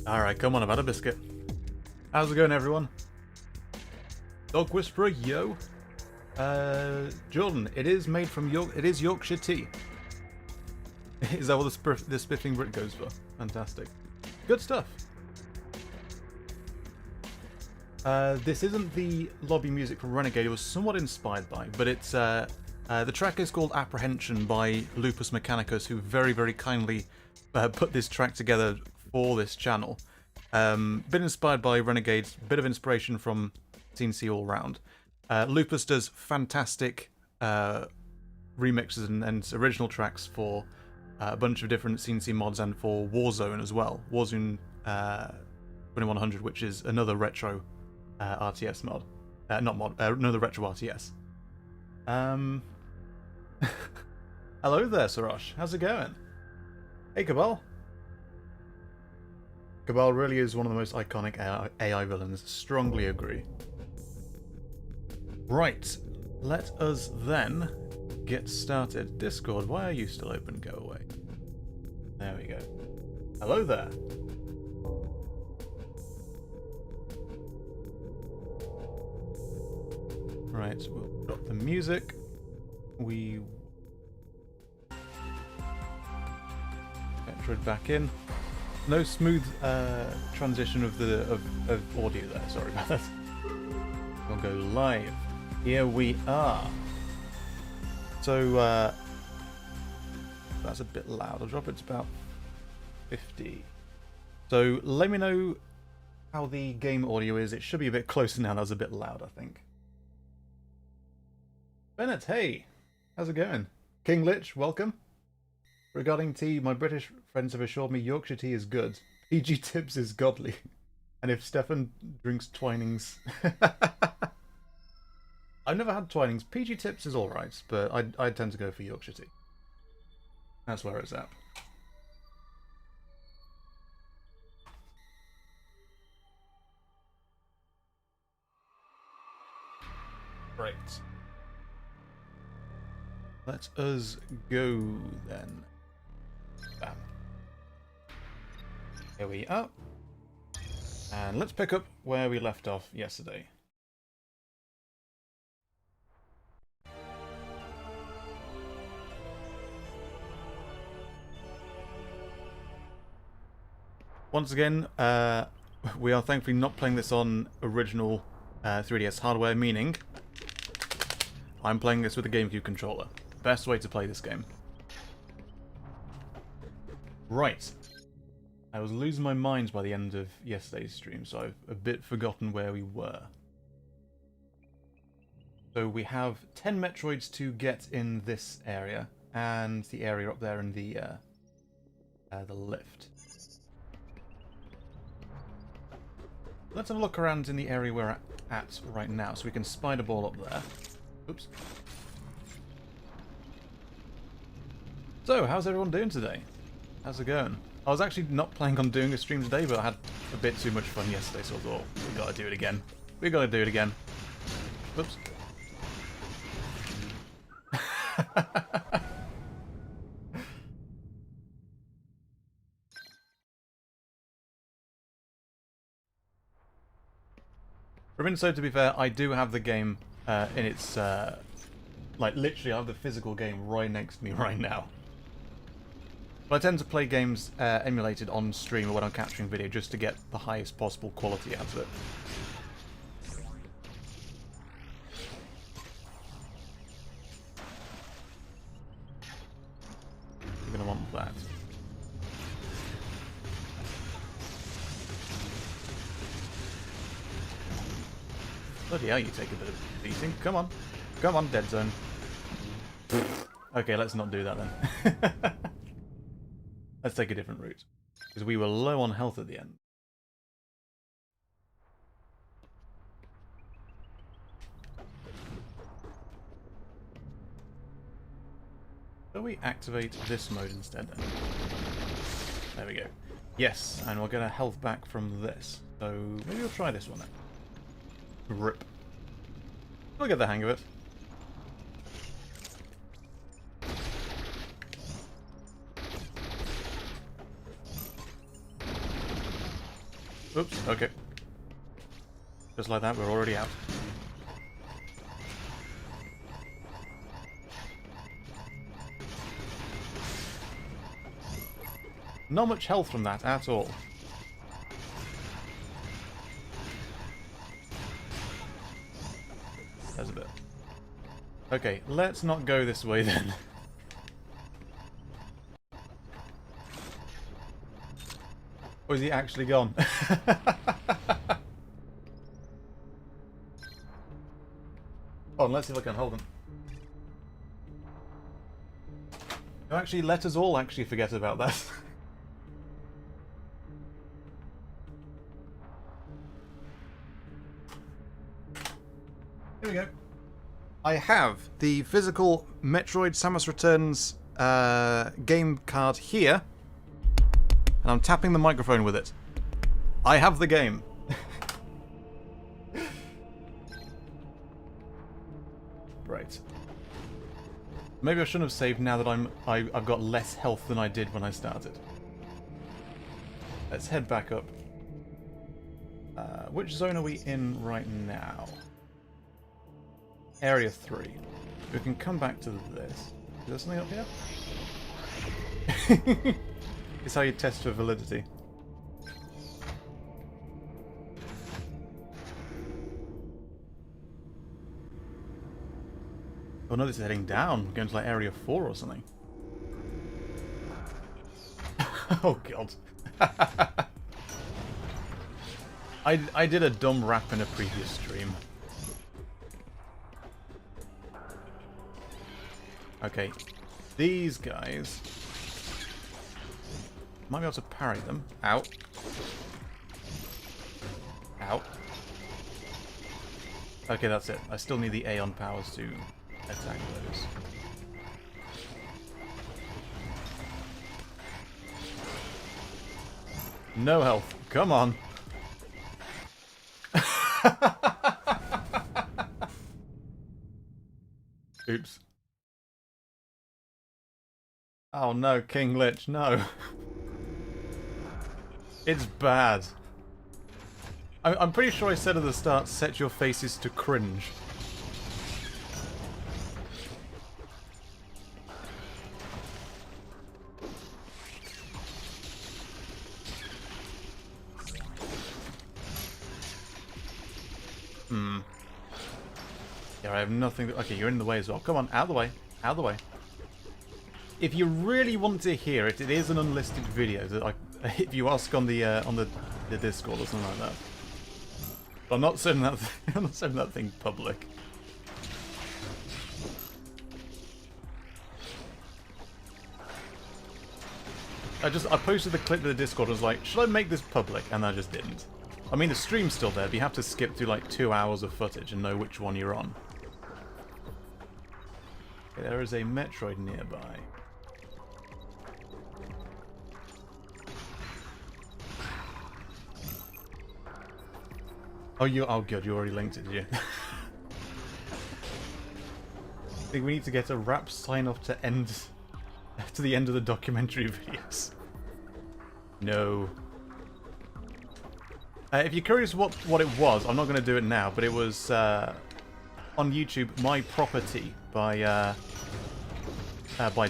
Alright, come on, I've had a biscuit. How's it going, everyone? Dog Whisperer, yo. Jordan, it is made from Yorkshire tea. Is that what the spiffing Brit goes for? Fantastic. Good stuff. This isn't the lobby music from Renegade. It was somewhat inspired by, but it's the track is called Apprehension by Lupus Mechanicus, who very, very kindly put this track together for this channel. Been inspired by Renegade, bit of inspiration from CNC all round. Lupus does fantastic remixes and original tracks for a bunch of different CNC mods and for Warzone as well. Warzone 2100, which is another retro RTS mod. Not mod, another retro RTS. Hello there, Sarosh. How's it going? Hey, Cabal. Cabal really is one of the most iconic AI villains. Strongly agree. Right, let us then get started. Discord, why are you still open? Go away. There we go. Hello there. Right, we'll drop the music. Metroid back in. No smooth transition of audio there. Sorry about that. We'll go live. Here we are. So that's a bit loud. I'll drop it to about 50. So let me know how the game audio is. It should be a bit closer now. That was a bit loud, I think. Bennett, hey, how's it going? King Lich, welcome. Regarding tea, my British friends have assured me Yorkshire tea is good. PG Tips is godly. And if Stefan drinks Twinings... I've never had Twinings. PG Tips is alright, but I tend to go for Yorkshire tea. That's where it's at. Right. Let us go then. Bam. Here we are. And let's pick up where we left off yesterday. Once again, we are thankfully not playing this on original 3DS hardware, meaning I'm playing this with a Gamecube controller. Best way to play this game. Right. I was losing my mind by the end of yesterday's stream, so I've a bit forgotten where we were. So we have 10 Metroids to get in this area, and the area up there in the lift. Let's have a look around in the area we're at right now, so we can spider ball up there. Oops. So, how's everyone doing today? How's it going? I was actually not planning on doing a stream today, but I had a bit too much fun yesterday, so I thought, we gotta do it again. We gotta do it again. Oops. So to be fair, I do have the game in its, like literally I have the physical game right next to me right now. But I tend to play games emulated on stream or when I'm capturing video just to get the highest possible quality out of it. You're going to want that. Bloody hell, you take a bit of beating. Come on. Come on, dead zone. Okay, let's not do that then. Let's take a different route. Because we were low on health at the end. Shall we activate this mode instead then? There we go. Yes, and we'll get our health back from this. So maybe we'll try this one then. Rip. We'll get the hang of it. Oops, okay. Just like that, we're already out. Not much health from that at all. There's a bit. Okay, let's not go this way then. Or is he actually gone? Oh, let's see if I can hold him. No, actually, let us all actually forget about that. Here we go. I have the physical Metroid Samus Returns game card here, and I'm tapping the microphone with it. I have the game. Right. Maybe I shouldn't have saved now that I've got less health than I did when I started. Let's head back up. Which zone are we in right now? Area 3. We can come back to this. Is there something up here? It's how you test for validity. Oh no, this is heading down. We're going to like Area 4 or something. Oh god. I did a dumb rap in a previous stream. Okay, these guys might be able to parry them. Ow. Ow. Okay, that's it. I still need the Aeon powers to attack those. No health. Come on. Oops. Oh no, King Lich, no. It's bad. I'm pretty sure I said at the start, set your faces to cringe. Yeah, I have nothing... Okay, you're in the way as well. Come on, out of the way. Out of the way. If you really want to hear it, it is an unlisted video. That if you ask on the Discord or something like that. But I'm not setting that. I'm not setting that thing public. I posted the clip to the Discord and was like, should I make this public? And I just didn't. I mean, the stream's still there, but you have to skip through like 2 hours of footage and know which one you're on. Okay, there is a Metroid nearby. Oh, good, you already linked it, did you? I think we need to get a rap sign-off to the end of the documentary videos. No. If you're curious what it was, I'm not going to do it now, but it was on YouTube, My Property by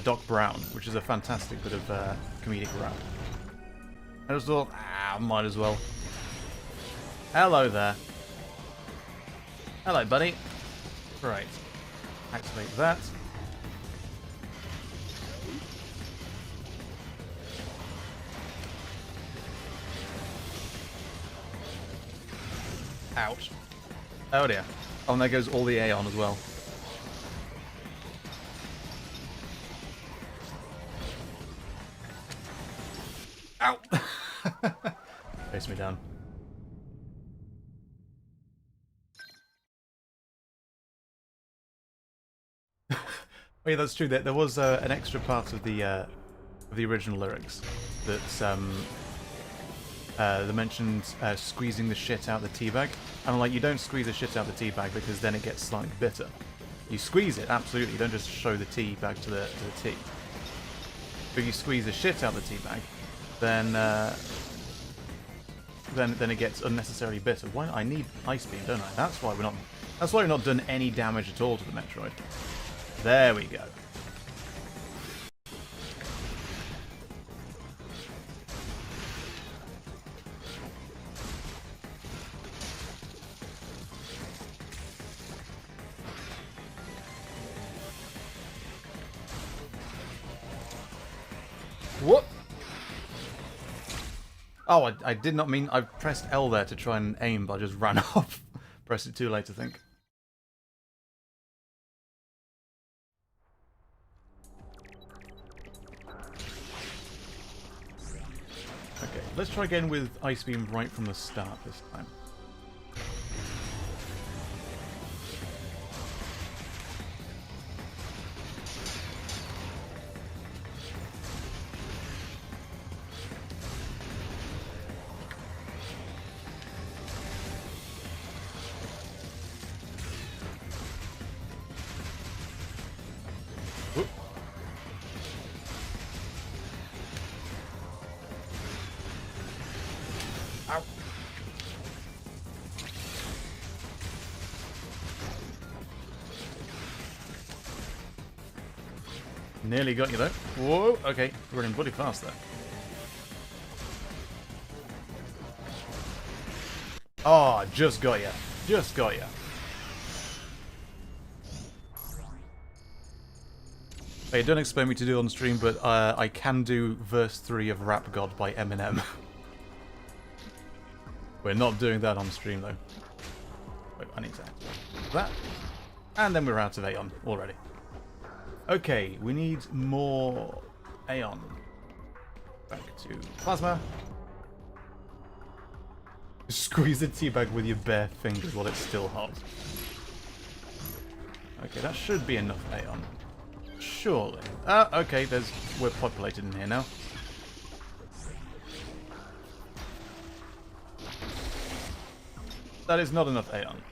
Doc Brown, which is a fantastic bit of comedic rap. I just thought, might as well. Hello there. Hello, buddy. Right. Activate that. Ouch. Oh dear. Oh, and there goes all the Aeon as well. Ow! Face me down. Oh yeah, that's true. There was an extra part of the original lyrics that they mentioned squeezing the shit out of the teabag. And I'm like, you don't squeeze the shit out of the teabag because then it gets slightly bitter. You squeeze it, absolutely. You don't just show the tea back to the tea. But if you squeeze the shit out of the teabag, then then it gets unnecessarily bitter. Why? I need Ice Beam, don't I? That's why we're not. That's why we've not done any damage at all to the Metroid. There we go. What? Oh, I did not mean... I pressed L there to try and aim, but I just ran off. Pressed it too late, I think. Okay, let's try again with Ice Beam right from the start this time. Whoop. Ow. Nearly got you though. Whoa, okay, running bloody fast there. Oh, just got ya. Just got ya. Hey, don't expect me to do it on stream, but I can do verse 3 of Rap God by Eminem. We're not doing that on stream though. Wait, I need to activate that. And then we're out of Aeon already. Okay, we need more Aeon. Back to Plasma. Squeeze the teabag with your bare fingers while it's still hot. Okay, that should be enough Aeon. Surely. Okay, we're populated in here now. That is not enough Aeon.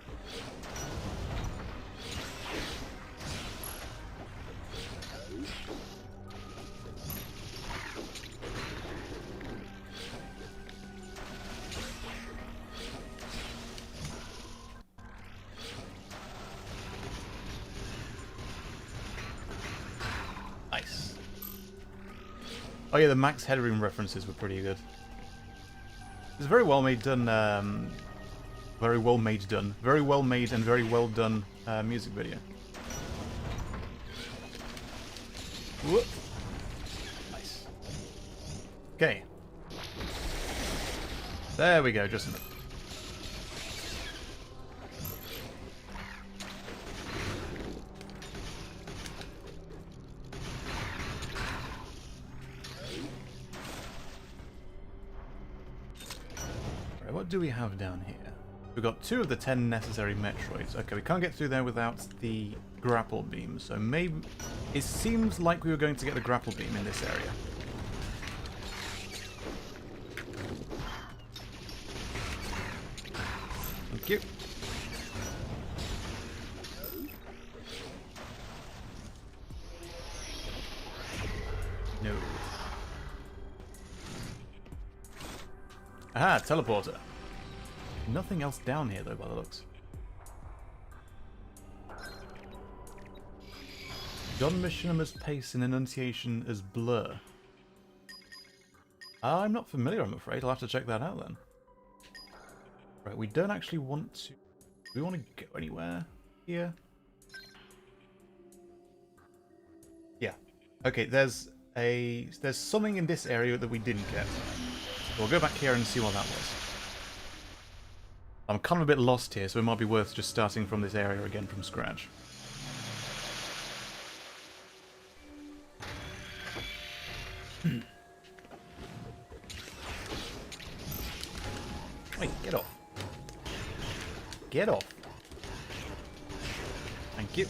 Nice. Oh yeah, the max headroom references were pretty good. It's very well made done. Very well made done. Very well made and very well done music video. Whoop. Nice. Okay. There we go, just enough. Right, what do we have down here? We've got 2 of the 10 necessary Metroids. Okay, we can't get through there without the grapple beam, so maybe... It seems like we were going to get the grapple beam in this area. Thank you. No. Aha, teleporter. Nothing else down here, though, by the looks. Don Machinima's pace and enunciation as blur. I'm not familiar, I'm afraid. I'll have to check that out, then. Right, we don't actually want to... Do we want to go anywhere here? Yeah. Okay, there's something in this area that we didn't get. We'll go back here and see what that was. I'm kind of a bit lost here, so it might be worth just starting from this area again from scratch. Wait, get off. Get off. Thank you.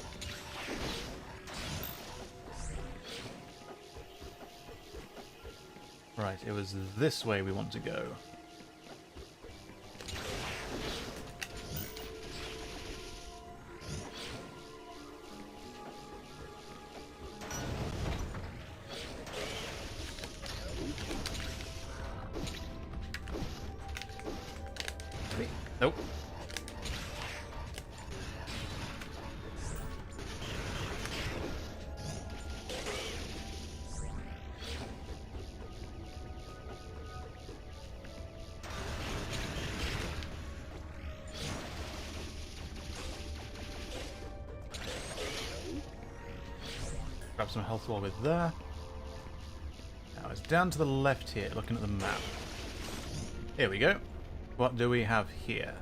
Right, it was this way we want to go. Nope. Grab some health while we're there. Now it's down to the left here, looking at the map. Here we go. What do we have here?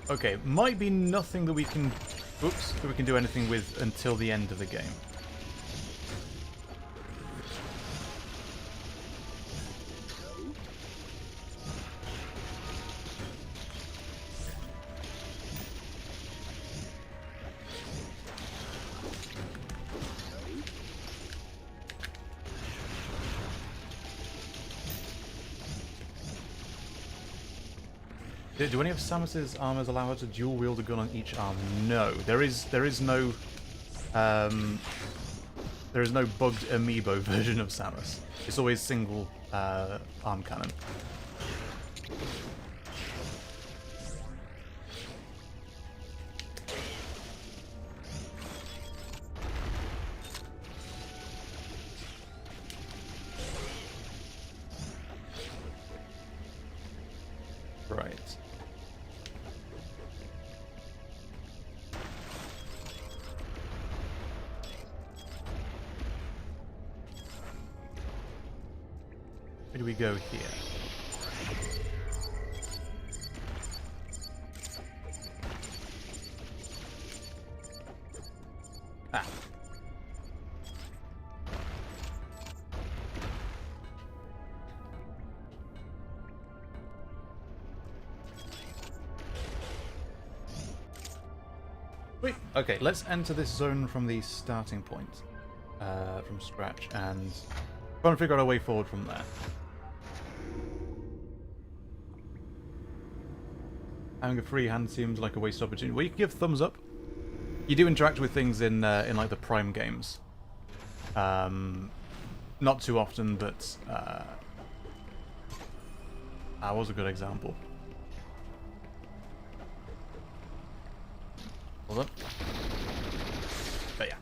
Okay, might be nothing that we can... Oops, that we can do anything with until the end of the game. Do any of Samus's armors allow her to dual wield a gun on each arm? No, there is no bugged amiibo version of Samus. It's always single arm cannon. Right. Where do we go here? Ah. Wait, okay, let's enter this zone from the starting point, from scratch, and try and figure out a way forward from there. Having a free hand seems like a wasted opportunity. Well, you can give thumbs up. You do interact with things in like the Prime games. Not too often, but that was a good example. Hold on. But yeah.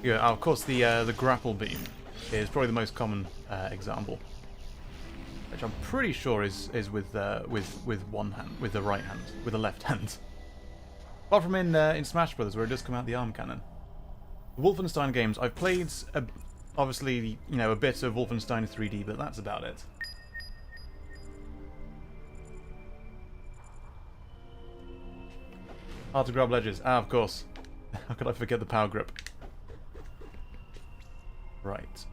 Yeah, of course, the grapple beam is probably the most common example, which I'm pretty sure is with one hand, with the right hand, with the left hand. Apart from in Smash Brothers, where it does come out the arm cannon. The Wolfenstein games, I've played obviously a bit of Wolfenstein 3D, but that's about it. Hard to grab ledges. Ah, of course. How could I forget the power grip? Right.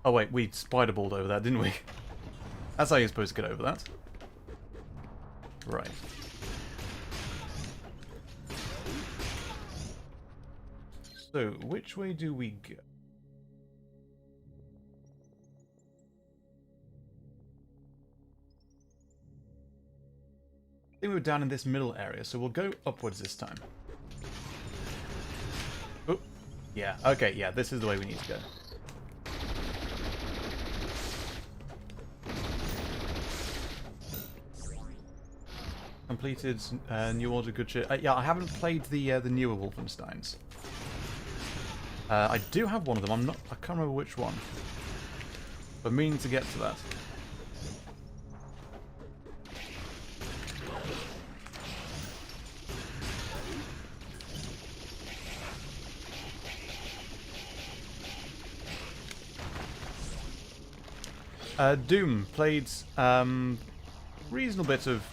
Oh wait, we spider-balled over that, didn't we? That's how you're supposed to get over that. Right. So, which way do we go? I think we were down in this middle area, so we'll go upwards this time. Oh, yeah, okay, yeah, this is the way we need to go. Completed New Order, good shit. Yeah, I haven't played the newer Wolfensteins. I do have one of them. I can't remember which one. But I'm meaning to get to that. Doom played reasonable bit of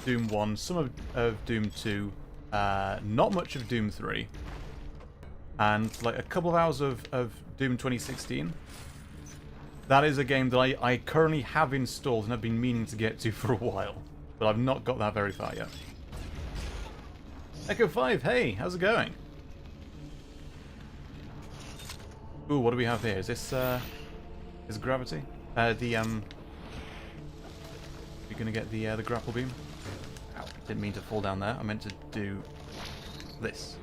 Doom 1, some of Doom 2, not much of Doom 3, and like a couple of hours of Doom 2016. That is a game that I currently have installed and have been meaning to get to for a while, but I've not got that very far yet. Echo 5, hey, how's it going? Ooh, what do we have here? Is this, is gravity? You're gonna get the grapple beam? Ow, didn't mean to fall down there. I meant to do this.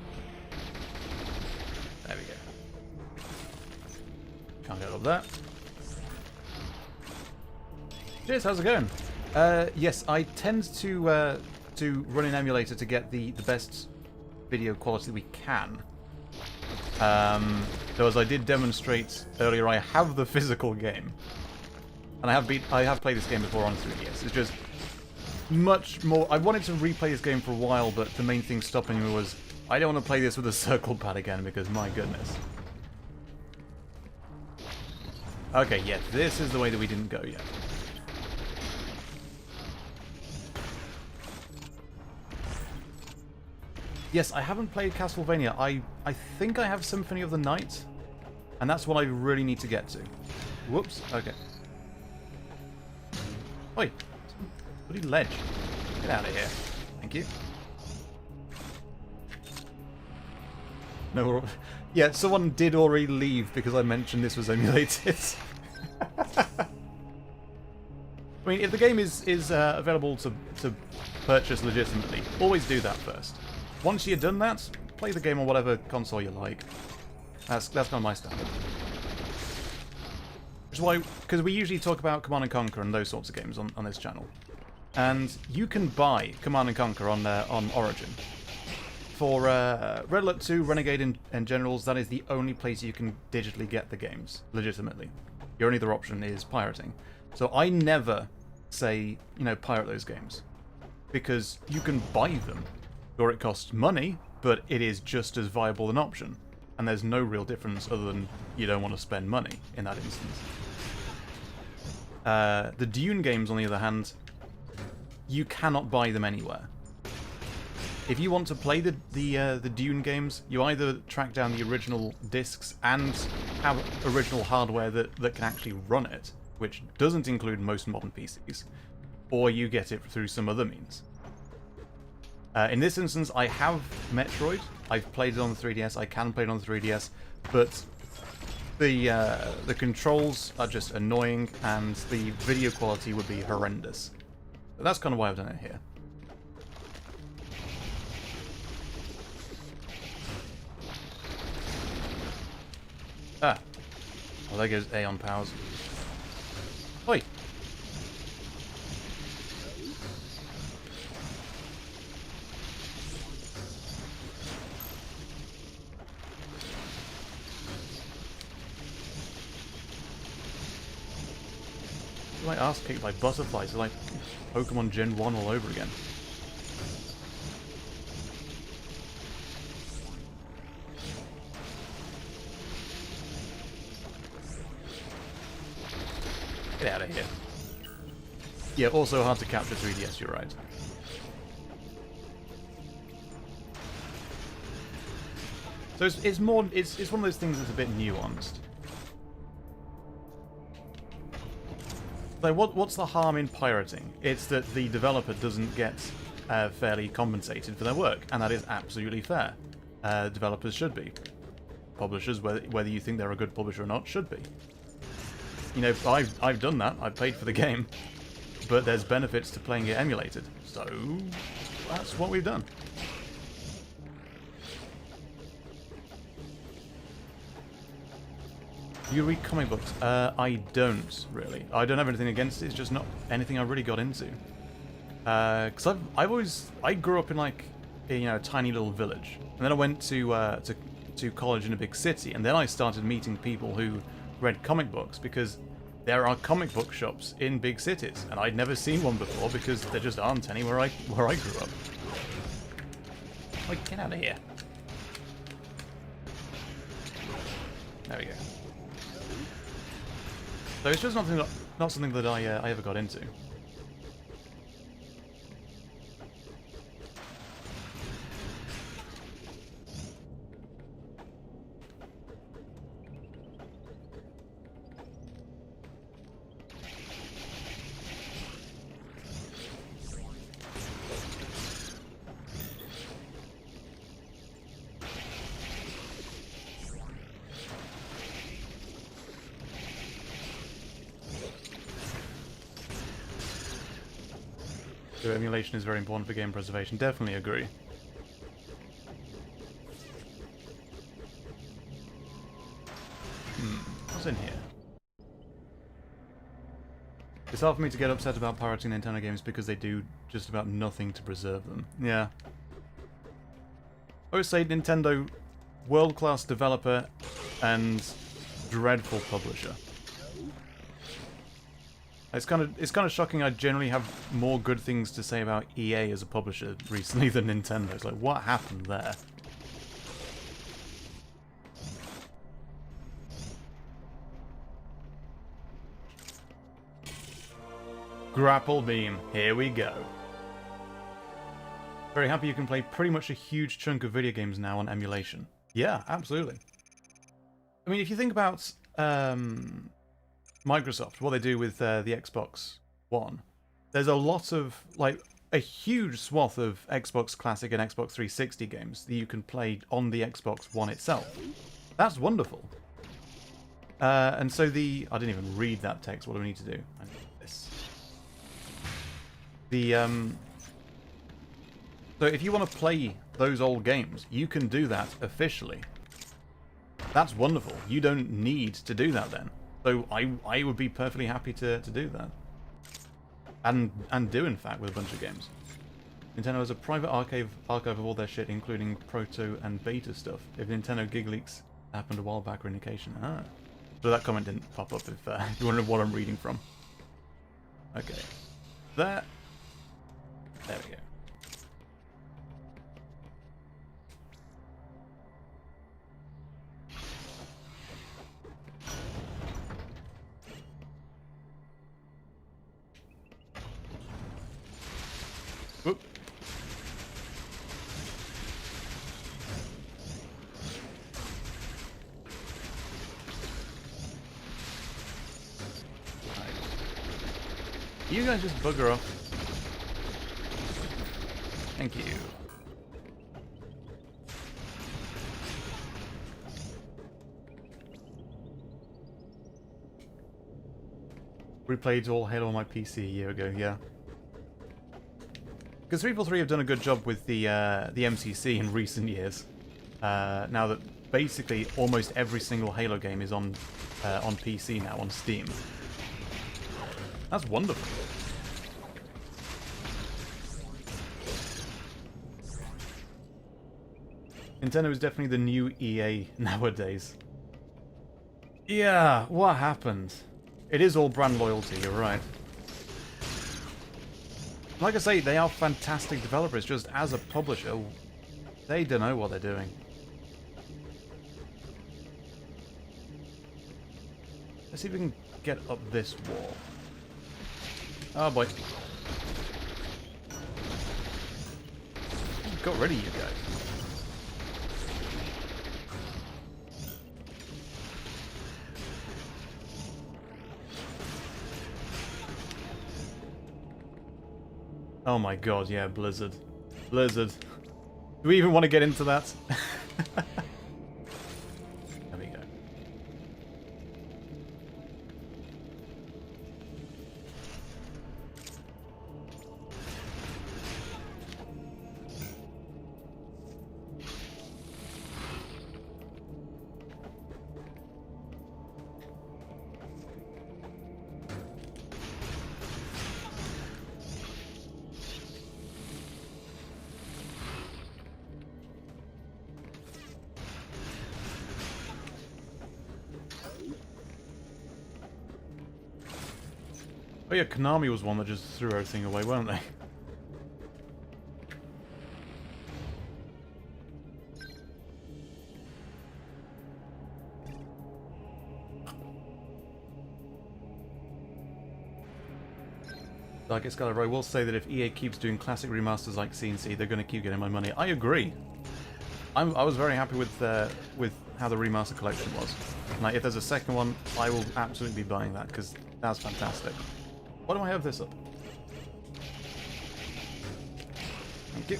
There we go. Can't get up there. Cheers, how's it going? Yes, I tend to run an emulator to get the best video quality we can. Though as I did demonstrate earlier, I have the physical game, and I have played this game before on 3DS. It's just much more. I wanted to replay this game for a while, but the main thing stopping me was I don't want to play this with a circle pad again because my goodness. Okay, yeah, this is the way that we didn't go yet. Yes, I haven't played Castlevania. I think I have Symphony of the Night, and that's what I really need to get to. Whoops, okay. Oi, bloody ledge. Get out of here. Thank you. No, yeah, someone did already leave because I mentioned this was emulated. I mean, if the game is available to purchase legitimately, always do that first. Once you've done that, play the game on whatever console you like. That's kind of my standard. Which is why, because we usually talk about Command & Conquer and those sorts of games on this channel. And you can buy Command & Conquer on Origin. For Red Alert 2, Renegade, and Generals, that is the only place you can digitally get the games, legitimately. Your only other option is pirating. So I never say, you know, pirate those games. Because you can buy them. Or it costs money, but it is just as viable an option. And there's no real difference other than you don't want to spend money in that instance. The Dune games, on the other hand, you cannot buy them anywhere. If you want to play the Dune games, you either track down the original discs and have original hardware that can actually run it, which doesn't include most modern PCs, or you get it through some other means. In this instance, I have Metroid. I've played it on the 3DS. I can play it on the 3DS, but the controls are just annoying, and the video quality would be horrendous. But that's kind of why I've done it here. Ah. Well, there goes Aeon powers. Oi! My ass kicked by butterflies. They're like Pokemon Gen 1 all over again. Get out of here. Yeah, also hard to capture 3DS, you're right. So it's one of those things that's a bit nuanced. So what's the harm in pirating? It's that the developer doesn't get fairly compensated for their work, and that is absolutely fair. Developers should be. Publishers, whether you think they're a good publisher or not, should be. You know, I've done that. I've paid for the game, but there's benefits to playing it emulated. So that's what we've done. Do you read comic books? I don't, really. I don't have anything against it, it's just not anything I really got into. Because I grew up in, like, a tiny little village. And then I went to college in a big city, and then I started meeting people who read comic books, because there are comic book shops in big cities, and I'd never seen one before, because there just aren't any where I grew up. Like, get out of here. There we go. So it's just not something that I ever got into. So emulation is very important for game preservation. Definitely agree. What's in here? It's hard for me to get upset about pirating Nintendo games because they do just about nothing to preserve them. Yeah. I would say Nintendo, world-class developer and dreadful publisher. It's kind of shocking. I generally have more good things to say about EA as a publisher recently than Nintendo. It's like, what happened there? Grapple beam. Here we go. Very happy you can play pretty much a huge chunk of video games now on emulation. Yeah, absolutely. I mean, if you think about Microsoft, what they do with the Xbox One, there's a lot of, like, a huge swath of Xbox Classic and Xbox 360 games that you can play on the Xbox One itself. That's wonderful. And so I didn't even read that text. What do we need to do? I need this. So if you want to play those old games, you can do that officially. That's wonderful. You don't need to do that then. So I would be perfectly happy to do that. And do, in fact, with a bunch of games. Nintendo has a private archive of all their shit, including proto and beta stuff. If Nintendo Gig Leaks happened a while back or indication. Ah. So that comment didn't pop up if you wonder what I'm reading from. Okay. There we go. Whoop. Right. You guys just bugger off. Thank you. Replayed all Halo on my PC a year ago, yeah. Because 343 have done a good job with the MCC in recent years. Now that basically almost every single Halo game is on PC now, on Steam. That's wonderful. Nintendo is definitely the new EA nowadays. Yeah, what happened? It is all brand loyalty, you're right. Like I say, they are fantastic developers, just as a publisher, they don't know what they're doing. Let's see if we can get up this wall. Oh boy. Got rid of you guys. Oh my god, yeah, Blizzard. Blizzard. Do we even want to get into that? There we go. Oh yeah, Konami was one that just threw everything away, weren't they? Like Excalibur, I will say that if EA keeps doing classic remasters like CNC, they're going to keep getting my money. I agree. I was very happy with how the remaster collection was. Like, if there's a second one, I will absolutely be buying that because that's fantastic. Why do I have this up? Thank you.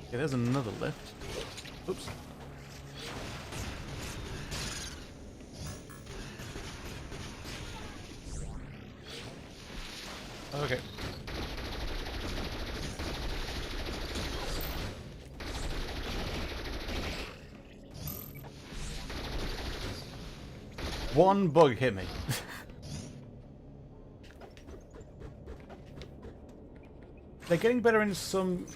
Okay, there's another lift. Oops. Okay. One bug hit me. They're getting better in some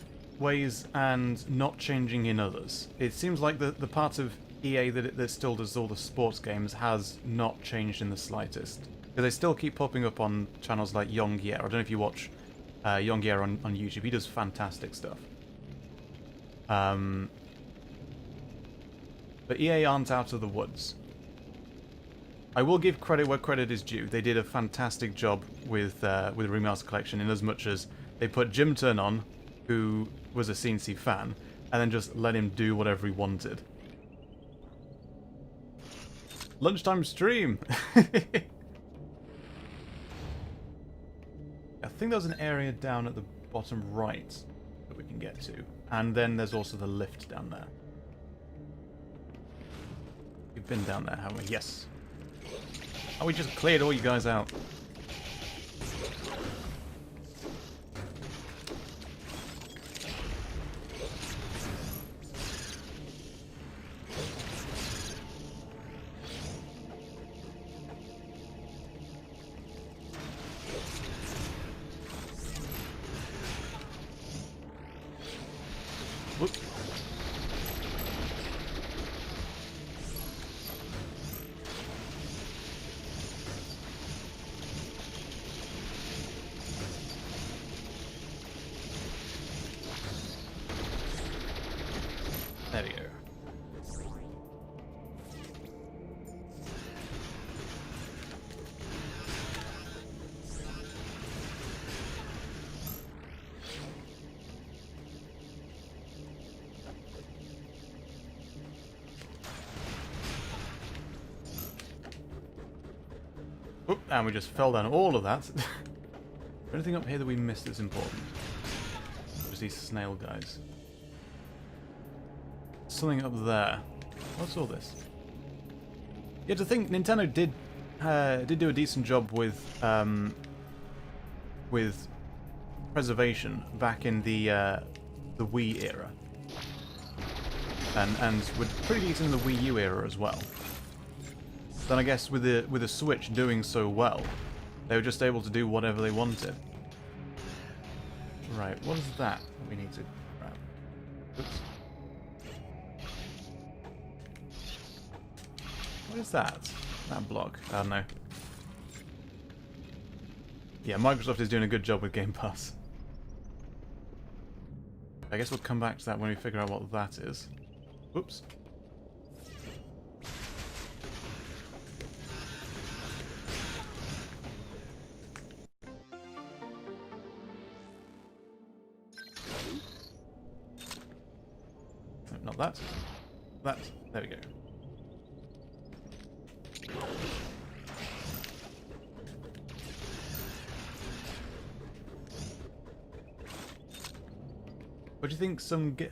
ways and not changing in others. It seems like the part of EA that still does all the sports games has not changed in the slightest. Because they still keep popping up on channels like Yongyear. I don't know if you watch Yongyear on YouTube. He does fantastic stuff. But EA aren't out of the woods. I will give credit where credit is due. They did a fantastic job with Remaster Collection in as much as they put Jim Turn on, who was a CNC fan, and then just let him do whatever he wanted. Lunchtime stream! I think there's an area down at the bottom right that we can get to. And then there's also the lift down there. We've been down there, haven't we? Yes. Oh, we just cleared all you guys out. Whoop. There we go. Oop, and we just fell down all of that. Anything up here that we missed that's important? Just these snail guys. Something up there. What's all this? Yeah, to think Nintendo did do a decent job with preservation back in the Wii era, and were pretty decent in the Wii U era as well. Then I guess with the Switch doing so well, they were just able to do whatever they wanted. Right, what is that we need to grab? Oops. What is that? That block? I don't know. Yeah, Microsoft is doing a good job with Game Pass. I guess we'll come back to that when we figure out what that is. Whoops. No, not that. That. There we go. What do you think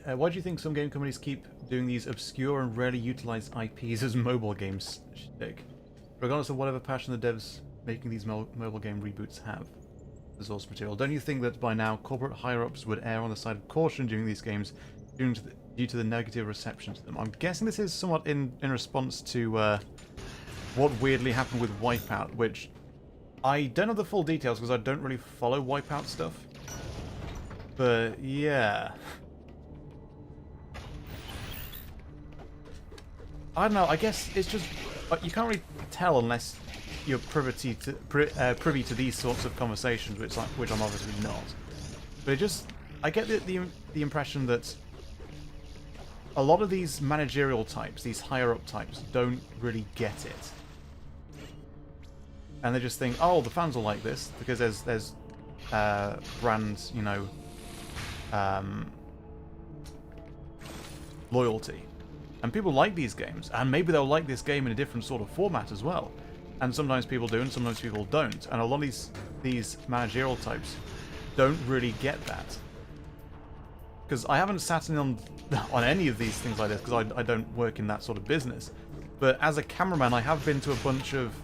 why do you think some game companies keep doing these obscure and rarely utilized IPs as mobile games shtick? Regardless of whatever passion the devs making these mobile game reboots have. The source material. Don't you think that by now corporate higher-ups would err on the side of caution during these games due to the negative reception to them? I'm guessing this is somewhat in response to what weirdly happened with Wipeout, which I don't know the full details because I don't really follow Wipeout stuff. But yeah, I don't know. I guess it's just you can't really tell unless you're privy to these sorts of conversations, which I'm obviously not. But I get the impression that a lot of these managerial types, these higher up types, don't really get it, and they just think, oh, the fans will like this because there's brand, you know. Loyalty, and people like these games, and maybe they'll like this game in a different sort of format as well, and sometimes people do and sometimes people don't, and a lot of these managerial types don't really get that, because I haven't sat in on any of these things like this because I don't work in that sort of business, but as a cameraman I have been to a bunch of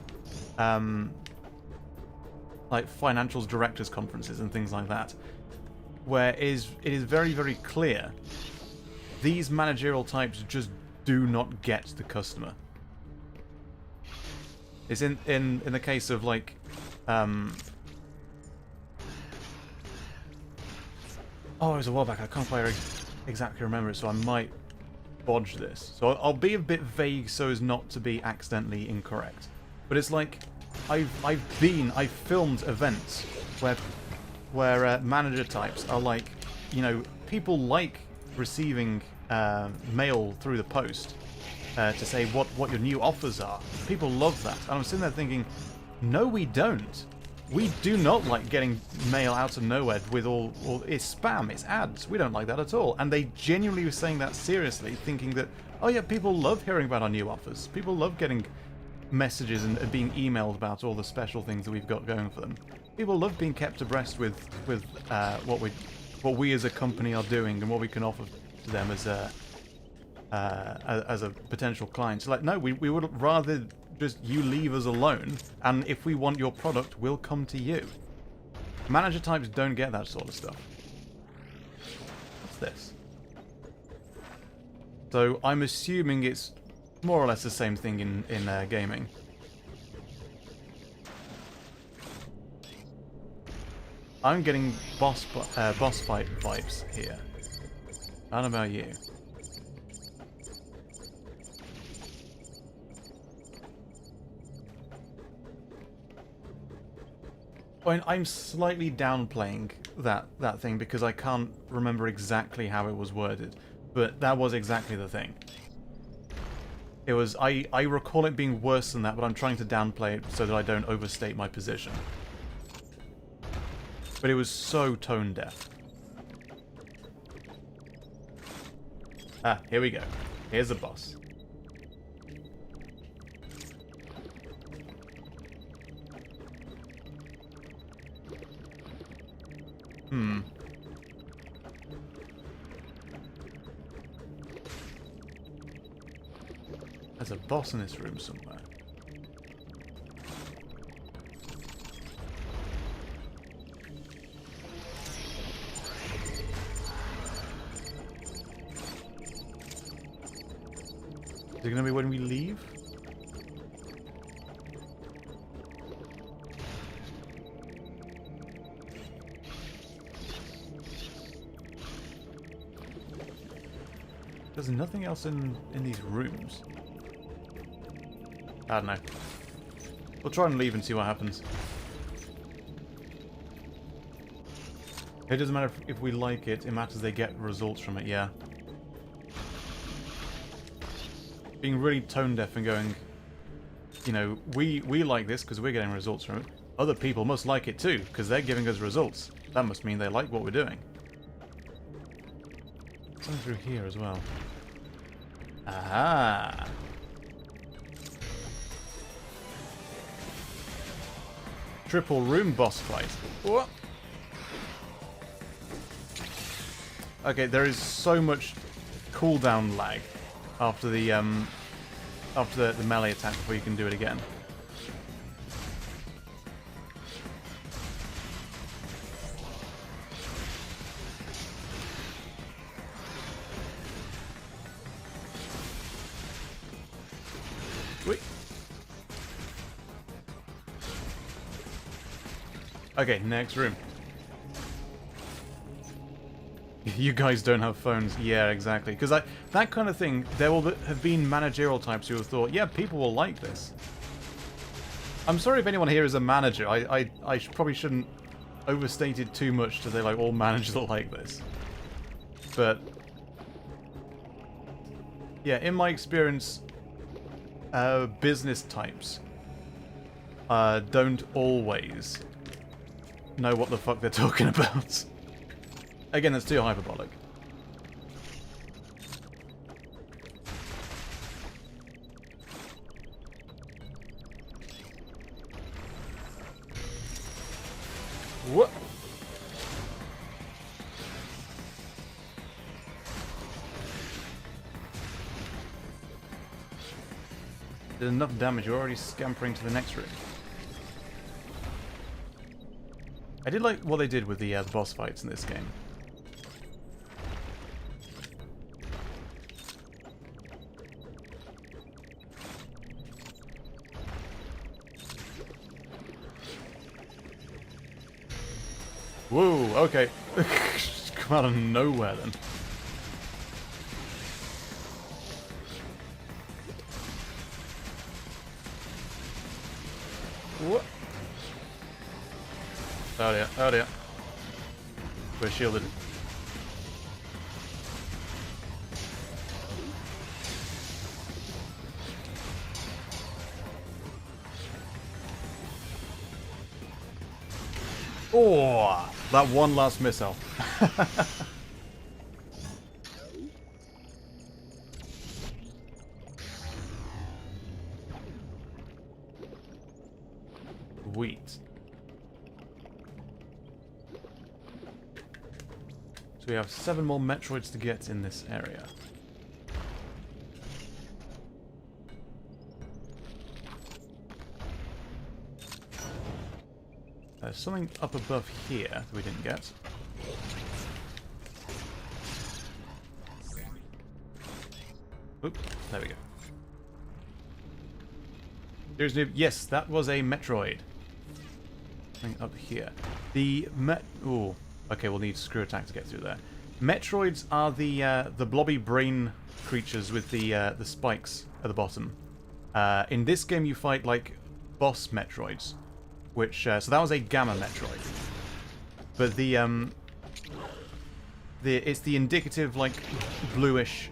like financials directors conferences and things like that, where it is very, very clear these managerial types just do not get the customer. It's in the case of like oh, it was a while back. I can't quite exactly remember it, so I might bodge this. So I'll be a bit vague so as not to be accidentally incorrect. But it's like I've filmed events where manager types are like, you know, people like receiving mail through the post to say what your new offers are. People love that. And I'm sitting there thinking, no, we don't. We do not like getting mail out of nowhere with all it's spam, it's ads. We don't like that at all. And they genuinely were saying that seriously, thinking that, oh yeah, people love hearing about our new offers. People love getting messages and being emailed about all the special things that we've got going for them. People love being kept abreast with what we as a company are doing and what we can offer to them as a potential client. So like, no, we would rather just you leave us alone, and if we want your product, we'll come to you. Manager types don't get that sort of stuff. What's this? So I'm assuming it's more or less the same thing in gaming. I'm getting boss fight vibes here. I don't know about you. I'm slightly downplaying that thing because I can't remember exactly how it was worded, but that was exactly the thing. It was I recall it being worse than that, but I'm trying to downplay it so that I don't overstate my position. But it was so tone deaf. Ah, here we go. Here's the boss. There's a boss in this room somewhere. Is it going to be when we leave? There's nothing else in these rooms. I don't know. We'll try and leave and see what happens. It doesn't matter if we like it, it matters they get results from it, yeah. Being really tone deaf and going, you know, we like this because we're getting results from it. Other people must like it too, because they're giving us results. That must mean they like what we're doing. Something through here as well. Aha! Triple room boss fight. What? Okay, there is so much cooldown lag after the melee attack before you can do it again. Wait. Okay, next room. You guys don't have phones. Yeah, exactly. Because that kind of thing, there will have been managerial types who have thought, yeah, people will like this. I'm sorry if anyone here is a manager. I probably shouldn't overstate it too much to say, like, all managers are like this. But, yeah, in my experience, business types don't always know what the fuck they're talking about. Again, that's too hyperbolic. What? Did enough damage, you're already scampering to the next room. I did like what they did with the boss fights in this game. Whoa, okay. Come out of nowhere then. What? Oh dear, oh dear. We're shielded. Oh, that one last missile. Sweet. So we have 7 more Metroids to get in this area. There's something up above here that we didn't get. Oop, there we go. There's no... Yes, that was a Metroid. Something up here. Ooh, okay, we'll need screw attack to get through there. Metroids are the blobby brain creatures with the spikes at the bottom. In this game, you fight like boss Metroids, which so that was a Gamma Metroid. But it's the indicative like bluish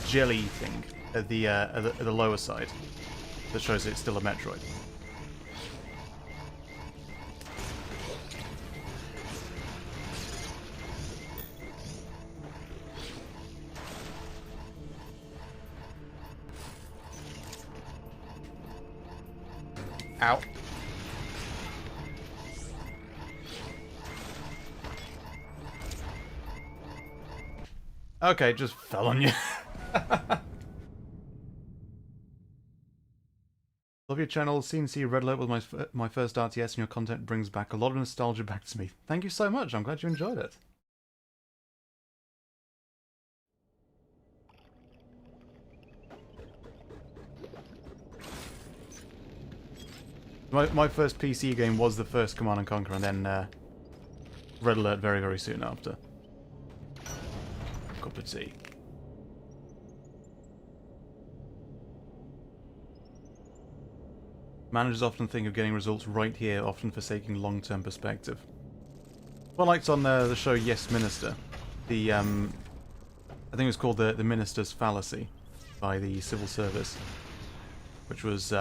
jelly thing at the lower side that shows it's still a Metroid. Ow. Okay, just fell on you. Love your channel. CNC Red Alert was my first RTS, and your content brings back a lot of nostalgia back to me. Thank you so much. I'm glad you enjoyed it. My first PC game was the first Command & Conquer, and then Red Alert very, very soon after. Cup of tea. Managers often think of getting results right here, often forsaking long-term perspective. Well, I liked on the show Yes Minister, I think it was called the Minister's Fallacy by the Civil Service, which was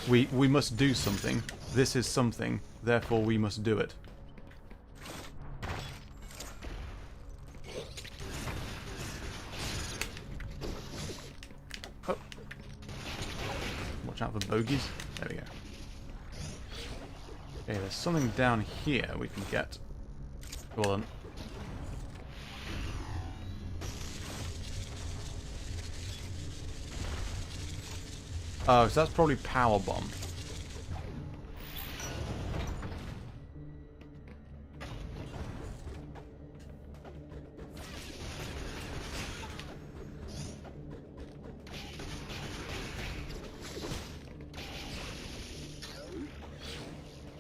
we must do something. This is something, therefore we must do it. Oh. Watch out for bogeys. There we go. Okay, there's something down here we can get. Well then. Oh, so that's probably Power Bomb.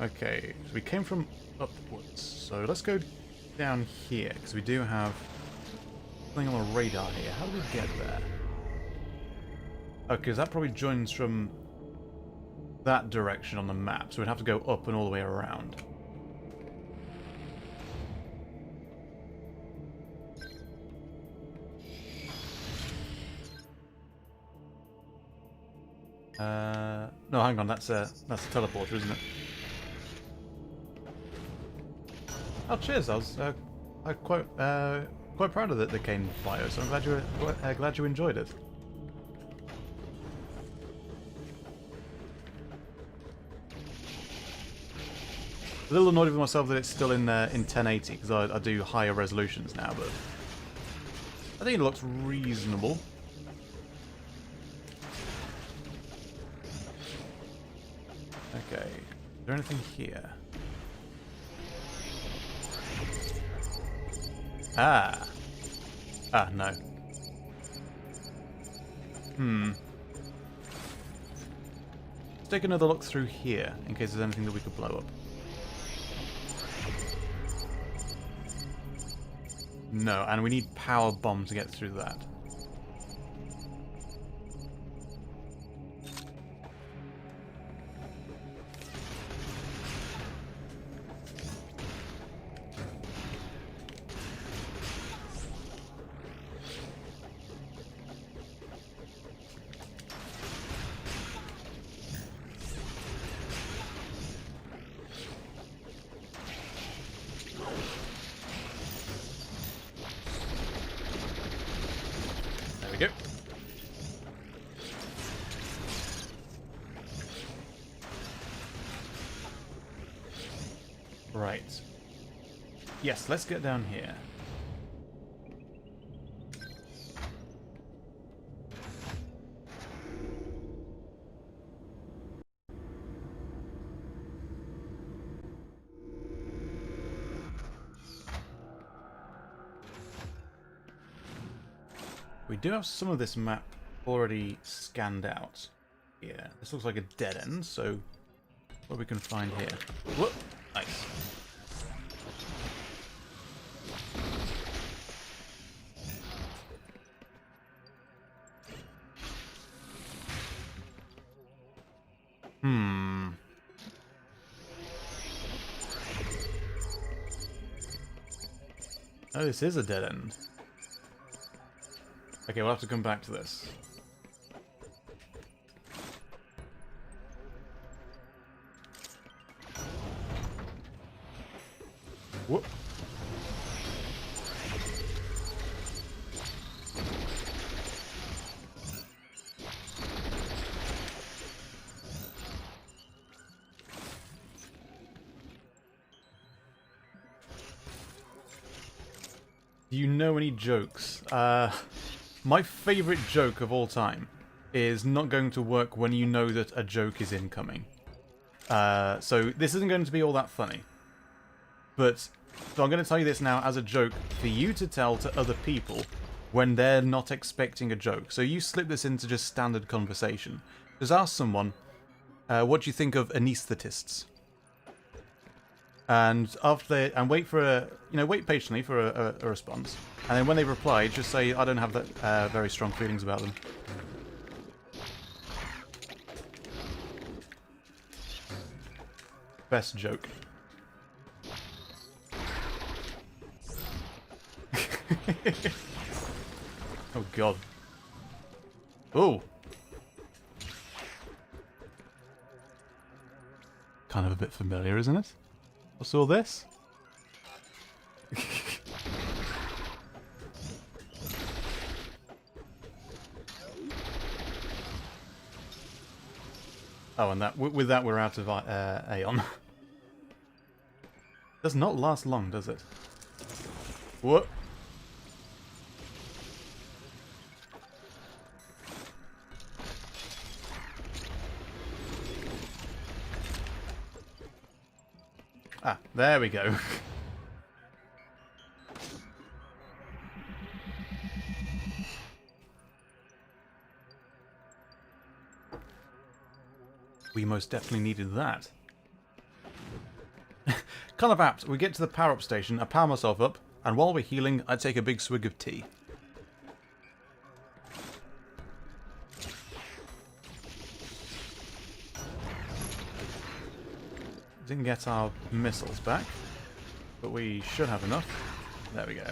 Okay, so we came from upwards, so let's go down here, because we do have something on the radar here. How do we get there? Okay, so that probably joins from that direction on the map, so we'd have to go up and all the way around. No, hang on, that's a teleporter, isn't it? Oh, cheers! I was quite proud of the cane bio, so I'm glad you enjoyed it. A little annoyed with myself that it's still in 1080 because I do higher resolutions now, but I think it looks reasonable. Okay, is there anything here? Ah. Ah, no. Let's take another look through here, in case there's anything that we could blow up. No, and we need power bomb to get through that. There we go. Right. Yes, let's get down here. We do have some of this map already scanned out. Yeah, this looks like a dead end, so what we can find here. Whoop! Nice. Oh, this is a dead end. Okay, we'll have to come back to this. Whoop. Do you know any jokes? My favourite joke of all time is not going to work when you know that a joke is incoming. So this isn't going to be all that funny. But, so I'm going to tell you this now as a joke for you to tell to other people when they're not expecting a joke. So you slip this into just standard conversation. Just ask someone, what do you think of anaesthetists? And wait for wait patiently for a response. And then when they reply, just say, I don't have that very strong feelings about them. Best joke. Oh god. Oh. Kind of a bit familiar, isn't it? What's all this? Oh, and that with that we're out of Aeon. Does not last long, does it? What? Ah, there we go. We most definitely needed that. Kind of apt. We get to the power-up station, I power myself up, and while we're healing, I take a big swig of tea. Didn't get our missiles back, but we should have enough. There we go.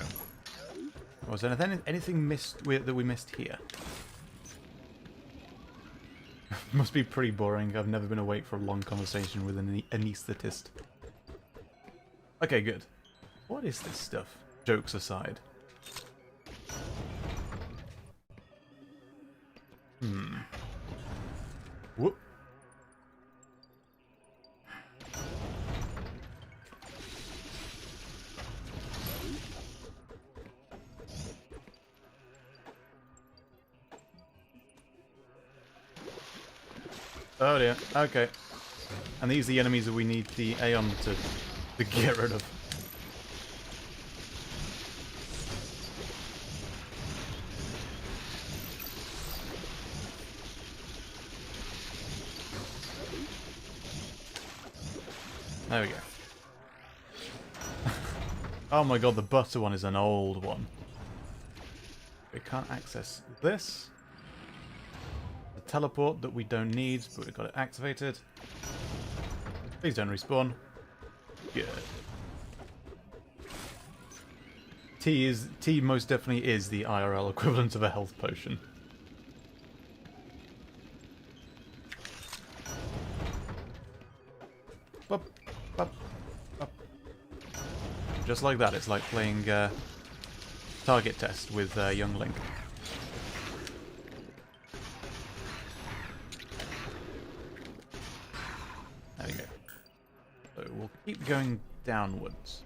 Was there anything missed that we missed here? Must be pretty boring. I've never been awake for a long conversation with an anaesthetist. Okay, good. What is this stuff? Jokes aside. Whoop. Oh dear, okay. And these are the enemies that we need the Aeon to get rid of. There we go. Oh my god, the butter one is an old one. We can't access this. The teleport that we don't need, but we've got it activated. Please don't respawn. Good. Tea most definitely is the IRL equivalent of a health potion. Bop, bop, bop. Just like that, it's like playing target test with young Link. There we go. So we'll keep going downwards.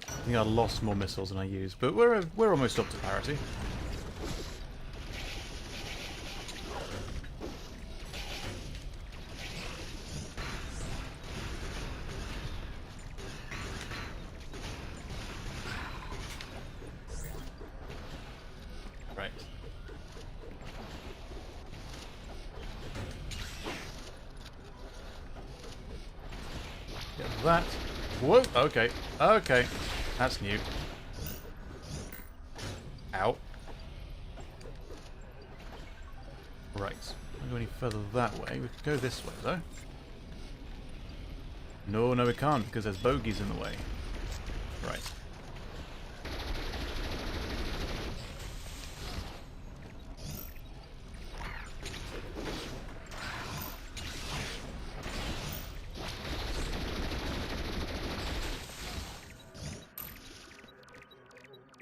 I think I lost more missiles than I used, but we're almost up to parity. Right. Get that. Whoa. Okay. Okay. That's new. Ow. Right. Can't go any further that way. We can go this way, though. No, no, we can't, because there's bogies in the way. Right.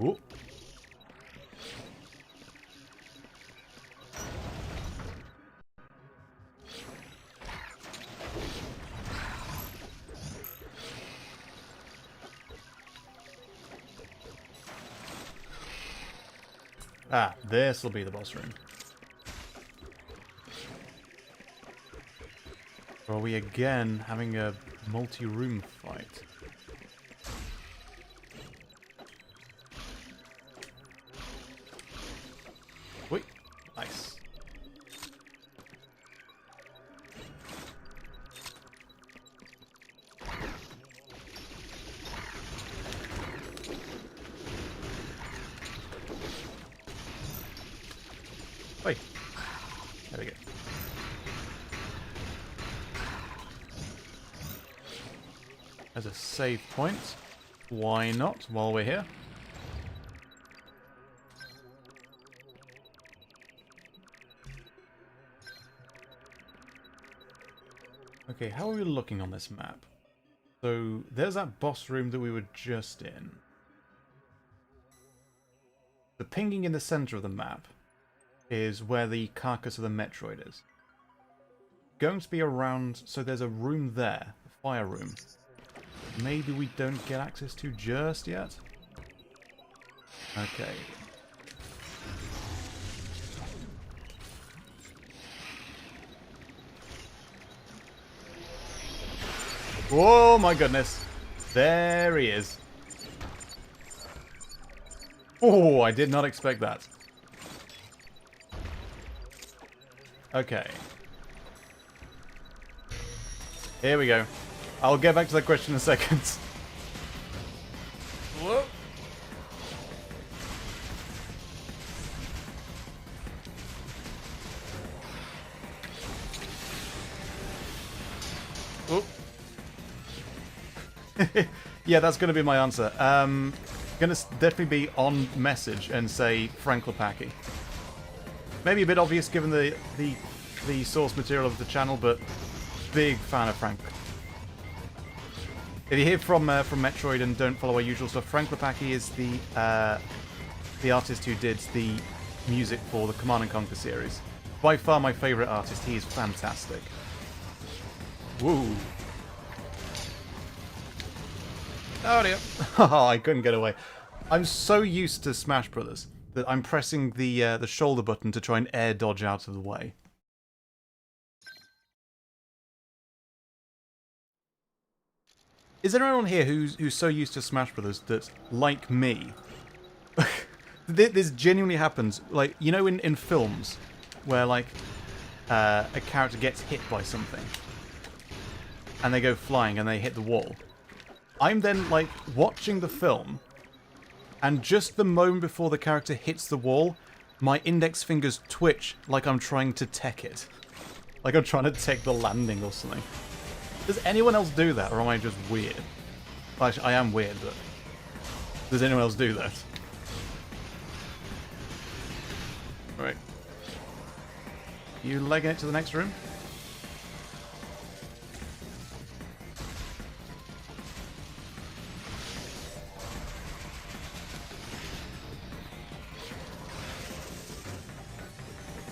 Ooh. Ah, this will be the boss room. Are we again having a multi-room fight? Wait, nice. Wait, there we go. As a save point, why not while we're here? Okay, how are we looking on this map? So, there's that boss room that we were just in. The pinging in the center of the map is where the carcass of the Metroid is. Going to be around, so there's a room there, a fire room. Maybe we don't get access to just yet? Okay. Oh my goodness. There he is. Oh, I did not expect that. Okay. Here we go. I'll get back to that question in a second. Whoa. Yeah, that's going to be my answer. Going to definitely be on message and say Frank Lepaki. Maybe a bit obvious given the source material of the channel, but big fan of Frank. If you hear from Metroid and don't follow our usual stuff, Frank Lepaki is the artist who did the music for the Command & Conquer series. By far my favourite artist. He is fantastic. Woo! Oh dear. Oh, I couldn't get away. I'm so used to Smash Brothers that I'm pressing the shoulder button to try and air dodge out of the way. Is there anyone here who's so used to Smash Brothers that, like me, this genuinely happens? Like, you know, in films where like a character gets hit by something and they go flying and they hit the wall. I'm then like watching the film, and just the moment before the character hits the wall, my index fingers twitch like I'm trying to tech it, like I'm trying to tech the landing or something. Does anyone else do that, or am I just weird? Well, actually, I am weird, but does anyone else do that? Right. You legging it to the next room?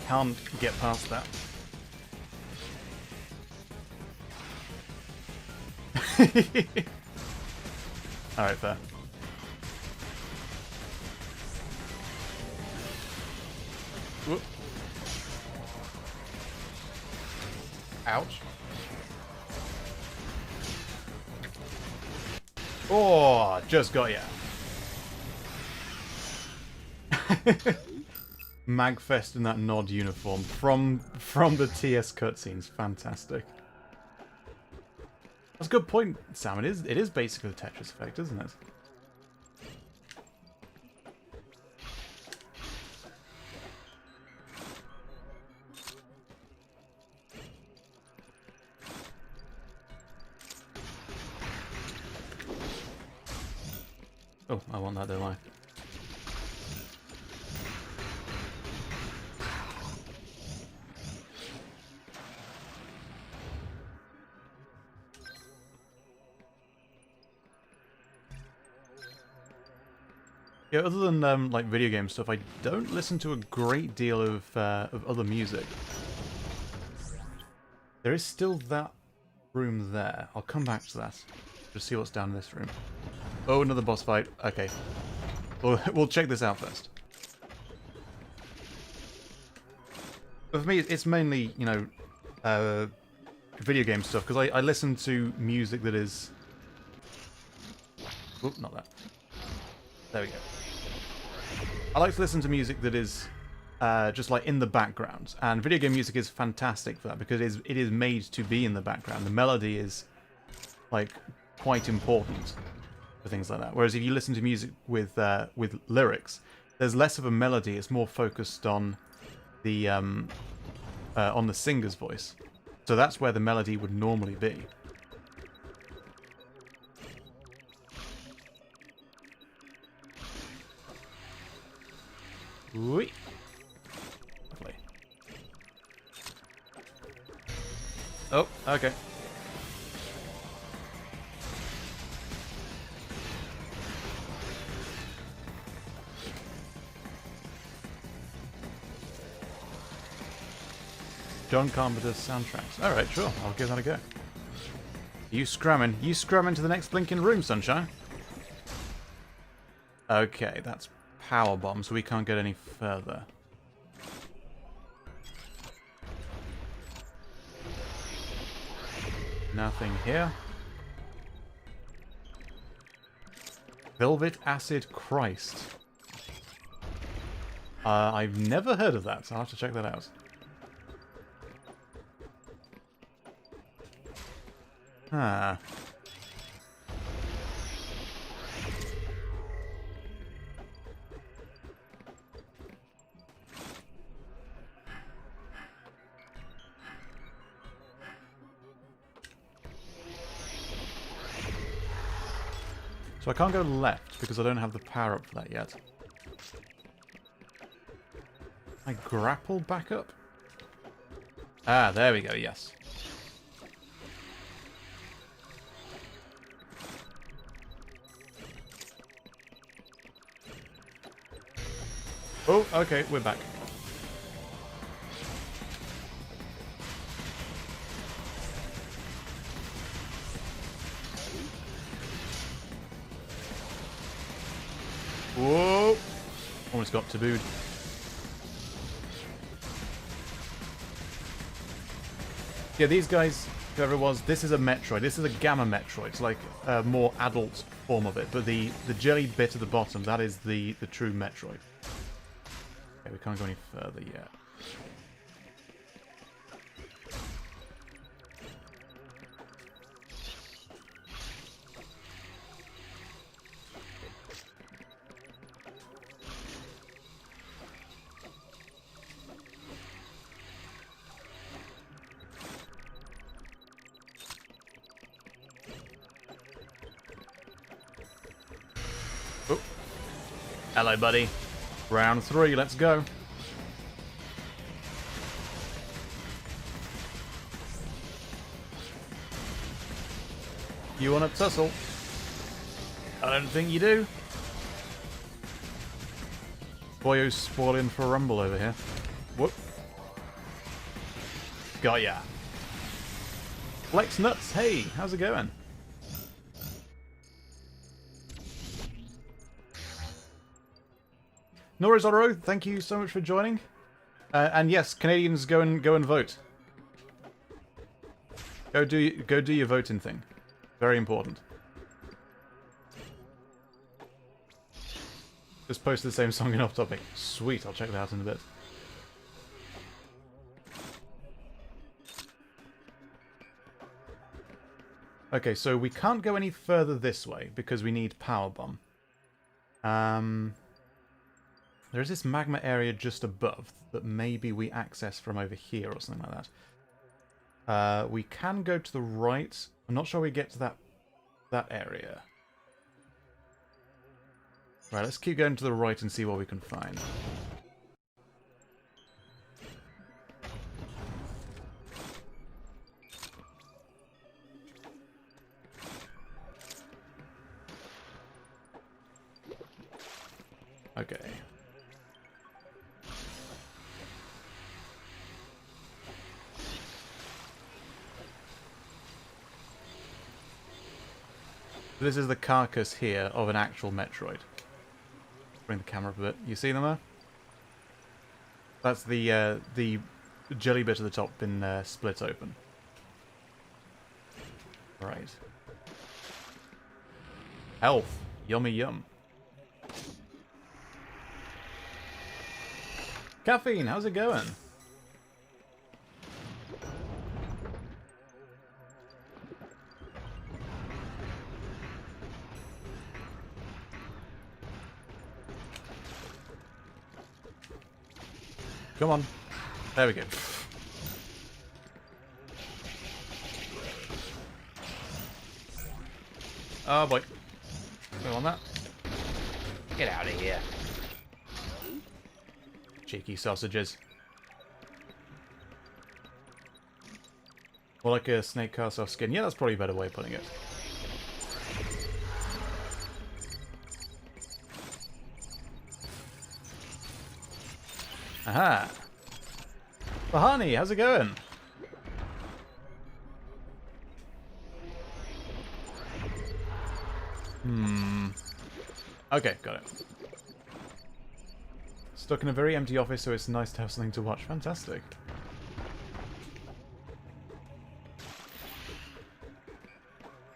Can't get past that. Alright, fair. Whoop. Ouch. Oh, just got ya. Magfest in that Nod uniform from the TS cutscenes. Fantastic. That's a good point, Sam. It is basically the Tetris effect, isn't it? Oh, I want that, don't I? Yeah, other than like video game stuff, I don't listen to a great deal of other music. There is still that room there. I'll come back to that. Just see what's down in this room. Oh, another boss fight. Okay. We'll check this out first. But for me, it's mainly, you know, video game stuff, because I listen to music that is... Oop, not that. There we go. I like to listen to music that is just like in the background, and video game music is fantastic for that because it is made to be in the background. The melody is like quite important for things like that. Whereas if you listen to music with lyrics, there's less of a melody. It's more focused on the singer's voice. So that's where the melody would normally be. Whee! Lovely. Oh, okay. John Carpenter's soundtracks. Alright, sure. I'll give that a go. You scramming. You scramming to the next blinking room, sunshine. Okay, that's power bomb, so we can't get any further. Nothing here. Velvet Acid Christ. I've never heard of that, so I'll have to check that out. Ah. So I can't go left because I don't have the power up for that yet. I grapple back up? Ah, there we go, yes. Oh, okay, we're back. Whoa! almost got tabooed. Yeah, these guys, whoever it was, this is a Metroid. This is a Gamma Metroid. It's like a more adult form of it. But the jelly bit at the bottom, that is the true Metroid. Okay, we can't go any further yet. Oh. Hello, buddy. Round 3, let's go. You want to tussle? I don't think you do. Boyo's spoiling for a rumble over here. Whoop. Got ya. Flex Nuts, hey, how's it going? Norizoro, thank you so much for joining. And yes, Canadians, go and vote. Go do your voting thing. Very important. Just posted the same song in Off Topic. Sweet, I'll check that out in a bit. Okay, so we can't go any further this way because we need Power Bomb. There's this magma area just above that maybe we access from over here or something like that. We can go to the right. I'm not sure we get to that area. Right, let's keep going to the right and see what we can find. Okay. This is the carcass here of an actual Metroid. Bring the camera up a bit. You see them there? That's the jelly bit at the top been split open. Right. Health. Yummy yum. Caffeine, how's it going? Come on. There we go. Oh boy. Go on that. Get out of here. Cheeky sausages. More like a snake cast off skin. Yeah, that's probably a better way of putting it. Aha! Bahani, how's it going? Okay, got it. Stuck in a very empty office, so it's nice to have something to watch. Fantastic.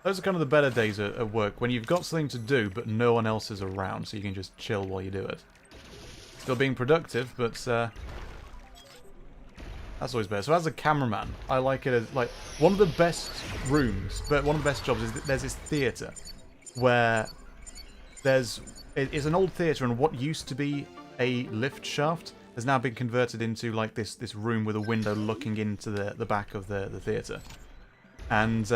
Those are kind of the better days at work, when you've got something to do, but no one else is around, so you can just chill while you do it. Still being productive, but that's always better. So as a cameraman, I like it as, like, one of the best rooms, but one of the best jobs is that there's this theatre where it's an old theatre, and what used to be a lift shaft has now been converted into like this room with a window looking into the back of the theatre, and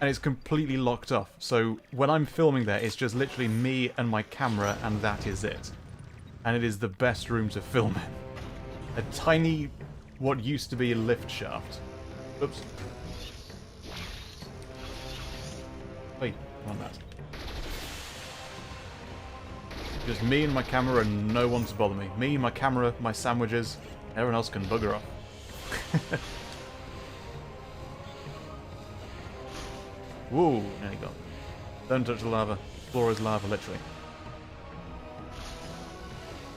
it's completely locked off. So when I'm filming there, it's just literally me and my camera, and that is it. And it is the best room to film in. A tiny, what used to be a lift shaft. Oops. Wait, on that. Just me and my camera and no one to bother me. Me, my camera, my sandwiches. Everyone else can bugger off. Whoa, there you go. Don't touch the lava. Floor is lava, literally.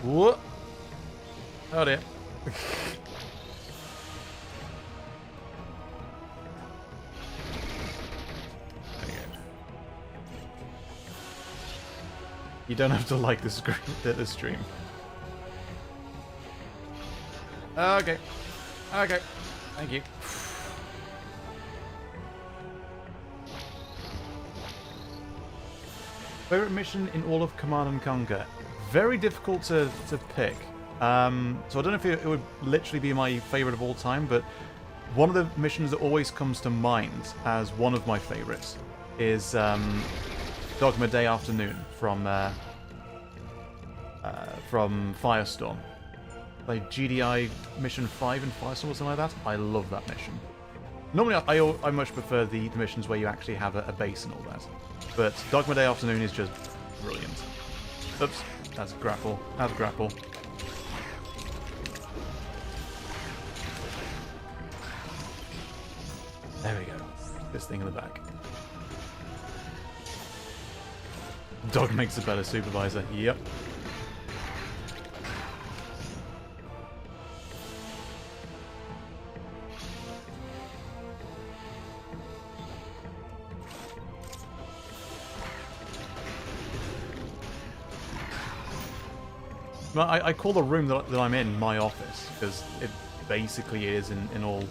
Whoa. Oh dear. You don't have to like the stream. Okay. Okay. Thank you. Favorite mission in all of Command and Conquer? Very difficult to pick. So I don't know if it would literally be my favorite of all time, but one of the missions that always comes to mind as one of my favorites is Dogma Day Afternoon from Firestorm. Like GDI Mission 5 in Firestorm or something like that. I love that mission. Normally I much prefer the missions where you actually have a base and all that. But Dogma Day Afternoon is just brilliant. Oops, that's grapple. That's grapple. There we go. This thing in the back. Dog makes a better supervisor. Yep. Well, I call the room that I'm in my office because it basically is in all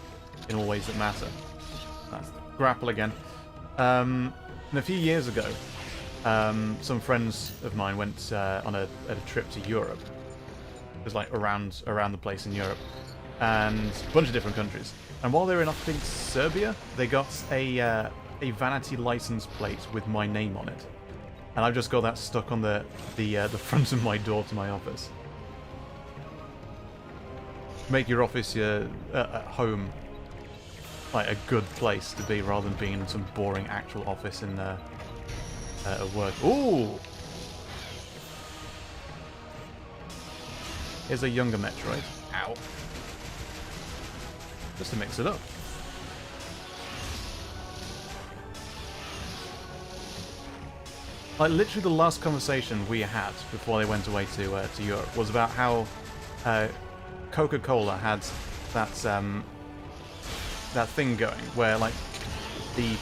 ways that matter. That's grapple again. And a few years ago, some friends of mine went on a trip to Europe. It was like around the place in Europe, and a bunch of different countries. And while they were in, I think, Serbia, they got a vanity license plate with my name on it, and I've just got that stuck on the front of my door to my office. Make your office at home like a good place to be, rather than being in some boring actual office in at work. Ooh! Here's a younger Metroid. Ow. Just to mix it up. Like, literally the last conversation we had before they went away to Europe was about how Coca-Cola had that thing going where, like, the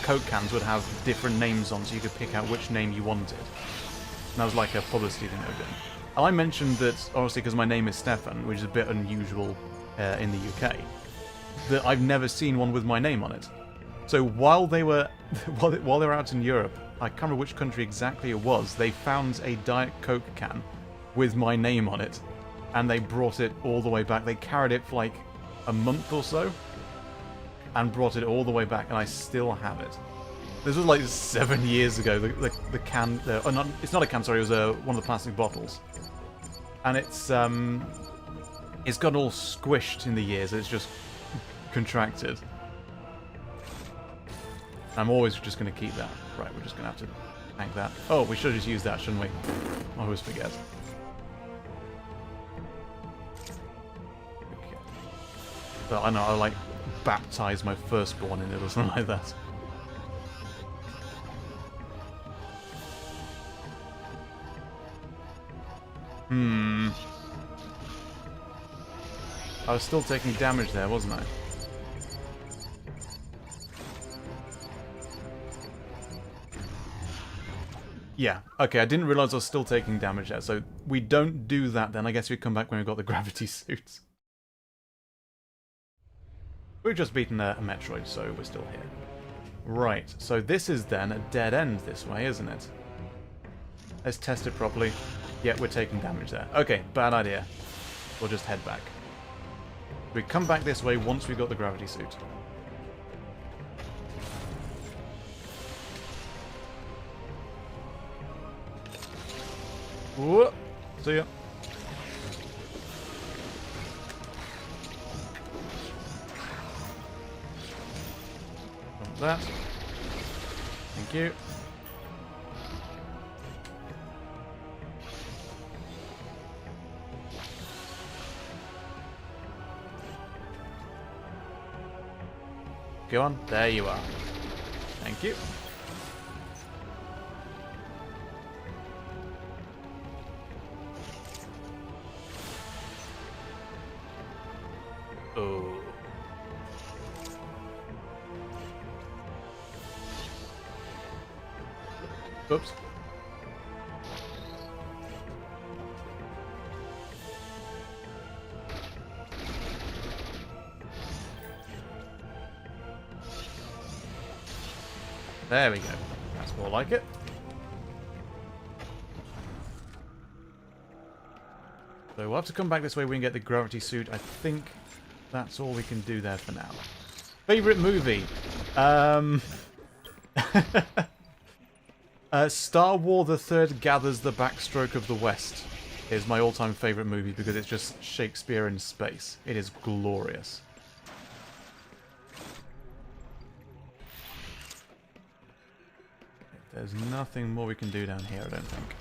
Coke cans would have different names on, so you could pick out which name you wanted. And that was like a publicity thing they were doing. And I mentioned that, obviously, because my name is Stefan, which is a bit unusual in the UK, that I've never seen one with my name on it. So while they were while they were out in Europe, I can't remember which country exactly it was, they found a Diet Coke can with my name on it, and they brought it all the way back. They carried it for like a month or so, and brought it all the way back, and I still have it. This was like 7 years ago. The can, it's not a can, sorry, it was one of the plastic bottles, and it's gotten all squished in the years. It's just contracted. I'm always just going to keep that. Right, we're just going to have to hang that. Oh, we should have just used that, shouldn't we? I always forget. Okay. So I know, I'll like baptize my firstborn in it or something like that. I was still taking damage there, wasn't I? Yeah, okay, I didn't realise I was still taking damage there, so we don't do that then. I guess we come back when we've got the gravity suits. We've just beaten a Metroid, so we're still here. Right, so this is then a dead end this way, isn't it? Let's test it properly. Yeah, we're taking damage there. Okay, bad idea. We'll just head back. We come back this way once we've got the gravity suit. Whoa! See ya. That. Thank you. Go on. There you are. Thank you. Oops. There we go. That's more like it. So we'll have to come back this way. We can get the gravity suit. I think that's all we can do there for now. Favorite movie? Star Wars the Third Gathers the Backstroke of the West is my all-time favorite movie because it's just Shakespeare in space. It is glorious. There's nothing more we can do down here, I don't think.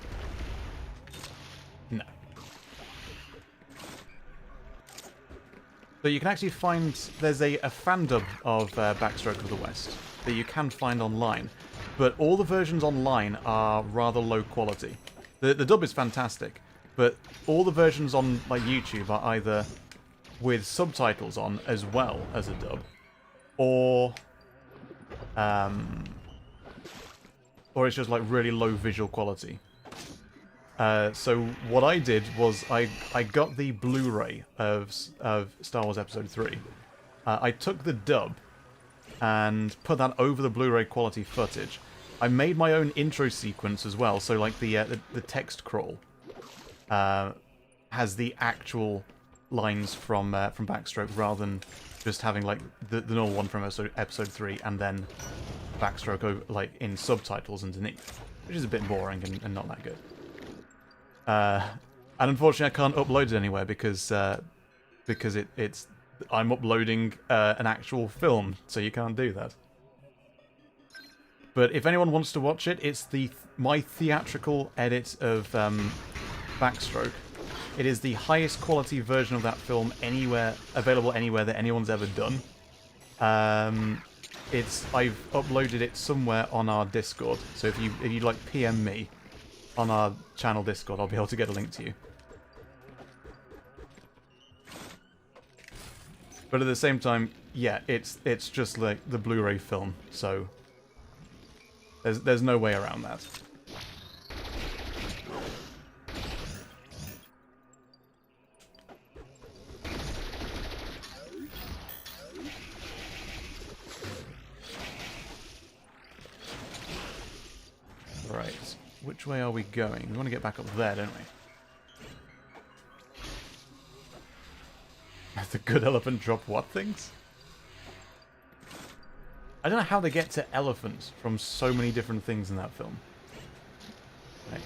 No. So you can actually find, there's a fan dub of Backstroke of the West that you can find online, but all the versions online are rather low quality. The dub is fantastic, but all the versions on like YouTube are either with subtitles on as well as a dub, or it's just like really low visual quality. So what I did was I got the Blu-ray of Star Wars Episode 3. I took the dub and put that over the Blu-ray quality footage. I made my own intro sequence as well, so like the text crawl has the actual lines from Backstroke rather than just having like the normal one from episode 3 and then Backstroke over, like in subtitles underneath, which is a bit boring and not that good. And unfortunately, I can't upload it anywhere because it's I'm uploading an actual film, so you can't do that. But if anyone wants to watch it, it's my theatrical edit of Backstroke. It is the highest quality version of that film available anywhere that anyone's ever done. I've uploaded it somewhere on our Discord, so if you like PM me on our channel Discord, I'll be able to get a link to you. But at the same time, yeah, it's just like the Blu-ray film, so there's no way around that. Right, which way are we going? We want to get back up there, don't we? The good elephant drop what things? I don't know how they get to elephants from so many different things in that film. Right.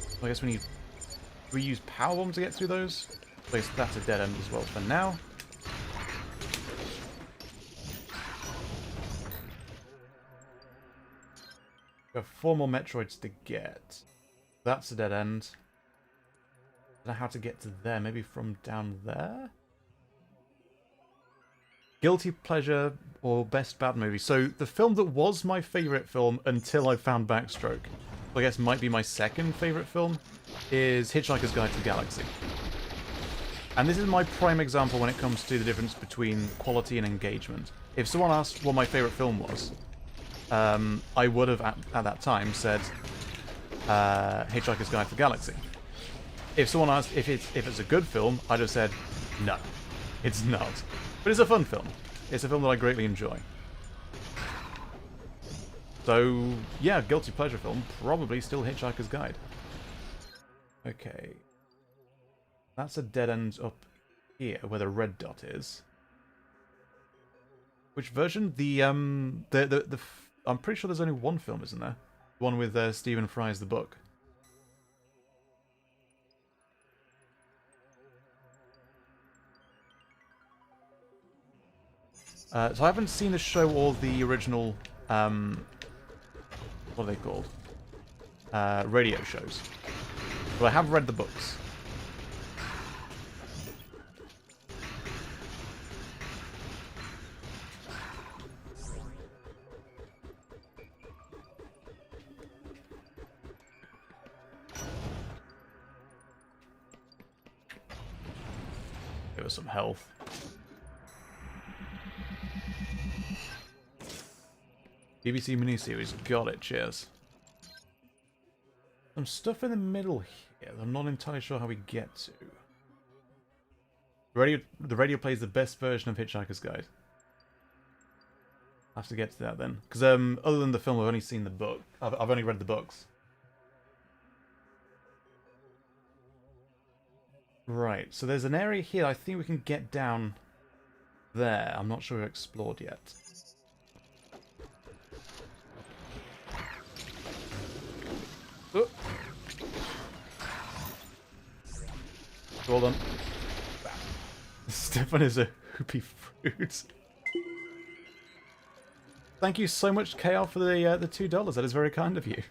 So I guess we use power bomb to get through those? At least that's a dead end as well for now. We have 4 more Metroids to get. That's a dead end. I don't know how to get to there. Maybe from down there? Guilty pleasure or best bad movie. So the film that was my favourite film until I found Backstroke, I guess might be my second favourite film, is Hitchhiker's Guide to the Galaxy. And this is my prime example when it comes to the difference between quality and engagement. If someone asked what my favourite film was, I would have at that time said Hitchhiker's Guide to the Galaxy. If someone asked if it's a good film, I'd have said no, it's not. But it's a fun film. It's a film that I greatly enjoy. So yeah, guilty pleasure film, probably still Hitchhiker's Guide. Okay, that's a dead end up here where the red dot is. Which version? I'm pretty sure there's only one film, isn't there? The one with Stephen Fry's The Book. So I haven't seen the show or the original, what are they called? Radio shows. But I have read the books. Give us some health. BBC miniseries. Got it. Cheers. Some stuff in the middle here that I'm not entirely sure how we get to. The radio plays the best version of Hitchhiker's Guide. I have to get to that then. Because other than the film, I've only seen the book. I've only read the books. Right, so there's an area here I think we can get down there. I'm not sure we've explored yet. Oh. Well done. Stefan is a hoopy fruit. Thank you so much, KL, for the $2. That is very kind of you.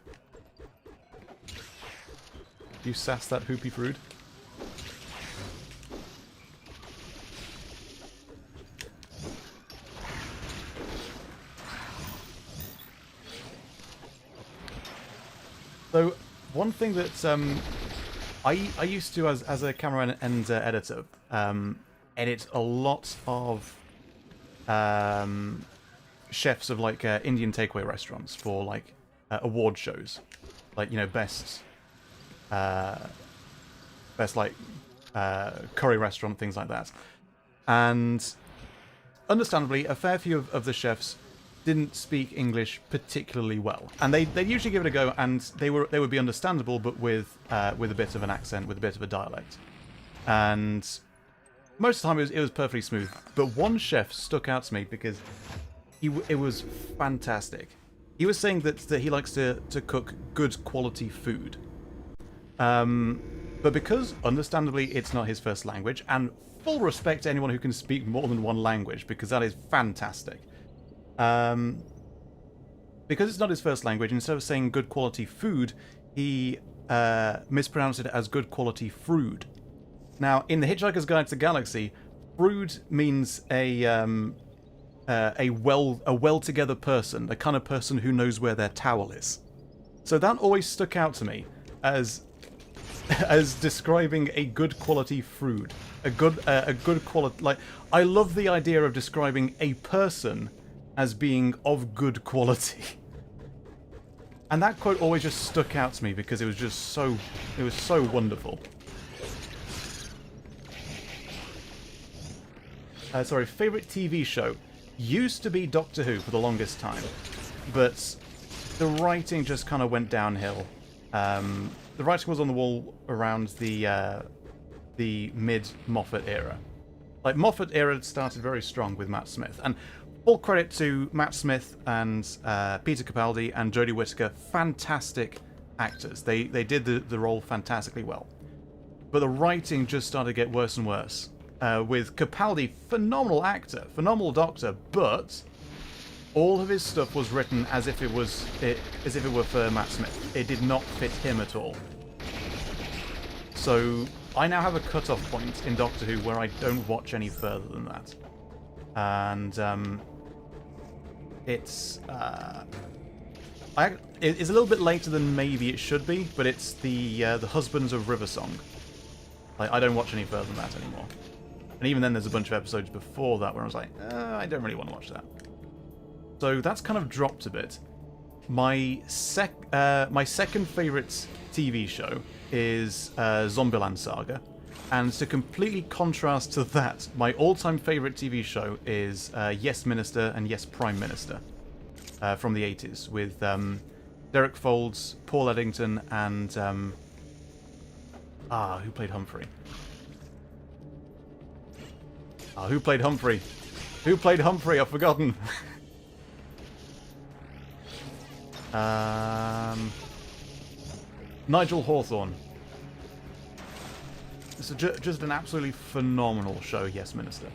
You sass that hoopy fruit. So, one thing that I used to as a cameraman and editor, edit a lot of chefs of like Indian takeaway restaurants for like award shows, like, you know, best like curry restaurant, things like that. And understandably, a fair few of the chefs didn't speak English particularly well, and they'd usually give it a go, and they would be understandable, but with a bit of an accent, with a bit of a dialect. And most of the time it was perfectly smooth. But one chef stuck out to me because it was fantastic. He was saying that he likes to cook good quality food, but because understandably it's not his first language, and full respect to anyone who can speak more than one language, because that is fantastic. Because it's not his first language, instead of saying good quality food, he mispronounced it as good quality fruit. Now, in The Hitchhiker's Guide to the Galaxy, fruit means a well-together person, the kind of person who knows where their towel is. So that always stuck out to me as describing a good quality fruit, a good quality. Like, I love the idea of describing a person as being of good quality. And that quote always just stuck out to me because it was so wonderful. Sorry, favorite TV show used to be Doctor Who for the longest time, but the writing just kind of went downhill. The writing was on the wall around the mid-Moffat era. Like, Moffat era started very strong with Matt Smith, and full credit to Matt Smith and Peter Capaldi and Jodie Whittaker, fantastic actors. They did the role fantastically well. But the writing just started to get worse and worse. With Capaldi, phenomenal actor, phenomenal doctor, but all of his stuff was written as if it were for Matt Smith. It did not fit him at all. So I now have a cut-off point in Doctor Who where I don't watch any further than that. And it's a little bit later than maybe it should be, but it's the Husbands of Riversong. Like, I don't watch any further than that anymore. And even then, there's a bunch of episodes before that where I was like, I don't really want to watch that. So that's kind of dropped a bit. My second favorite TV show is Zombieland Saga. And to completely contrast to that, my all-time favorite TV show is Yes Minister and Yes Prime Minister from the 80s with Derek Folds, Paul Eddington, and who played Humphrey? Who played Humphrey? Who played Humphrey? I've forgotten. Nigel Hawthorne. It's just an absolutely phenomenal show, Yes Minister.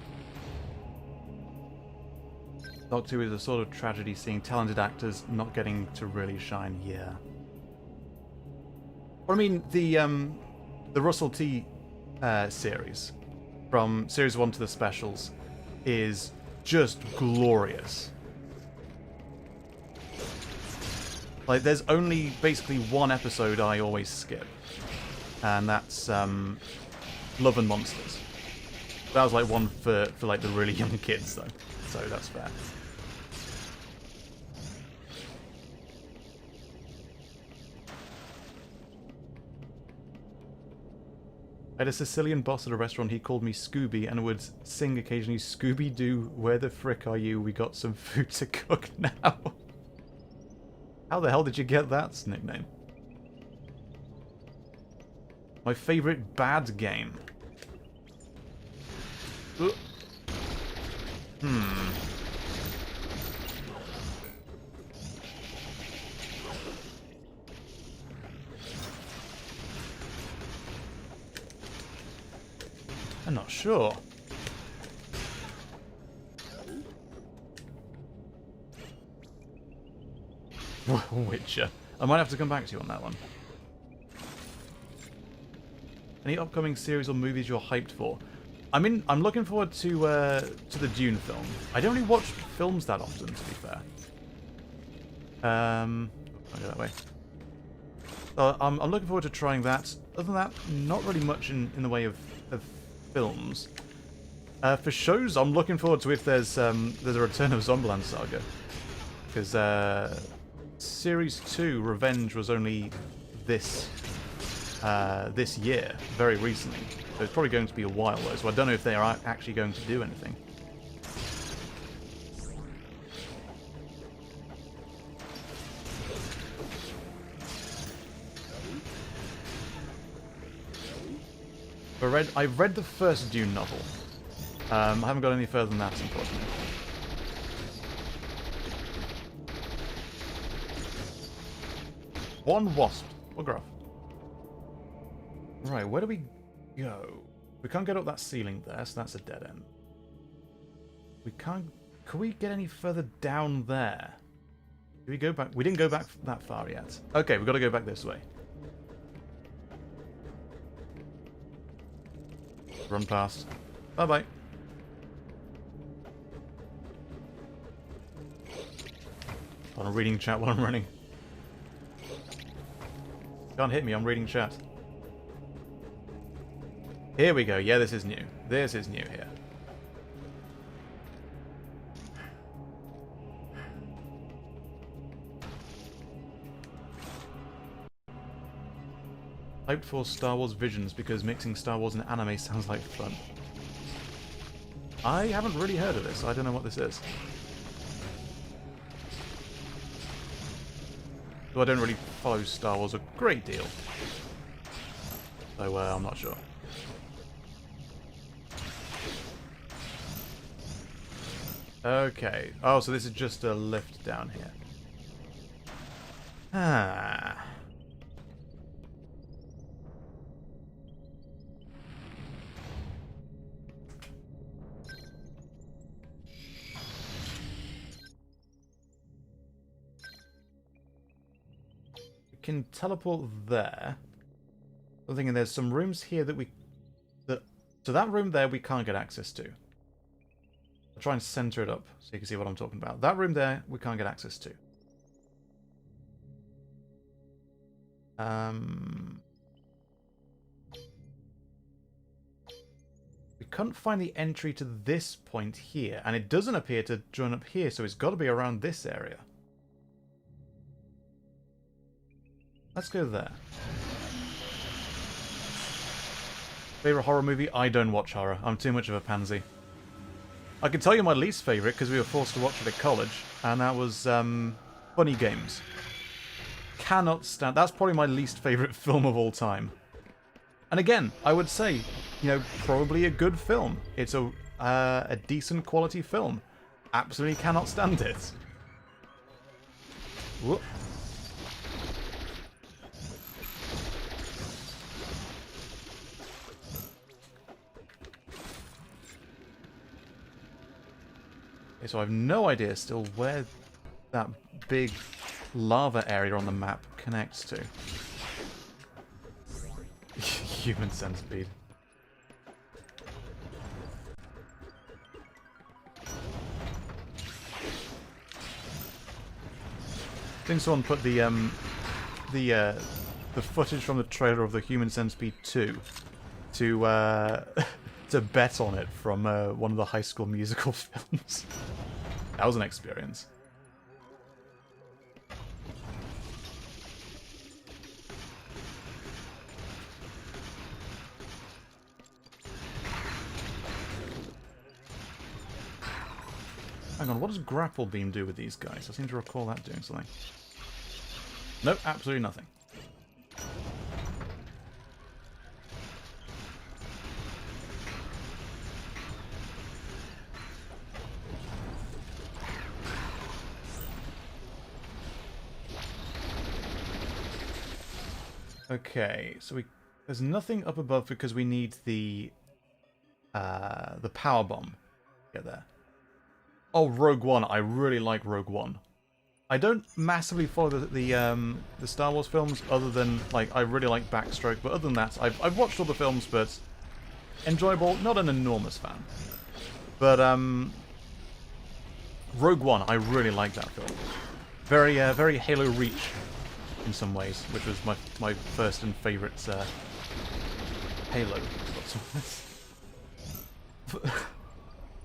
Doctor Who is a sort of tragedy, seeing talented actors not getting to really shine. Yeah. Or I mean, the Russell T series, from series 1 to the specials, is just glorious. Like, there's only basically one episode I always skip, and that's Love and Monsters. That was like one for like the really young kids though, so that's fair. I had a Sicilian boss at a restaurant. He called me Scooby and would sing occasionally, Scooby-Doo, where the frick are you? We got some food to cook now. How the hell did you get that nickname? My favourite bad game. I'm not sure. Witcher. I might have to come back to you on that one. Any upcoming series or movies you're hyped for? I'm looking forward to the Dune film. I don't really watch films that often, to be fair. I'll go that way. I'm looking forward to trying that. Other than that, not really much in the way of films. For shows, I'm looking forward to if there's a return of Zombieland Saga, because Series 2 Revenge was only this year, very recently. So it's probably going to be a while though. So I don't know if they are actually going to do anything. I've read the first Dune novel. I haven't got any further than that, unfortunately. One wasp. Bugger off. Right, where do we go? We can't get up that ceiling there, so that's a dead end. We can't... Can we get any further down there? Did we go back? We didn't go back that far yet. Okay, we've got to go back this way. Run past. Bye-bye. I'm reading chat while I'm running. Can't hit me, I'm reading chat. Here we go. Yeah, this is new. This is new here. Hyped for Star Wars Visions because mixing Star Wars and anime sounds like fun. I haven't really heard of this. I don't know what this is. So I don't really follow Star Wars a great deal. So I'm not sure. Okay. Oh, so this is just a lift down here. Ah. We can teleport there. I'm thinking there's some rooms here that so that room there we can't get access to. I'll try and center it up so you can see what I'm talking about. That room there, we can't get access to. We couldn't find the entry to this point here, and it doesn't appear to join up here, so it's got to be around this area. Let's go there. Favorite horror movie? I don't watch horror. I'm too much of a pansy. I can tell you my least favourite, because we were forced to watch it at college, and that was Funny Games. Cannot stand... That's probably my least favourite film of all time. And again, I would say, you know, probably a good film. It's a decent quality film. Absolutely cannot stand it. Whoop. Okay, so I have no idea still where that big lava area on the map connects to. Human centipede. I think someone put the footage from the trailer of the Human Centipede 2 to to bet on it from one of the High School Musical films. That was an experience. Hang on, what does grapple beam do with these guys? I seem to recall that doing something. Nope, absolutely nothing. Okay, so there's nothing up above because we need the power bomb. Get there. Oh, Rogue One. I really like Rogue One. I don't massively follow the Star Wars films, other than like I really like Backstroke. But other than that, I've watched all the films, but enjoyable. Not an enormous fan. But Rogue One. I really like that film. Very Halo Reach in some ways, which was my first and favourite Halo.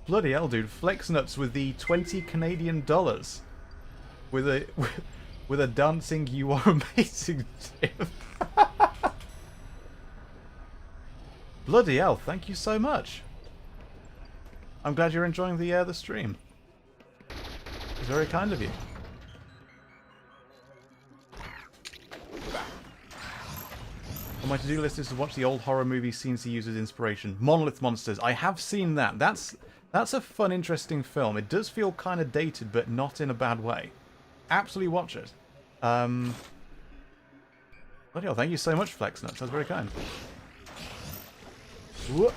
Bloody hell, dude! Flex nuts with the 20 Canadian dollars, with a dancing "You Are Amazing" tip. Bloody hell! Thank you so much. I'm glad you're enjoying the stream. It's very kind of you. On my to-do list is to watch the old horror movie CNC used as inspiration. Monolith Monsters. I have seen that. That's a fun, interesting film. It does feel kind of dated, but not in a bad way. Absolutely watch it. Bloody hell, thank you so much, Flexnuts. That's very kind. Whoop.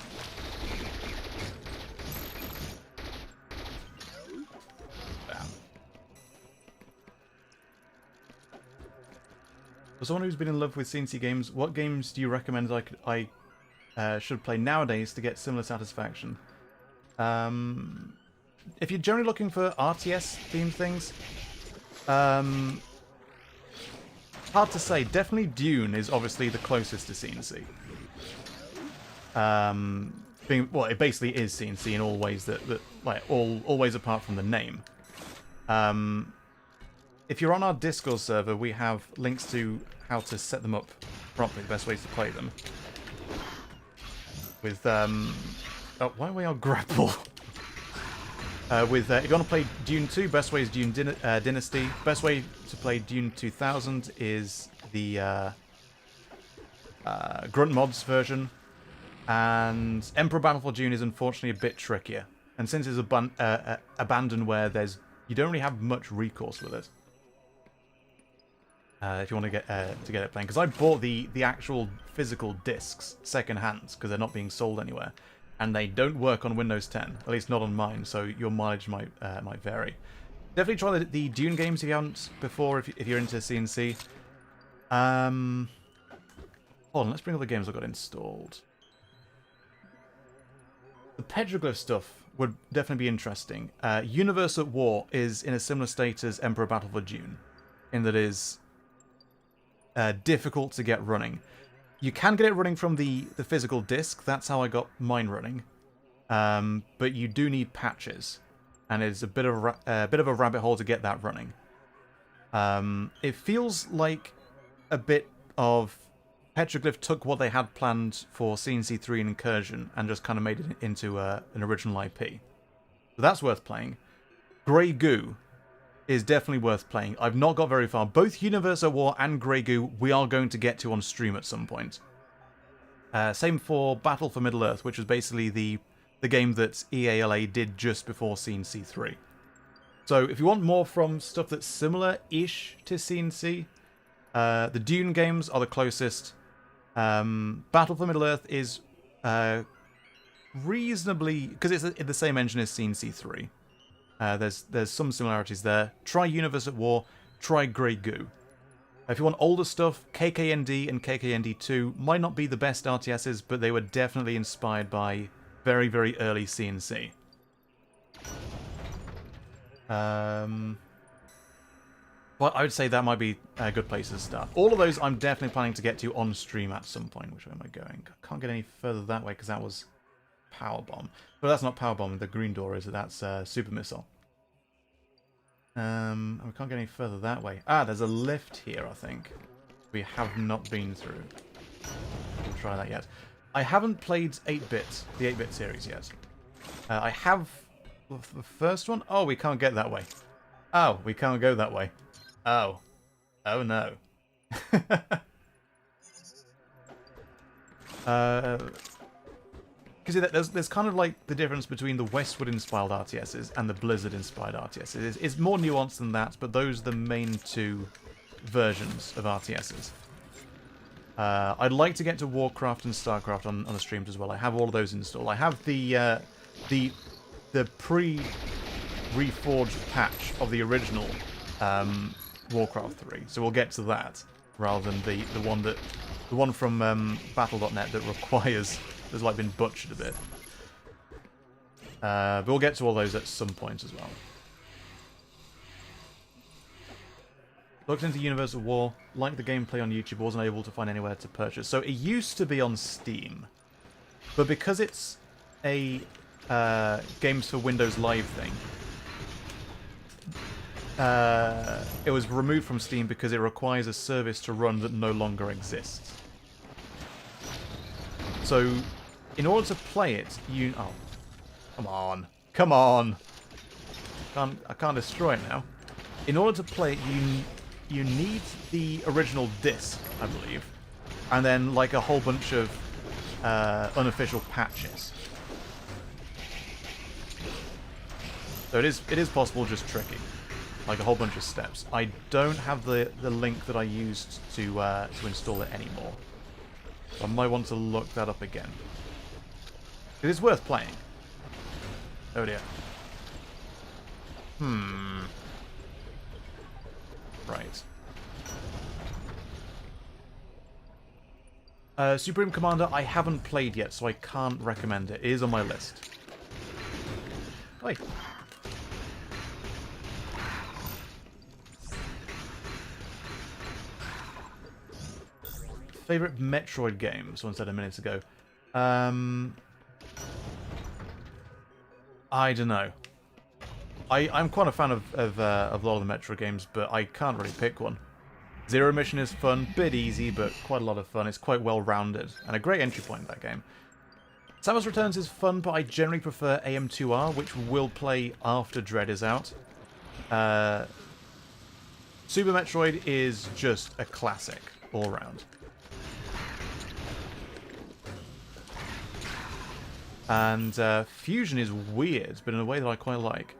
For someone who's been in love with CNC games, what games do you recommend I should play nowadays to get similar satisfaction? If you're generally looking for RTS-themed things, hard to say. Definitely Dune is obviously the closest to CNC. Well, it basically is CNC in all ways that like all ways apart from the name. If you're on our Discord server, we have links to how to set them up properly, the best ways to play them. With, oh, why are we on grapple? If you want to play Dune 2, best way is Dune Dynasty. Best way to play Dune 2000 is the Grunt Mods version. And Emperor Battle for Dune is unfortunately a bit trickier. And since it's abandonware, you don't really have much recourse with it. If you want to get it playing, because I bought the actual physical discs second-hand because they're not being sold anywhere, and they don't work on Windows 10, at least not on mine. So your mileage might vary. Definitely try the Dune games if you haven't before. If you're into CNC, hold on, let's bring up the games I've got installed. The petroglyph stuff would definitely be interesting. Universe at War is in a similar state as Emperor Battle for Dune, in that it is difficult to get running. You can get it running from the physical disc. That's how I got mine running. But you do need patches, and it's a bit of a rabbit hole to get that running. It feels like a bit of Petroglyph took what they had planned for CNC3 and Incursion and just kind of made it into an original IP. So that's worth playing. Grey Goo is definitely worth playing. I've not got very far. Both Universe at War and Grey Goo we are going to get to on stream at some point. Same for Battle for Middle-earth, which was basically the game that EALA did just before CNC3. So if you want more from stuff that's similar-ish to CNC, the Dune games are the closest. Battle for Middle-earth is reasonably... because it's the same engine as CNC3. There's some similarities there. Try Universe at War. Try Grey Goo. If you want older stuff, KKND and KKND2 might not be the best RTSs, but they were definitely inspired by very, very early CNC. Well, I would say that might be a good place to start. All of those I'm definitely planning to get to on stream at some point. Which way am I going? I can't get any further that way because that was Power Bomb. But that's not Power Bomb. The green door is. That's Super Missile. We can't get any further that way. Ah, there's a lift here, I think. We have not been through. We'll try that yet. I haven't played 8-bit, the 8-bit series yet. I have The first one? Oh, we can't get that way. Oh, we can't go that way. Oh. Oh no. Because there's kind of like the difference between the Westwood-inspired RTSs and the Blizzard-inspired RTSs. It's more nuanced than that, but those are the main two versions of RTSs. I'd like to get to Warcraft and Starcraft on the streams as well. I have all of those installed. I have the pre-reforged patch of the original Warcraft 3, so we'll get to that rather than the one from Battle.net that requires has like been butchered a bit. But we'll get to all those at some point as well. Looked into Universal War, liked the gameplay on YouTube, wasn't able to find anywhere to purchase. So it used to be on Steam, but because it's a Games for Windows Live thing, it was removed from Steam because it requires a service to run that no longer exists. So, in order to play it, oh, come on, come on! I can't destroy it now. In order to play it, you need the original disc, I believe, and then like a whole bunch of unofficial patches. So it is possible, just tricky. Like a whole bunch of steps. I don't have the link that I used to install it anymore. So I might want to look that up again. Because it's worth playing. Oh dear. Right. Supreme Commander, I haven't played yet, so I can't recommend it. It is on my list. Oi. Favorite Metroid game? Someone said a minute ago. I don't know. I'm quite a fan of a lot of the Metroid games, but I can't really pick one. Zero Mission is fun, bit easy, but quite a lot of fun. It's quite well-rounded, and a great entry point in that game. Samus Returns is fun, but I generally prefer AM2R, which will play after Dread is out. Super Metroid is just a classic, all round. And Fusion is weird, but in a way that I quite like.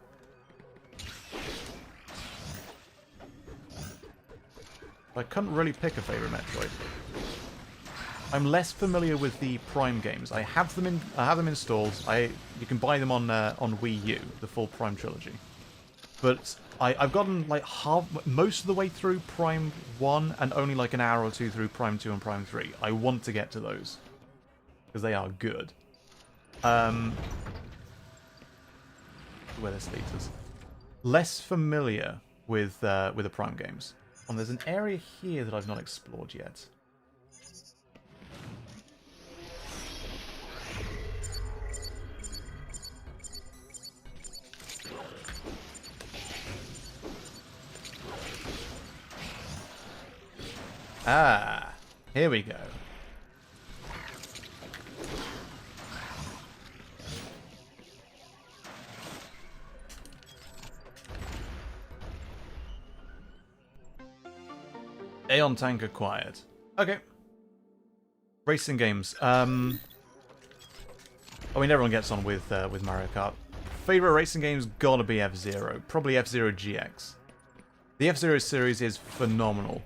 I couldn't really pick a favourite Metroid. I'm less familiar with the Prime games. I have them installed. You can buy them on Wii U, the full Prime trilogy. But I've gotten like most of the way through Prime 1 and only like an hour or two through Prime 2 and Prime 3. I want to get to those because they are good. Where this leads us. Less familiar with the Prime games. And there's an area here that I've not explored yet. Ah, here we go. Aeon tank acquired. Okay. Racing games. I mean, everyone gets on with Mario Kart. Favorite racing game's gotta be F-Zero. Probably F-Zero GX. The F-Zero series is phenomenal.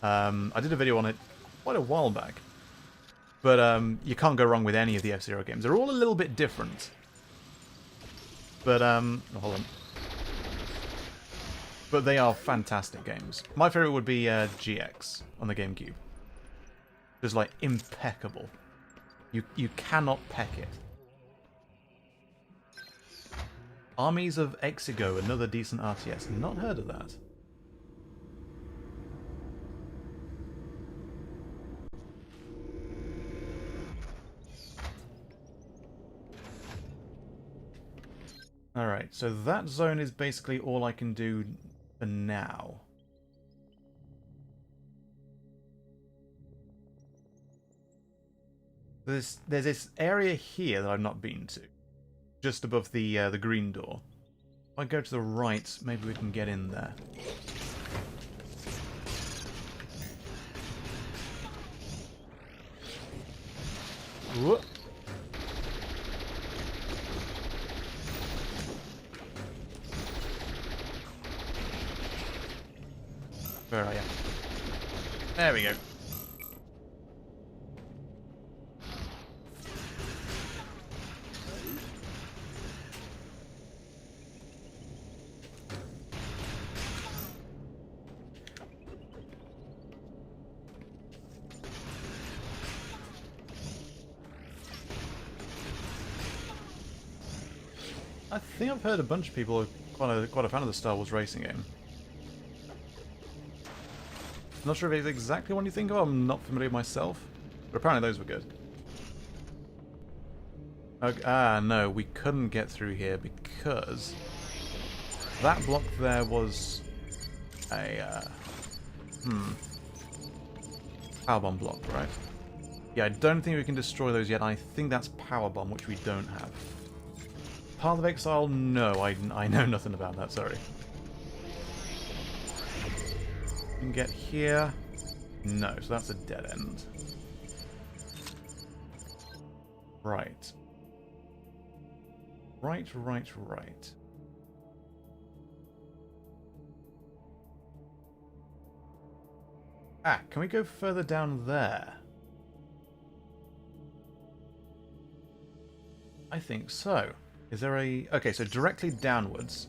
I did a video on it quite a while back. But you can't go wrong with any of the F-Zero games. They're all a little bit different. But, hold on. But they are fantastic games. My favorite would be GX on the Gamecube. Just like impeccable. You cannot peck it. Armies of Exigo, another decent RTS. Not heard of that. Alright, so that zone is basically all I can do for now. There's this area here that I've not been to. Just above the green door. If I go to the right, maybe we can get in there. Whoop. Where are you? There we go. I think I've heard a bunch of people are quite a fan of the Star Wars racing game. I'm not sure if it's exactly what you think of. I'm not familiar myself, but apparently those were good. Okay, no, we couldn't get through here because that block there was a power bomb block, right? Yeah, I don't think we can destroy those yet. I think that's power bomb, which we don't have. Path of Exile? No, I know nothing about that, sorry. We can get here. No, so that's a dead end. Right. Right. Ah, can we go further down there? I think so. Is there a... Okay, so directly downwards,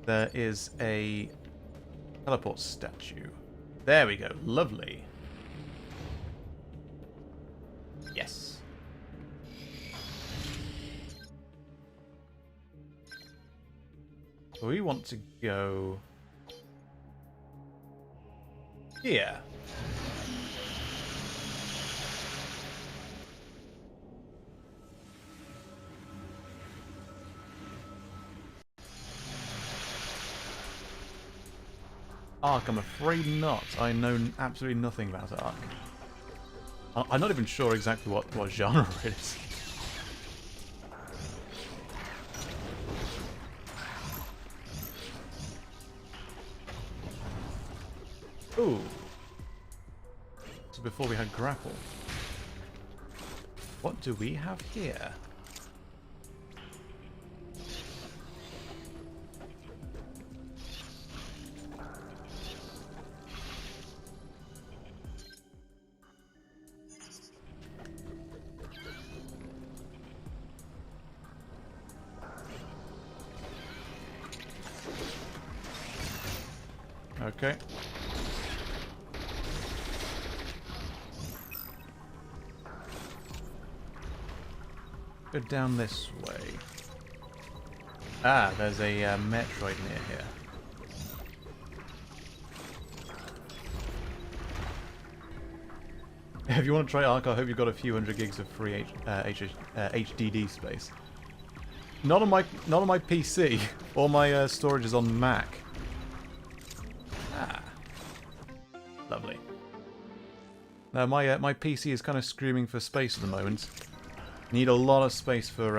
there is a teleport statue. There we go. Lovely. Yes. So we want to go... here. Ark, I'm afraid not. I know absolutely nothing about Ark. I'm not even sure exactly what genre it is. Ooh. So before we had grapple. What do we have here? Okay. Go down this way. Ah, there's a Metroid near here. If you want to try Ark, I hope you've got a few hundred gigs of free HDD space. Not on my PC. All my storage is on Mac. Ah, lovely. Now my PC is kind of screaming for space at the moment. Need a lot of space for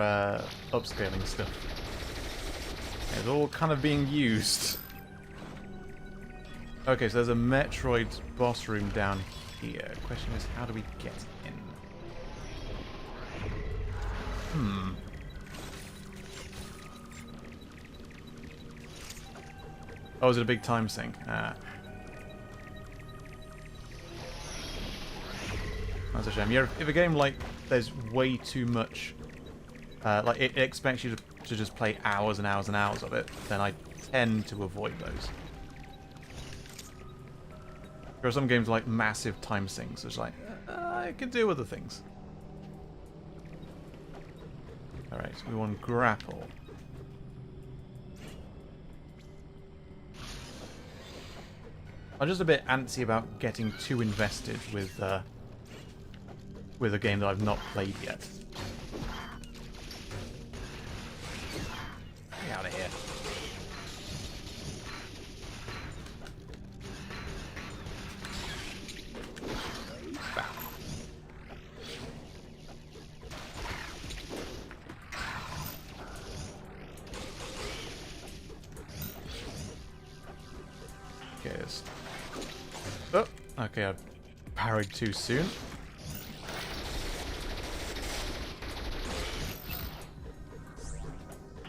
upscaling stuff. It's all kind of being used. Okay, so there's a Metroid boss room down here. Question is, how do we get in? Oh, is it a big time sink? Ah. That's a shame. Yeah, if a game like there's way too much, like it expects you to just play hours and hours and hours of it, then I tend to avoid those. There are some games like massive time sinks. It's like I can do other things. All right, so we want grapple. I'm just a bit antsy about getting too invested with a game that I've not played yet. Get out of here. Okay, oh, okay, I parried too soon.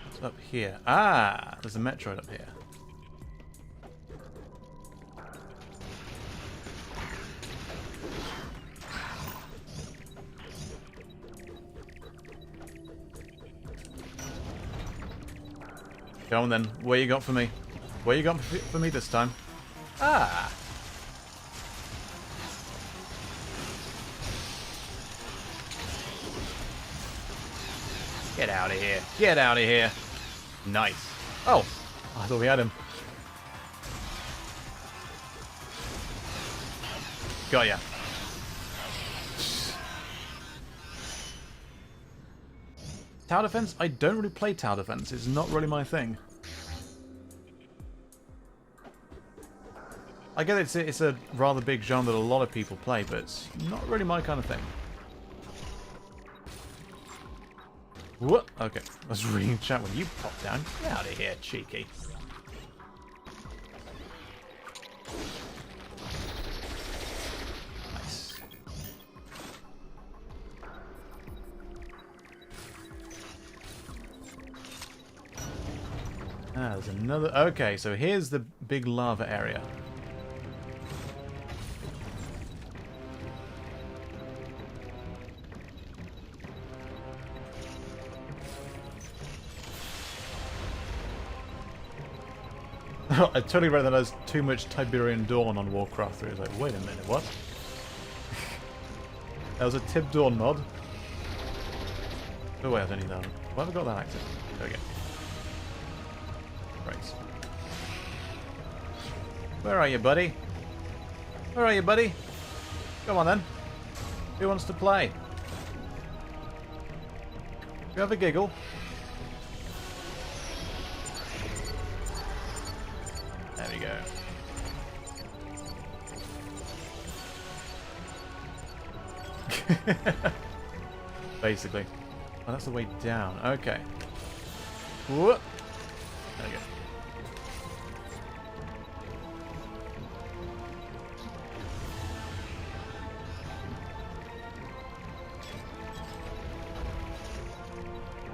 It's up here. Ah, there's a Metroid up here. Come on then, what you got for me? What you got for me this time? Ah! Get out of here. Get out of here! Nice. Oh! I thought we had him. Got ya. Tower defense? I don't really play tower defense. It's not really my thing. I get it's a rather big genre that a lot of people play, but it's not really my kind of thing. What? Okay, I was reading chat when you popped down. Get out of here, cheeky. Nice. Ah, there's another... Okay, so here's the big lava area. I totally read that as too much Tiberian Dawn on Warcraft 3. I was like, wait a minute, what? That was a Tib Dawn mod. Oh wait, I don't need that. Why have I got that active? There we go. Right. Where are you, buddy? Where are you, buddy? Come on then. Who wants to play? You have a giggle. There we go. Basically. Oh, that's the way down. Okay. Whoop. There we go.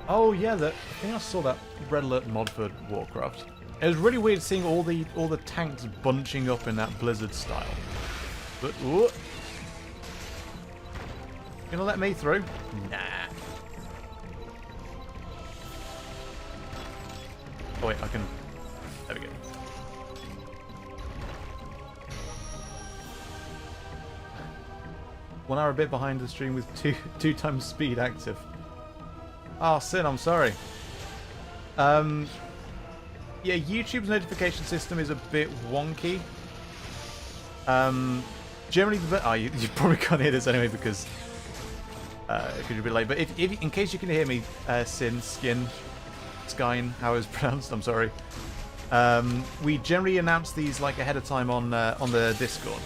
Oh yeah, I think I saw that Red Alert mod for Warcraft. It was really weird seeing all the tanks bunching up in that Blizzard style. But ooh. Gonna let me through? Nah. Oh wait, I can. There we go. One hour a bit behind the stream with two times speed active. Oh, Sin, I'm sorry. Yeah, YouTube's notification system is a bit wonky. Generally, you probably can't hear this anyway because you're a bit late. But if in case you can hear me, Sin, Skyn, how it's pronounced, I'm sorry. We generally announce these like ahead of time on the Discord.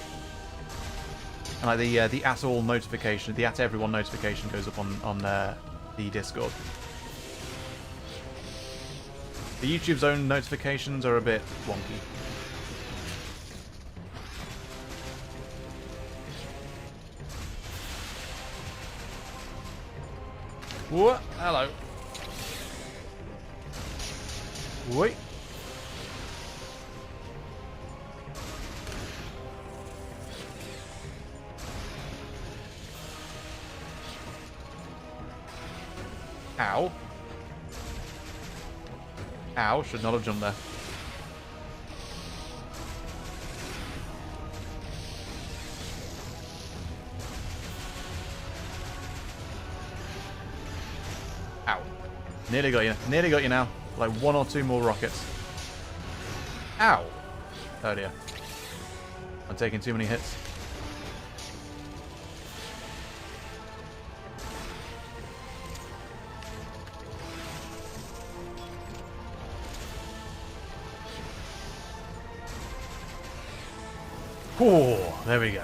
And like the at all notification, the at everyone notification goes up on the Discord. The YouTube's own notifications are a bit wonky. What? Hello. Wait. Ow. Ow, should not have jumped there. Ow. Nearly got you. Nearly got you now. Like one or two more rockets. Ow. Oh dear. I'm taking too many hits. Oh, there we go.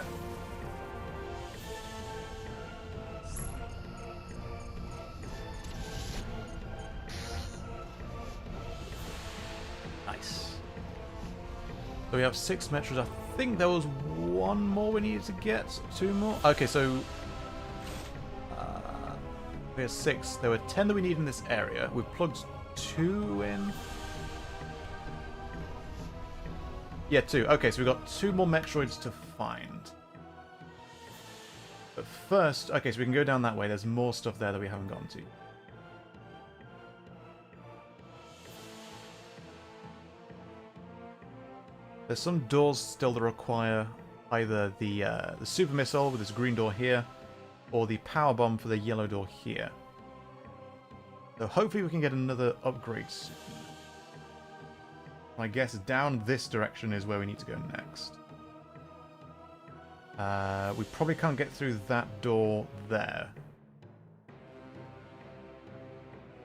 Nice. So we have 6 Metroids. I think there was 1 more we needed to get. 2 more? Okay, so... we have 6. There were 10 that we need in this area. We've plugged 2 in. Yeah, 2. Okay, so we've got 2 more Metroids to find. But first... Okay, so we can go down that way. There's more stuff there that we haven't gotten to. There's some doors still that require either the super missile with this green door here, or the power bomb for the yellow door here. So hopefully we can get another upgrade soon. I guess down this direction is where we need to go next. We probably can't get through that door there.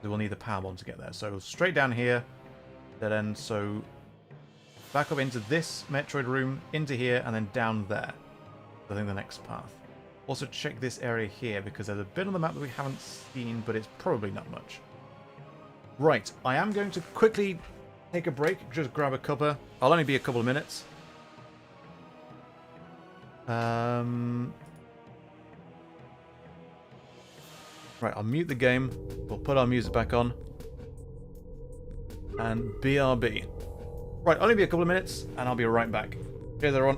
So we'll need the power bomb to get there. So straight down here, dead end, so back up into this Metroid room, into here, and then down there. I think the next path. Also check this area here, because there's a bit on the map that we haven't seen, but it's probably not much. Right, I am going to quickly take a break, just grab a cuppa. I'll only be a couple of minutes. Right, I'll mute the game. We'll put our music back on. And BRB. Right, only be a couple of minutes, and I'll be right back. Cheers, everyone.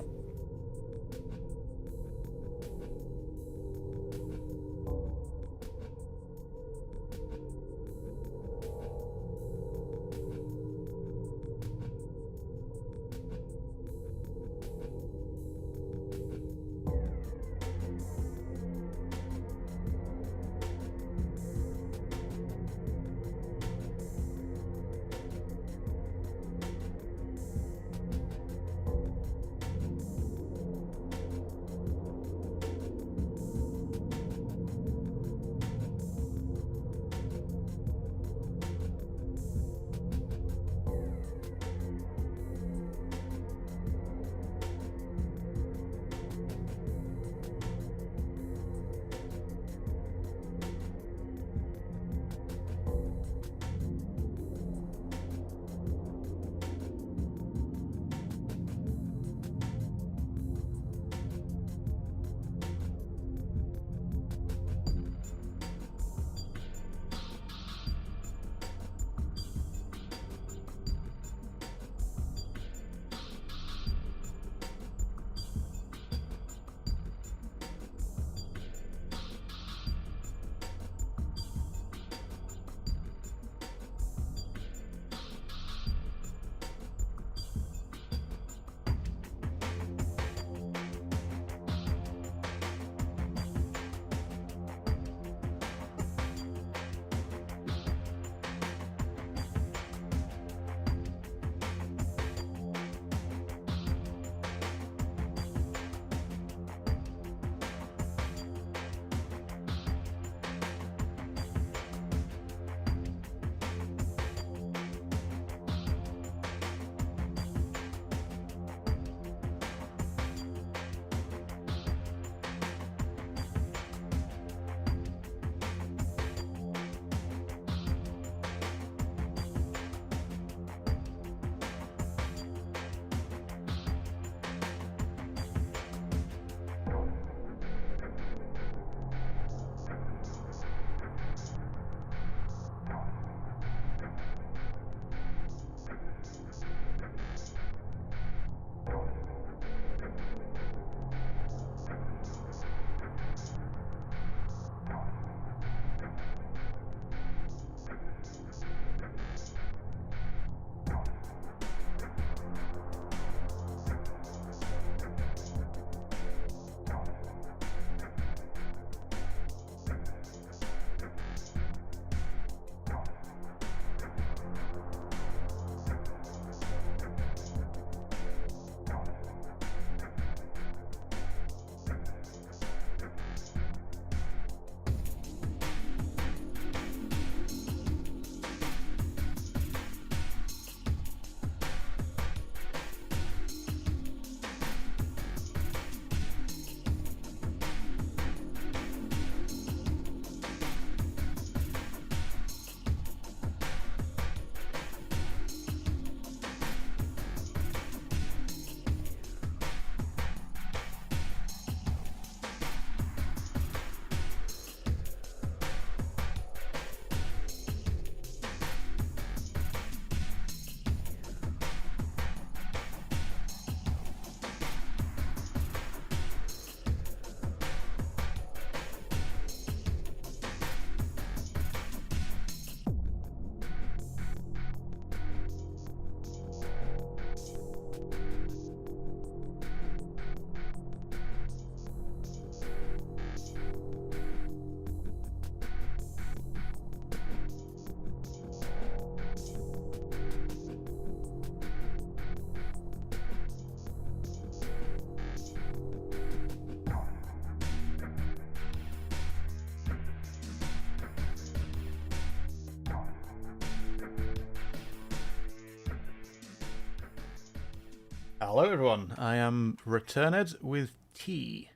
Hello everyone, I am Returned with tea.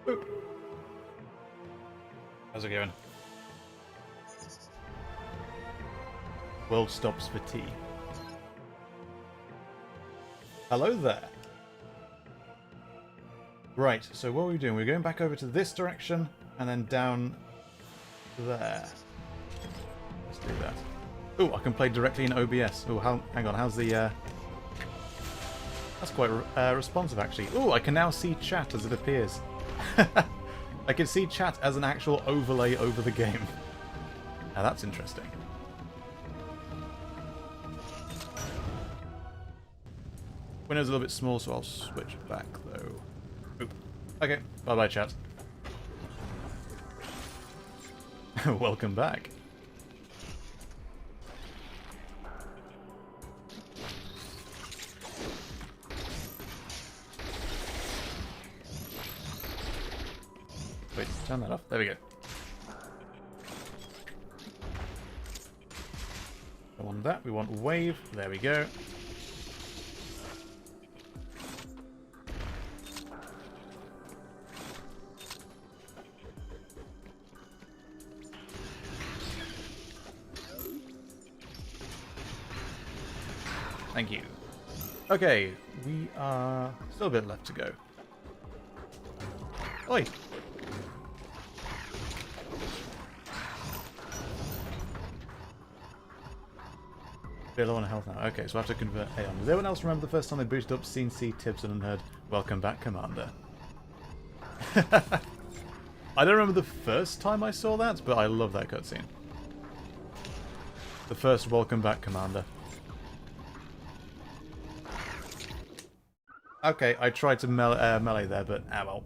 Ooh. How's it going? World stops for tea. Hello there. Right, so what are we doing? We're going back over to this direction and then down there. Let's do that. Oh, I can play directly in OBS. Oh, hang on, how's the... That's quite responsive, actually. Oh, I can now see chat as it appears. I can see chat as an actual overlay over the game. Now that's interesting. Window's a little bit small, so I'll switch back, though. Oop. Okay, bye-bye, chat. Welcome back. Wait, turn that off. There we go. Don't want that. We want wave. There we go. Thank you. Okay, we are still a bit left to go. Oi! Bit low on health now. Okay, so I have to convert Aeon. Does anyone else remember the first time they boosted up CNC Tibson and heard "Welcome back, Commander"? I don't remember the first time I saw that, but I love that cutscene. The first "Welcome back, Commander." Okay, I tried to melee there, but ah well.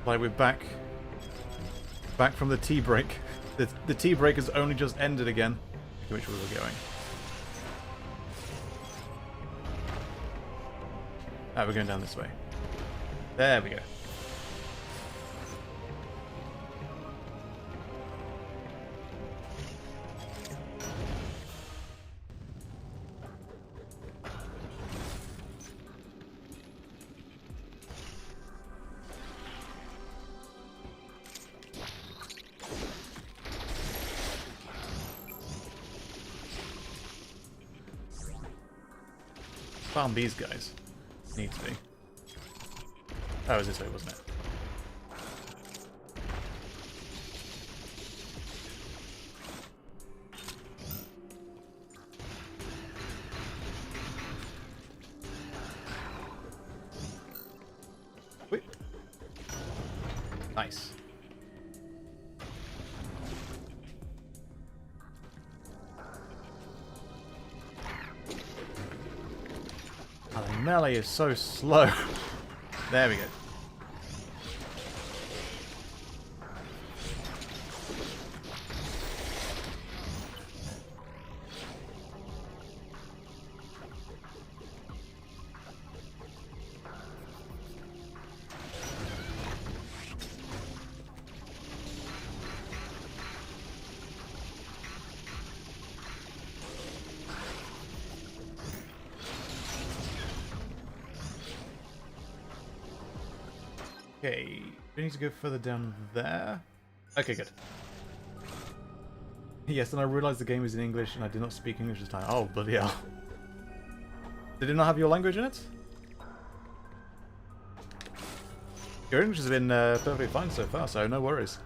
Like we're back from the tea break. The tea break has only just ended again. Which way we're going? Ah, we're going down this way. There we go. Found these guys. Need to be. Oh, it was this way, wasn't it? Wait. Nice. Oh, the melee is so slow. There we go. Okay, we need to go further down there. Okay, good. Yes, and I realised the game is in English and I did not speak English this time. Oh, bloody hell. Did it not have your language in it? Your English has been perfectly fine so far, so no worries.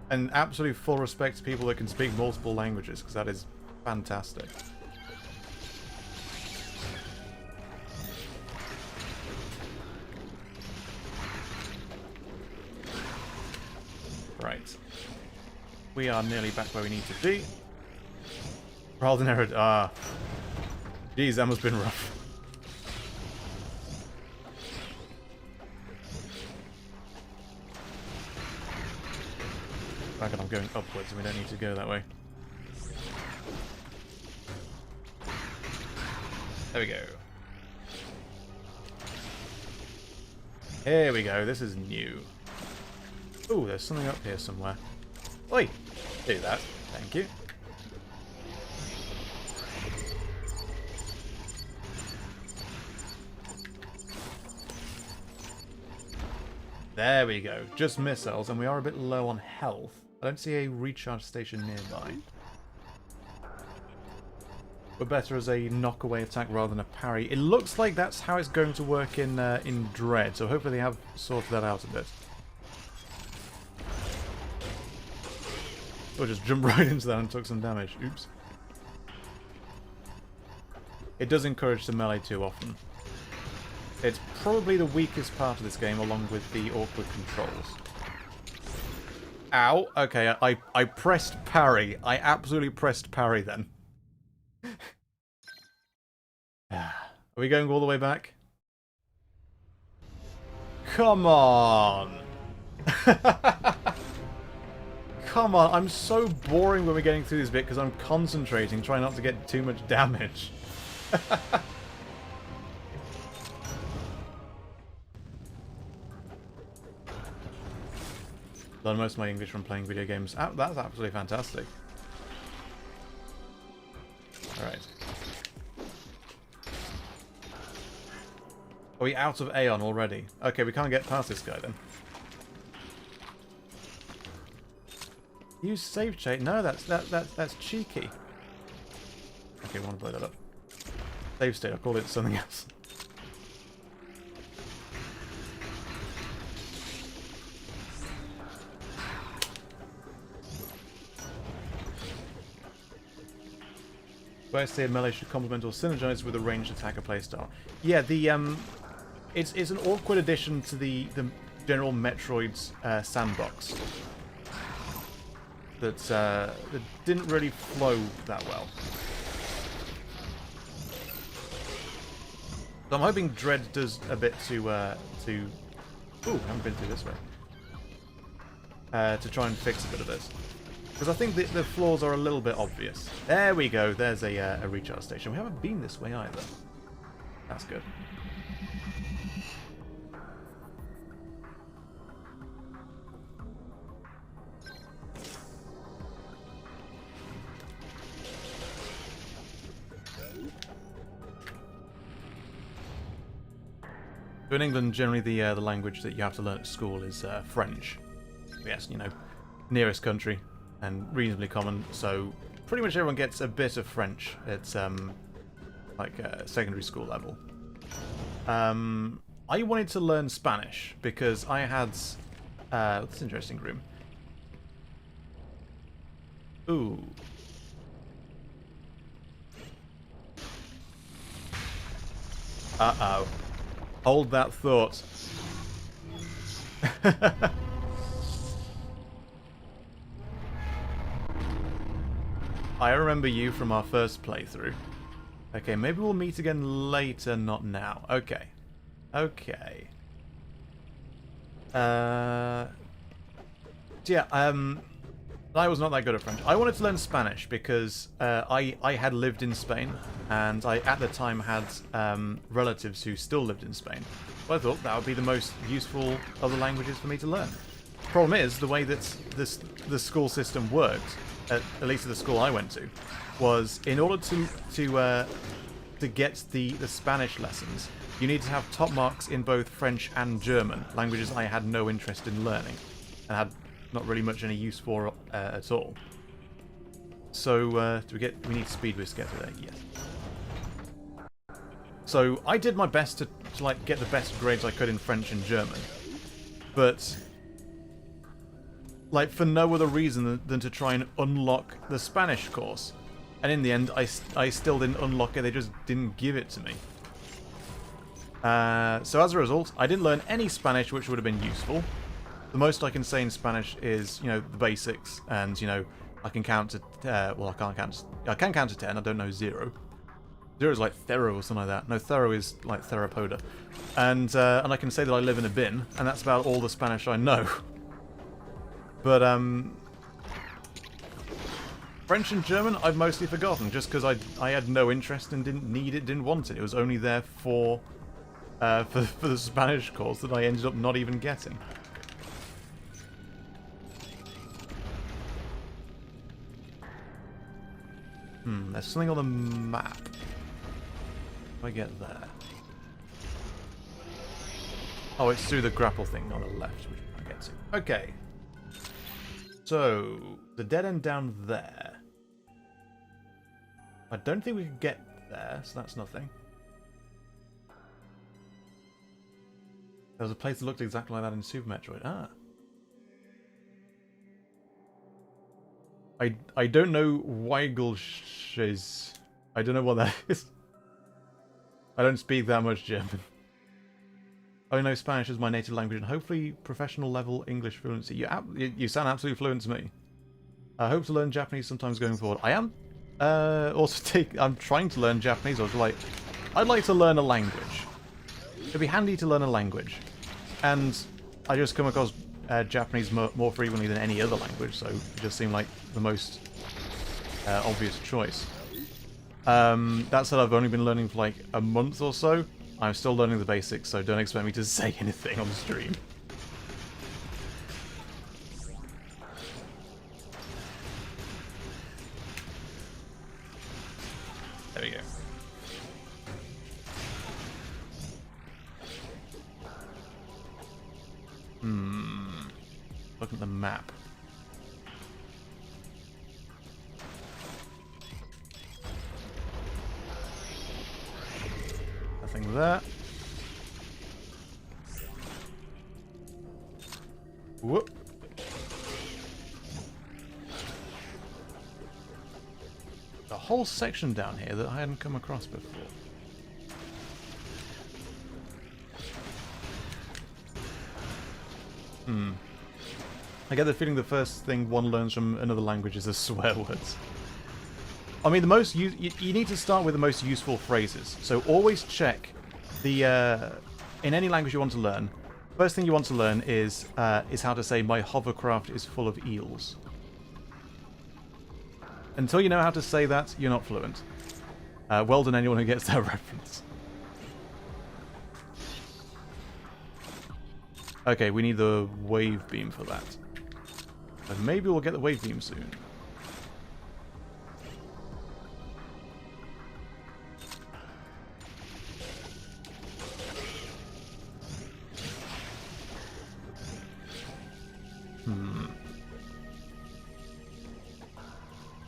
And absolutely full respect to people that can speak multiple languages, because that is fantastic. Right. We are nearly back where we need to be. Rather than error. Ah. Geez, that must have been rough. Back and I'm going upwards and we don't need to go that way. There we go. Here we go. This is new. Ooh, there's something up here somewhere. Oi! Do that. Thank you. There we go. Just missiles, and we are a bit low on health. I don't see a recharge station nearby. We're better as a knockaway attack rather than a parry. It looks like that's how it's going to work in Dread, so hopefully they have sorted that out a bit. Or just jump right into that and took some damage. Oops. It does encourage the melee too often. It's probably the weakest part of this game, along with the awkward controls. Ow! Okay, I pressed parry. I absolutely pressed parry then. Are we going all the way back? Come on! Come on, I'm so boring when we're getting through this bit because I'm concentrating, trying not to get too much damage. Learn most of my English from playing video games. That's absolutely fantastic. Alright. Are we out of Aeon already? Okay, we can't get past this guy then. Use save check? No, that's cheeky. Okay, we want to blow that up. Save state, I'll call it something else. Where say melee should complement or synergize with a ranged attacker playstyle. Yeah, it's an awkward addition to the general Metroid's sandbox that didn't really flow that well. So I'm hoping Dread does a bit to ooh, I haven't been through this way. To try and fix a bit of this. Because I think the flaws are a little bit obvious. There we go. There's a recharge station. We haven't been this way either. That's good. So in England, generally the language that you have to learn at school is French. Yes, you know, nearest country. And reasonably common, so pretty much everyone gets a bit of French at like secondary school level. I wanted to learn Spanish because I had what's interesting room. Ooh. Uh-oh. Hold that thought. I remember you from our first playthrough. Okay, maybe we'll meet again later, not now. Okay. Okay. Yeah, I was not that good at French. I wanted to learn Spanish because I had lived in Spain, and I, at the time, had relatives who still lived in Spain. So I thought that would be the most useful of the languages for me to learn. Problem is, the way that the school system worked, at least at the school I went to, was in order to get the Spanish lessons, you need to have top marks in both French and German, languages I had no interest in learning, and had not really much any use for at all. So we need speed whisk to get to there? Yes. So I did my best to like get the best grades I could in French and German, but like for no other reason than to try and unlock the Spanish course. And in the end, I still didn't unlock it, they just didn't give it to me. So as a result, I didn't learn any Spanish, which would have been useful. The most I can say in Spanish is, you know, the basics, and, you know, I can count to, well, I can count to 10, I don't know 0. 0 is like thero or something like that. No, thero is like theropoda. And I can say that I live in a bin, and that's about all the Spanish I know. But, French and German, I've mostly forgotten, just because I had no interest and didn't need it, didn't want it. It was only there for for the Spanish course that I ended up not even getting. There's something on the map. If I get there. Oh, it's through the grapple thing on the left, which I can't get to. Okay. So, the dead end down there. I don't think we could get there, so that's nothing. There was a place that looked exactly like that in Super Metroid. Ah. I don't know Weigelsch's. I don't know what that is. I don't speak that much German. I know Spanish is my native language and hopefully professional level English fluency. You sound absolutely fluent to me. I hope to learn Japanese sometimes going forward. I am I'm trying to learn Japanese. I'd like to learn a language. It'd be handy to learn a language. And I just come across Japanese more frequently than any other language, so it just seemed like the most obvious choice. That said, I've only been learning for like a month or so. I'm still learning the basics, so don't expect me to say anything on the stream. There we go. Look at the map. Nothing there. Whoop. A whole section down here that I hadn't come across before. I get the feeling the first thing one learns from another language is the swear words. I mean, you need to start with the most useful phrases. So always check the in any language you want to learn. First thing you want to learn is how to say "my hovercraft is full of eels." Until you know how to say that, you're not fluent. Well done, anyone who gets that reference. Okay, we need the wave beam for that. But maybe we'll get the wave beam soon.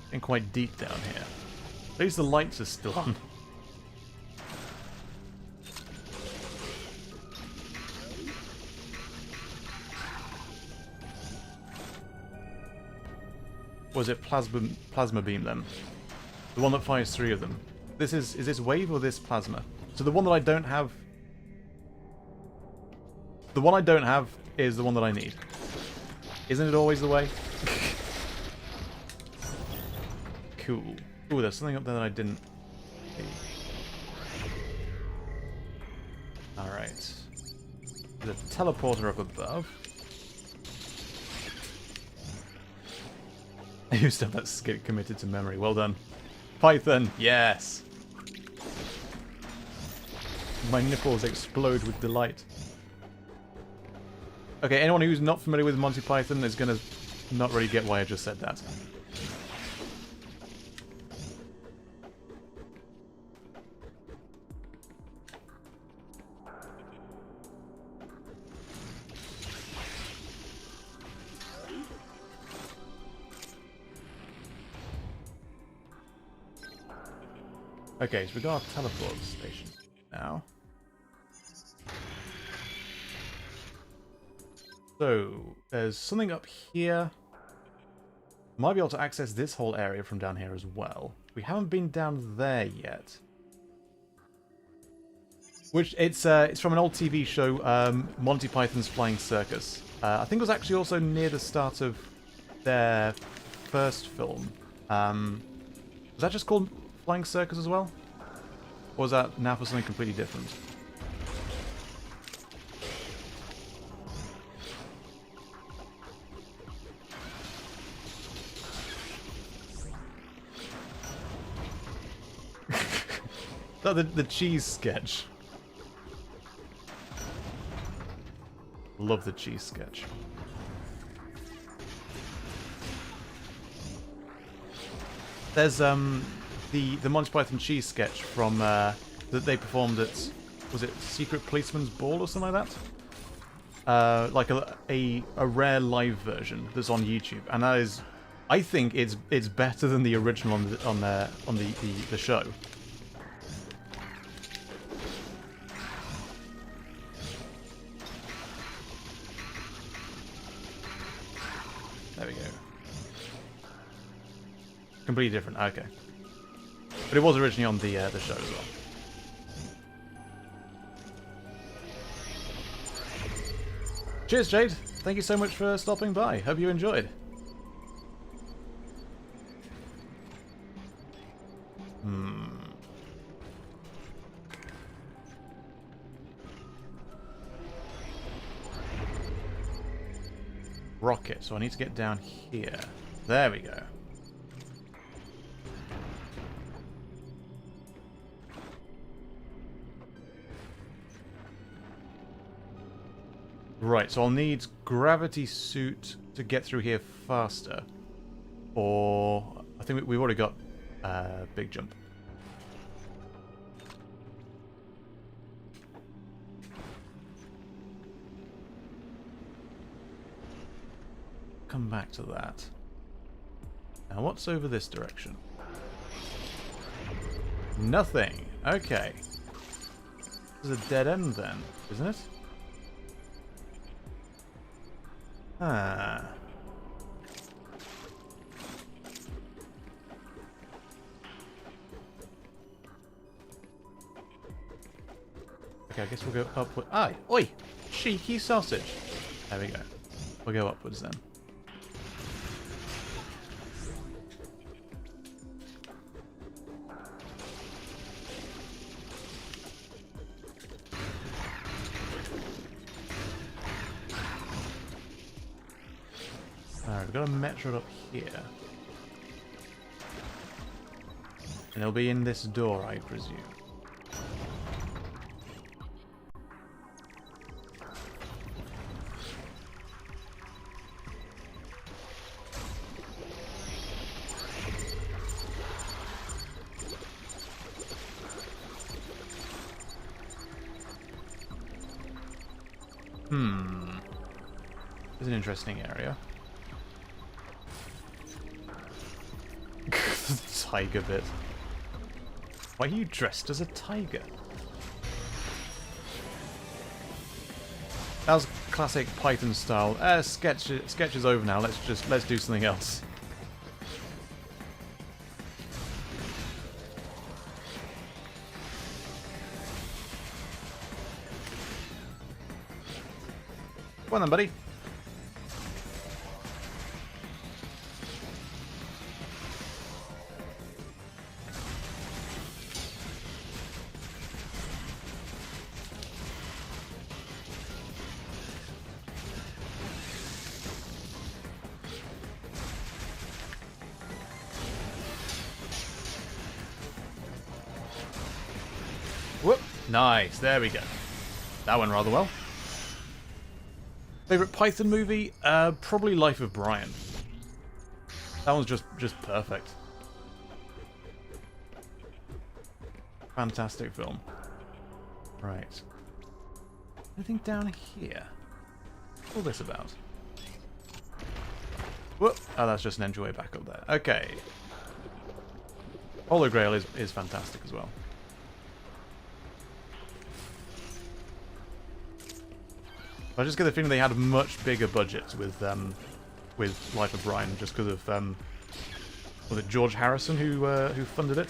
Getting quite deep down here. At least the lights are still on. Was it plasma beam then? The one that fires 3 of them. Is this wave or this plasma? So the one that I don't have... The one I don't have is the one that I need. Isn't it always the way? Cool. Ooh, there's something up there that I didn't see. Alright. There's a teleporter up above. I used to have that skit committed to memory. Well done. Python, yes! My nipples explode with delight. Okay, anyone who's not familiar with Monty Python is gonna not really get why I just said that. Okay, so we got our teleport station now. So, there's something up here. Might be able to access this whole area from down here as well. We haven't been down there yet. Which, it's from an old TV show, Monty Python's Flying Circus. I think it was actually also near the start of their first film. Was that just called Flying Circus as well? Or was that now for something completely different? Is that the cheese sketch? Love the cheese sketch. There's the Monty Python cheese sketch from that they performed at, was it Secret Policeman's Ball or something like that? Like a rare live version that's on YouTube, and that is, I think it's better than the original on the show. There we go. Completely different. Okay, but it was originally on the show as well. Cheers, Jade. Thank you so much for stopping by. Hope you enjoyed. Rocket, so I need to get down here. There we go. Right, so I'll need gravity suit to get through here faster. Or I think we've already got big jump. Come back to that. Now what's over this direction? Nothing. Okay. This is a dead end then, isn't it? Ah. Okay, I guess we'll go upward. Ah, oi! Cheeky sausage. There we go. We'll go upwards then. Alright, we've got a Metroid up here. And it'll be in this door, I presume. It's an interesting area. Tiger bit. Why are you dressed as a tiger? That was classic Python style. Sketch is over now. Let's do something else. Come on then, buddy. Whoop! Nice, there we go. That went rather well. Favorite Python movie? Probably Life of Brian. That one's just perfect. Fantastic film. Right. Anything down here? What's all this about? Whoop! Oh, that's just an entryway back up there. Okay. Holy Grail is fantastic as well. I just get the feeling they had much bigger budgets with Life of Brian, just because of was it George Harrison who funded it?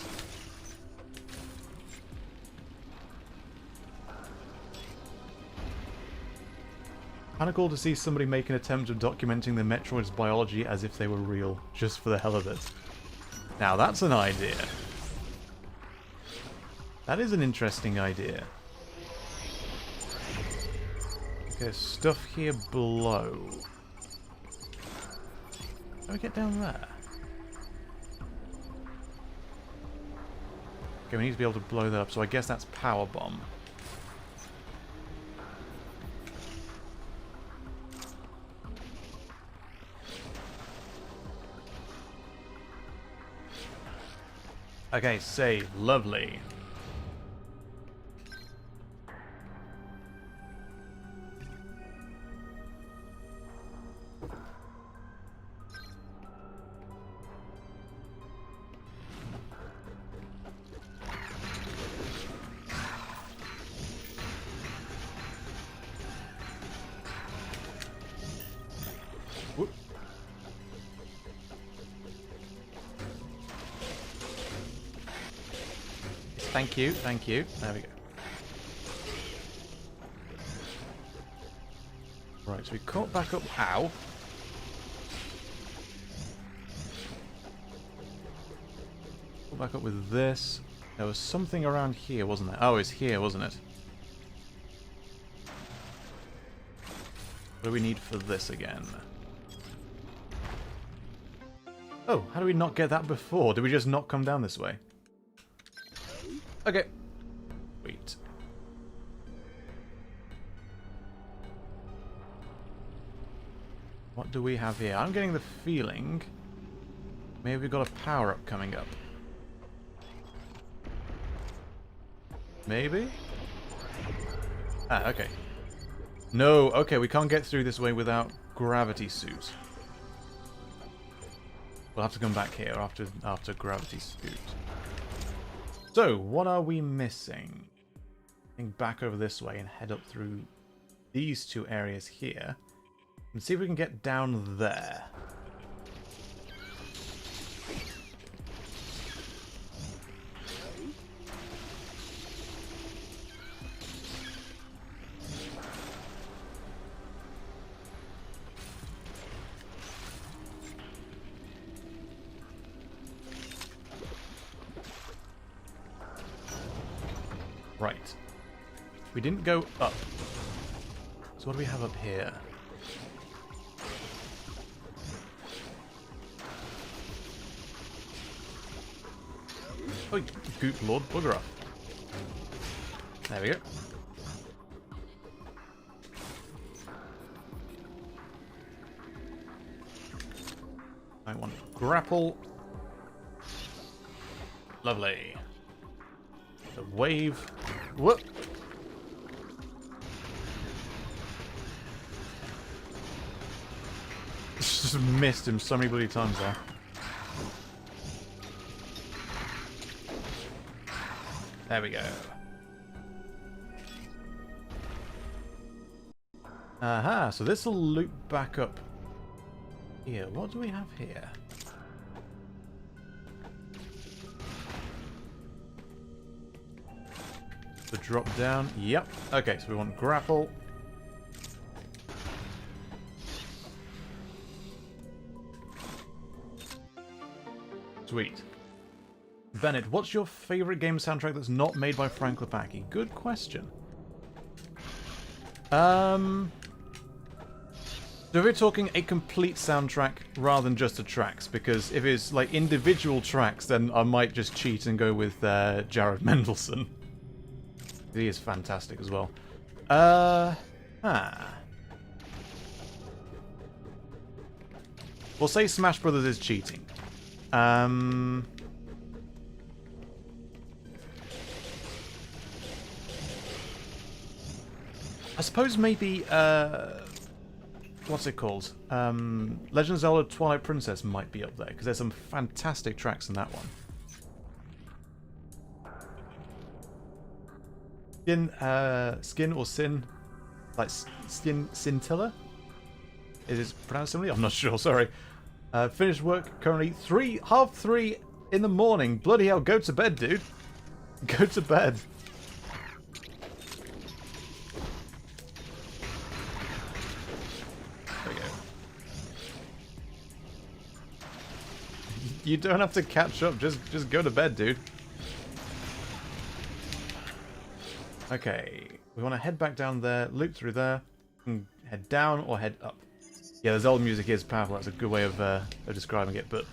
Kinda cool to see somebody make an attempt of documenting the Metroid's biology as if they were real, just for the hell of it. Now that's an idea. That is an interesting idea. Okay, stuff here below. How do we get down there? Okay, we need to be able to blow that up, so I guess that's power bomb. Okay, save. Lovely. Whoop. Thank you, thank you. There we go. Right, so we caught back up. Ow. Caught back up with this. There was something around here, wasn't there? Oh, it's here, wasn't it? What do we need for this again? Oh, how do we not get that before? Did we just not come down this way? Okay. Sweet. What do we have here? I'm getting the feeling maybe we've got a power-up coming up. Maybe? Ah, okay. No, okay, we can't get through this way without gravity suit. We'll have to come back here after gravity suit. So, what are we missing? Think back over this way and head up through these two areas here. And see if we can get down there. Right. We didn't go up. So what do we have up here? Oh, Goop Lord, bugger up. There we go. I want grapple. Lovely. The wave. Whoop. Just missed him so many bloody times there. There we go. Aha, so this will loop back up here. What do we have here? The drop down. Yep. Okay, so we want grapple. Sweet. Bennett, what's your favorite game soundtrack that's not made by Frank Lepacki? Good question. So we're talking a complete soundtrack rather than just the tracks, because if it's like individual tracks, then I might just cheat and go with Jared Mendelsohn. He is fantastic as well. We'll say Smash Brothers is cheating. I suppose maybe, what's it called? Legend of Zelda Twilight Princess might be up there, because there's some fantastic tracks in that one. Skin or Sin? Like, Scintilla? Is it pronounced similarly? I'm not sure, sorry. Finished work currently 3:30 in the morning. Bloody hell, go to bed, dude. Go to bed. There we go. You don't have to catch up, just go to bed, dude. Okay, we want to head back down there, loop through there, and head down or head up. Yeah, the Zelda music is powerful, that's a good way of describing it, but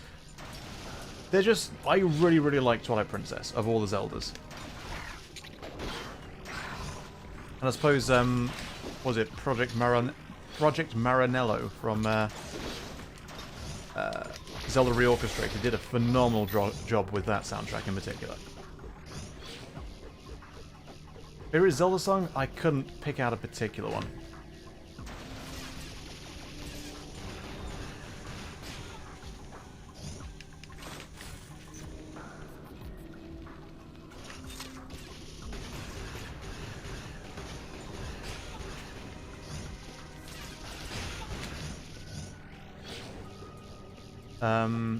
they're just... I really, really like Twilight Princess, of all the Zeldas. And I suppose, was it Project Maranello from Zelda Reorchestrated did a phenomenal job with that soundtrack in particular. Favorite Zelda song? I couldn't pick out a particular one.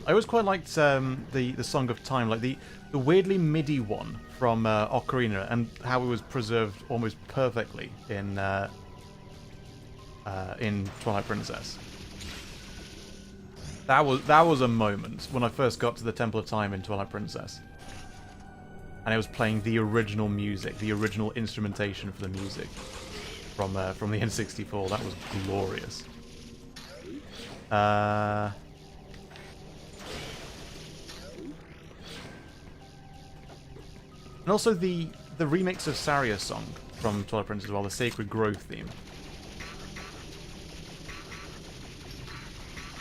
I always quite liked the Song of Time, like the weirdly MIDI one from Ocarina, and how it was preserved almost perfectly in Twilight Princess. That was a moment when I first got to the Temple of Time in Twilight Princess, and I was playing the original music, the original instrumentation for the music from the N64. That was glorious. And also the remix of Saria's song from Twilight Princess as well, the Sacred Grove theme.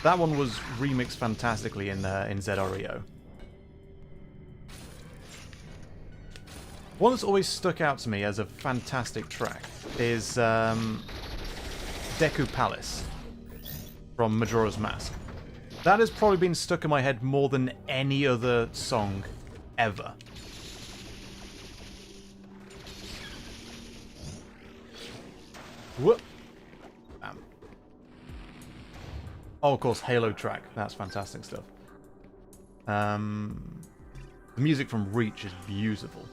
That one was remixed fantastically in ZREO. One that's always stuck out to me as a fantastic track is Deku Palace from Majora's Mask. That has probably been stuck in my head more than any other song ever. Whoop. Bam. Oh, of course, Halo track. That's fantastic stuff. The music from Reach is beautiful.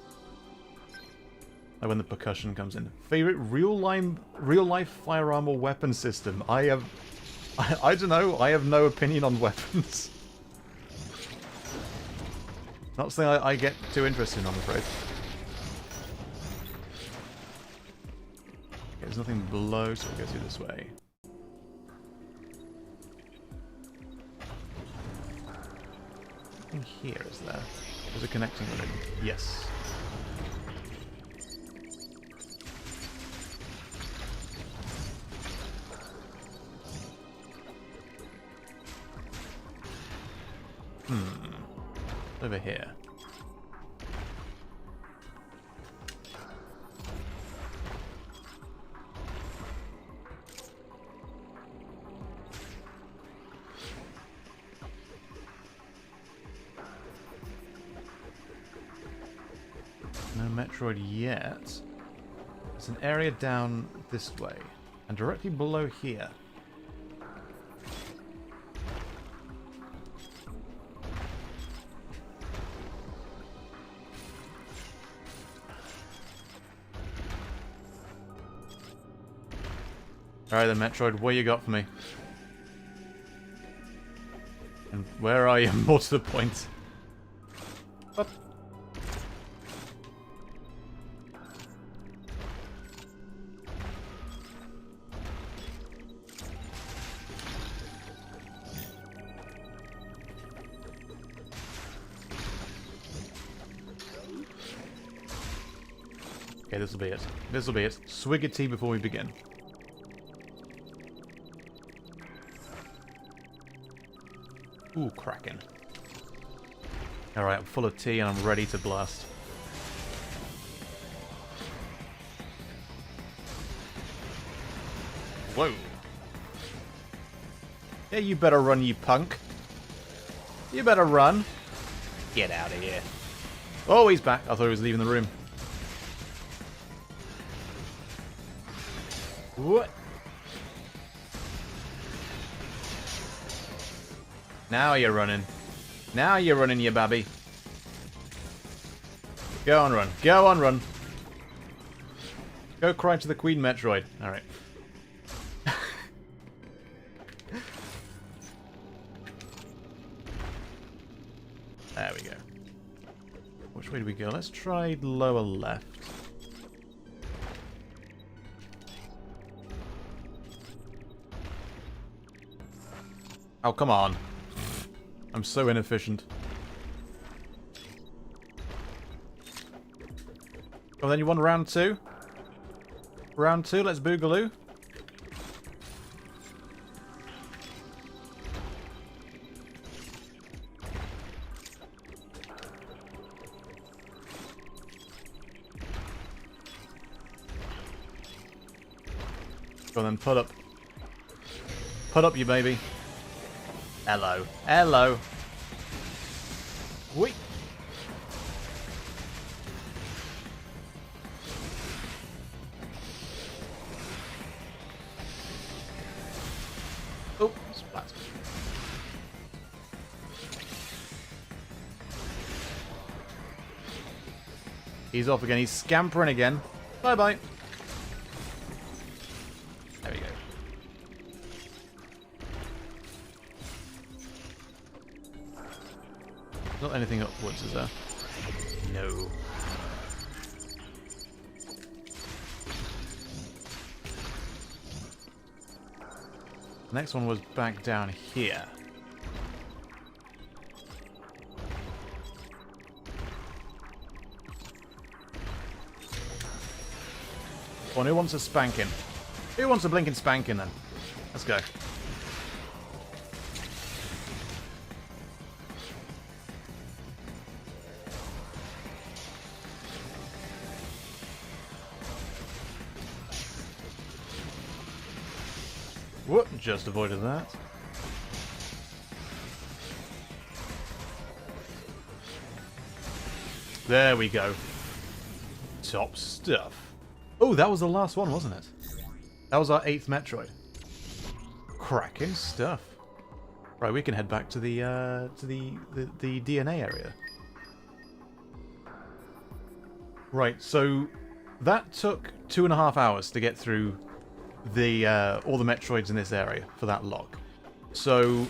Like when the percussion comes in. Favorite real life firearm or weapon system? I don't know. I have no opinion on weapons. Not something I get too interested in, I'm afraid. There's nothing below, so we'll go through this way. Nothing here, is there? There's a connecting ribbon. Yes. Over here. No Metroid yet. There's an area down this way, and directly below here. Alright then, Metroid, what you got for me? And where are you, more to the point? Up. Okay, this'll be it. This'll be it. Swig of tea before we begin. Ooh, cracking. Alright, I'm full of tea and I'm ready to blast. Whoa. Yeah, you better run, you punk. You better run. Get out of here. Oh, he's back. I thought he was leaving the room. What? Now you're running. Now you're running, you babby. Go on, run. Go on, run. Go cry to the Queen, Metroid. Alright. There we go. Which way do we go? Let's try lower left. Oh, come on. I'm so inefficient. Oh, then you want round two? Round two, let's boogaloo. Go on then, put up. Put up, you baby. Hello. Hello. Wait. Oh, splat. He's off again. He's scampering again. Bye-bye. There we go. Not anything upwards, is there? No. The next one was back down here. Come on, who wants a spanking? Who wants a blinking spanking then? Let's go. Whoop, just avoided that. There we go. Top stuff. Oh, that was the last one, wasn't it? That was our 8th Metroid. Cracking stuff. Right, we can head back to the DNA area. Right, so that took 2.5 hours to get through the all the Metroids in this area for that log. So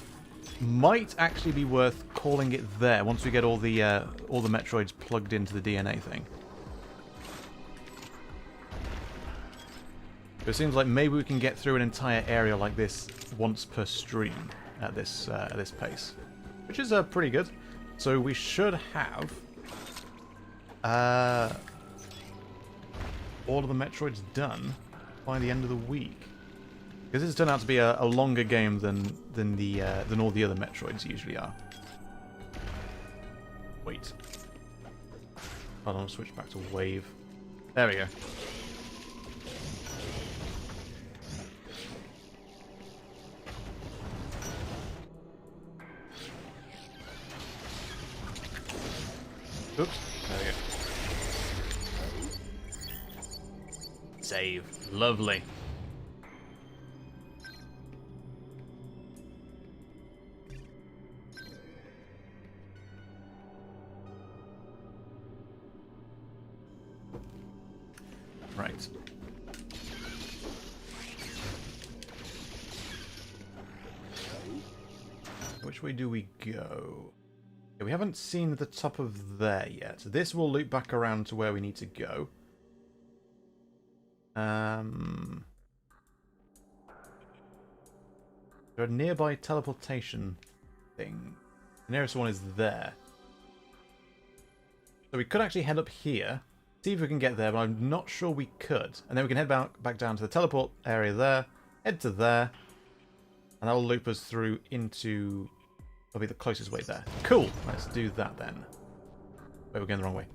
might actually be worth calling it there once we get all the Metroids plugged into the DNA thing. It seems like maybe we can get through an entire area like this once per stream at this pace, which is pretty good. So we should have all of the Metroids done by the end of the week. Because this has turned out to be a longer game than all the other Metroids usually are. Wait. Hold on, I'll switch back to Wave. There we go. Oops. There we go. Save. Lovely. Right. Which way do we go? Okay, we haven't seen the top of there yet. This will loop back around to where we need to go. There are nearby teleportation thing. The nearest one is there. So we could actually head up here, see if we can get there, but I'm not sure we could. And then we can head back down to the teleport area there, head to there, and that will loop us through into... That'll be the closest way there. Cool! Let's do that then. Wait, we're going the wrong way.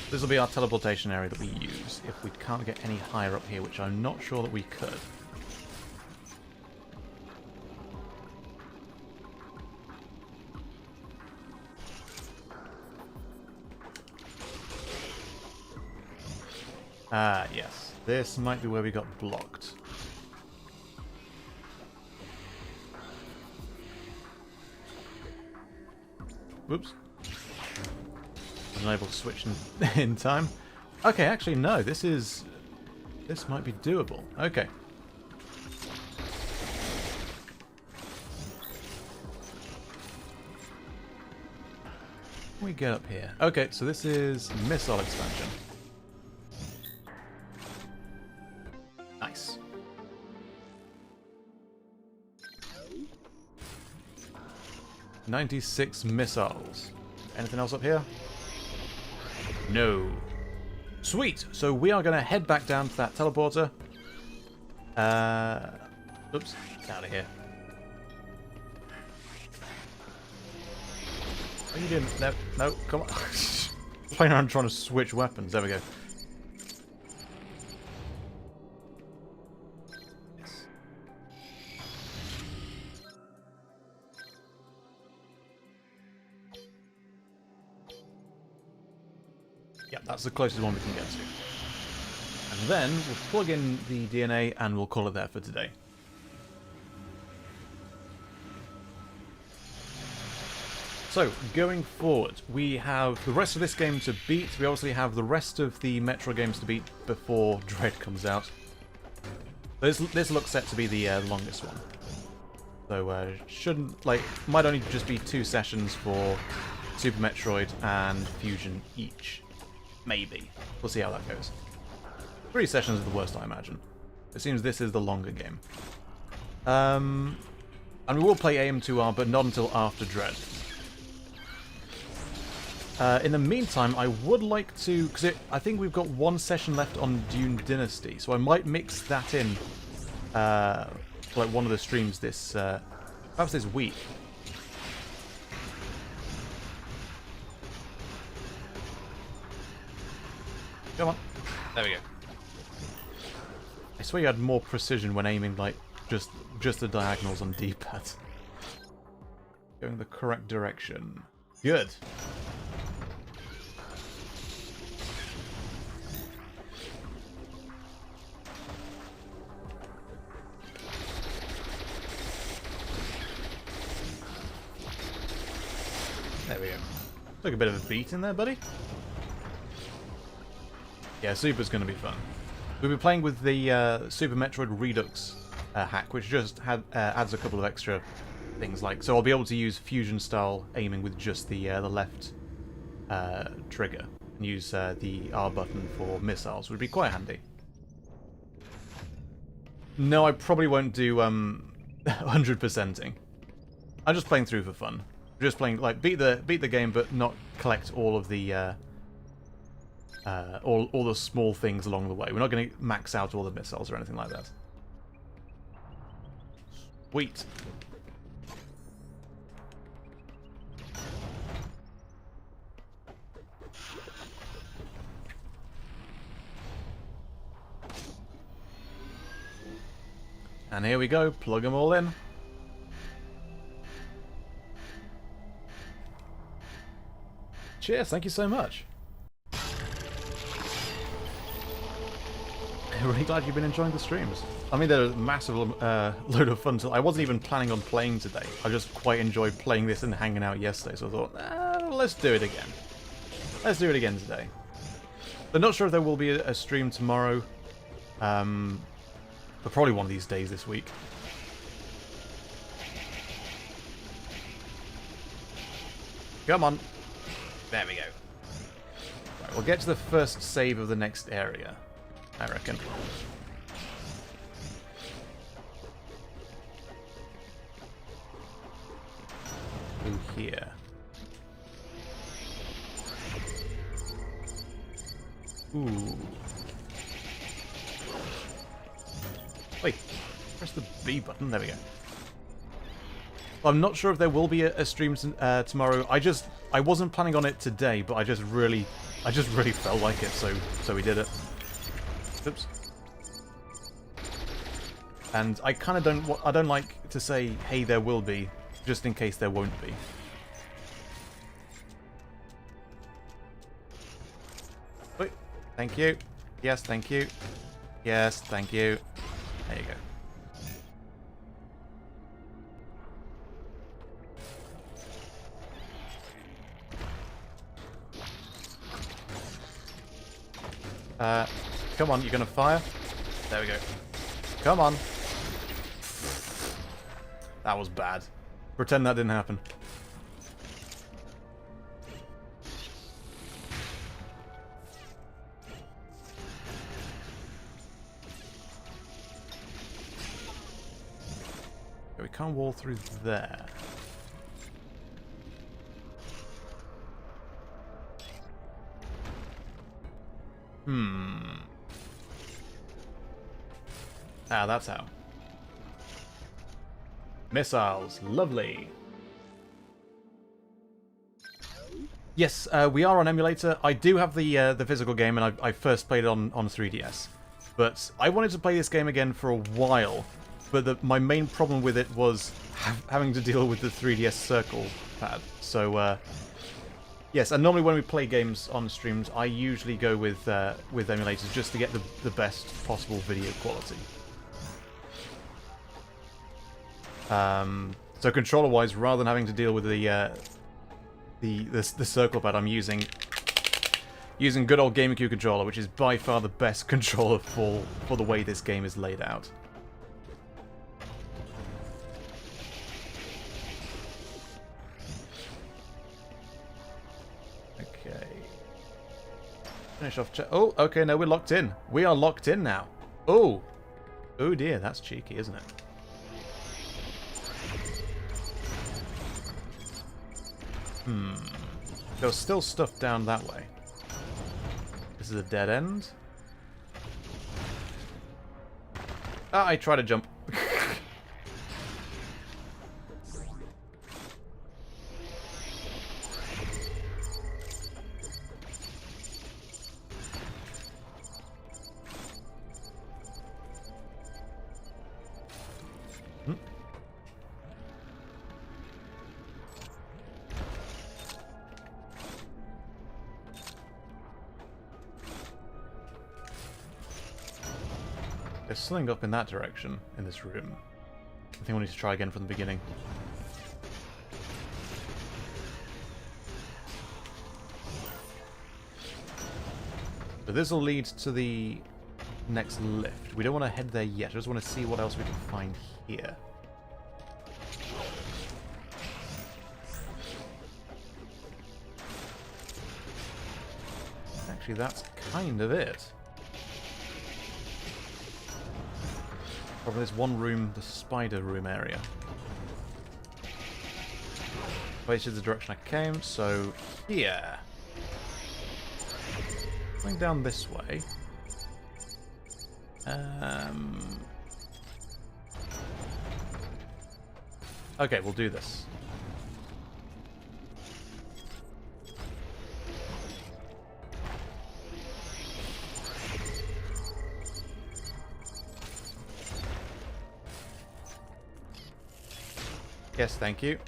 This will be our teleportation area that we use if we can't get any higher up here, which I'm not sure that we could. Ah, yes. This might be where we got blocked. Whoops. Wasn't able to switch in time. Okay, actually, no. This might be doable. Okay. We get up here. Okay, so this is missile expansion. Nice. "96 missiles. Anything else up here? No. Sweet. So we are going to head back down to that teleporter. Oops. It's out of here. What are you doing? No, no, come on. Playing around trying to switch weapons. There we go. Yes. Yep, that's the closest one we can get to. And then we'll plug in the DNA and we'll call it there for today. So, going forward, we have the rest of this game to beat. We obviously have the rest of the Metroid games to beat before Dread comes out. This looks set to be the longest one. So, shouldn't, like, might only just be 2 sessions for Super Metroid and Fusion each. Maybe. We'll see how that goes. 3 sessions is the worst, I imagine. It seems this is the longer game. And we will play AM2R, but not until after Dread. In the meantime, I would like to... Because I think we've got 1 session left on Dune Dynasty, so I might mix that in for like one of the streams this... perhaps this week. Come on. There we go. I swear you had more precision when aiming, like, just the diagonals on D-pad. Going the correct direction. Good. There we go. Took a bit of a beat in there, buddy. Yeah, Super's going to be fun. We'll be playing with the Super Metroid Redux hack, which just adds a couple of extra things. Like, so I'll be able to use fusion-style aiming with just the left trigger, and use the R button for missiles, which would be quite handy. No, I probably won't do 100%ing. I'm just playing through for fun. Just playing, like, beat the game, but not collect all of the all the small things along the way. We're not going to max out all the missiles or anything like that. Sweet. And here we go. Plug them all in. Cheers. Thank you so much. I'm really glad you've been enjoying the streams. I mean, they're a massive load of fun. I wasn't even planning on playing today. I just quite enjoyed playing this and hanging out yesterday, so I thought, let's do it again. Let's do it again today. But not sure if there will be a stream tomorrow. But probably one of these days this week. Come on. There we go. Right, we'll get to the first save of the next area, I reckon. Through here. Ooh. Wait, press the B button. There we go. I'm not sure if there will be a stream tomorrow. I wasn't planning on it today, but I just really felt like it, so we did it. Oops. And I kind of don't like to say, hey, there will be, just in case there won't be. Wait, thank you. Yes, thank you. Yes, thank you. There you go. Come on, you're gonna fire? There we go. Come on. That was bad. Pretend that didn't happen. Okay, we can't wall through there. Ah, that's how. Missiles. Lovely. Yes, we are on emulator. I do have the physical game, and I first played it on 3DS. But I wanted to play this game again for a while, but my main problem with it was having to deal with the 3DS circle pad. So, yes, and normally when we play games on streams, I usually go with emulators just to get the best possible video quality. So controller-wise, rather than having to deal with the circle pad, I'm using good old Gamecube controller, which is by far the best controller for the way this game is laid out. Okay. Finish off. Oh, okay. No, we're locked in. We are locked in now. Oh, oh dear, that's cheeky, isn't it? There's still stuff down that way. This is a dead end. Ah, I tried to jump. There's something up in that direction, in this room. I think we need to try again from the beginning. But this will lead to the next lift. We don't want to head there yet. I just want to see what else we can find here. Actually, that's kind of it. Probably this one room, the spider room area. Which is the direction I came, so here. Going down this way. Okay, we'll do this. Yes, thank you.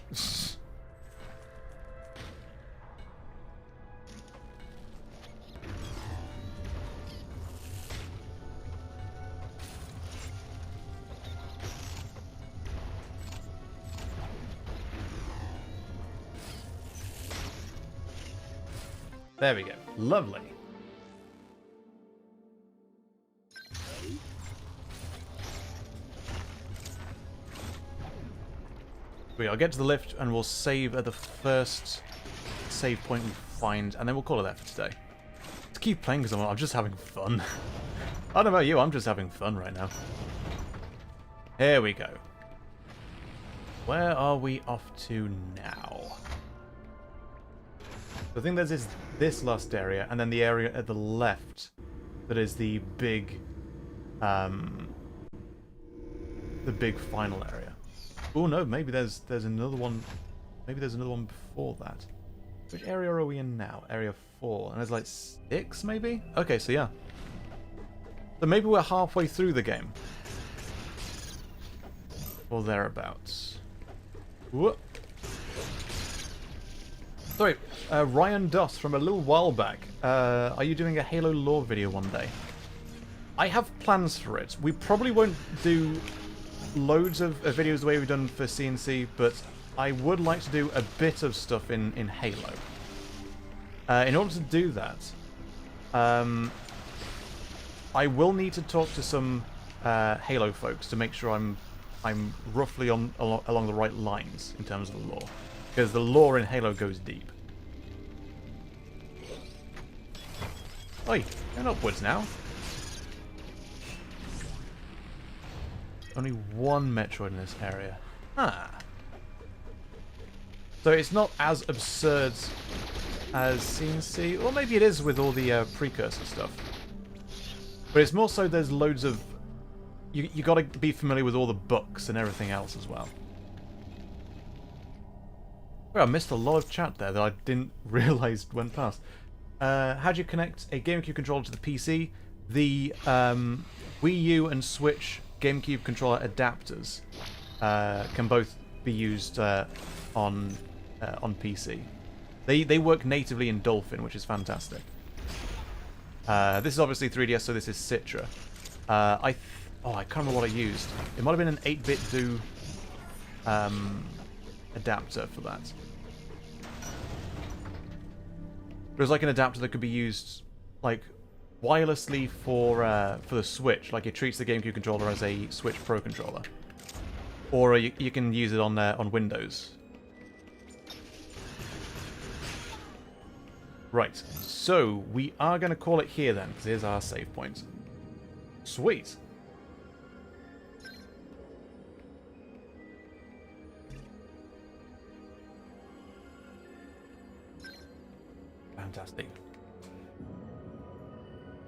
There we go. Lovely. I'll get to the lift and we'll save at the first save point we find, and then we'll call it that for today. To keep playing because I'm just having fun. I don't know about you, I'm just having fun right now. Here we go. Where are we off to now? I think there's this last area, and then the area at the left that is the big final area. Oh no, maybe there's another one. Maybe there's another one before that. Which area are we in now? Area 4, and there's like 6, maybe. Okay, so yeah. So maybe we're halfway through the game, or thereabouts. Whoop. Sorry, Ryan Doss from a little while back. Are you doing a Halo lore video one day? I have plans for it. We probably won't do loads of videos the way we've done for CNC, but I would like to do a bit of stuff in Halo. In order to do that, I will need to talk to some Halo folks to make sure I'm roughly along the right lines in terms of the lore, because the lore in Halo goes deep. Oi, going upwards now. Only one Metroid in this area. Ah. So it's not as absurd as CNC, or maybe it is with all the precursor stuff. But it's more so there's loads of you got to be familiar with all the books and everything else as well. Oh, I missed a lot of chat there that I didn't realise went past. How do you connect a GameCube controller to the PC? The Wii U and Switch GameCube controller adapters can both be used on PC. They work natively in Dolphin, which is fantastic. This is obviously 3DS, so this is Citra. I can't remember what I used. It might have been an 8-bit do adapter for that. It was like an adapter that could be used like wirelessly for the Switch. Like it treats the GameCube controller as a Switch Pro controller, or you can use it on Windows. Right, so we are going to call it here then, because here's our save point. Sweet. Fantastic.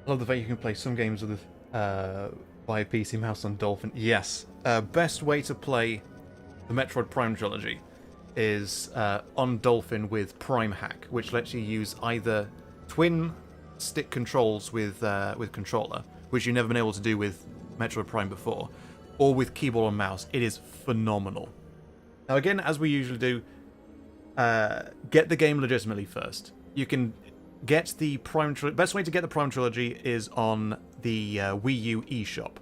I love the fact you can play some games with via PC mouse on Dolphin. Yes, best way to play the Metroid Prime trilogy is on Dolphin with Prime Hack, which lets you use either twin stick controls with controller, which you've never been able to do with Metroid Prime before, or with keyboard and mouse. It is phenomenal. Now again, as we usually do, get the game legitimately first. You can get the Prime Trilogy. Best way to get the Prime Trilogy is on the Wii U eShop.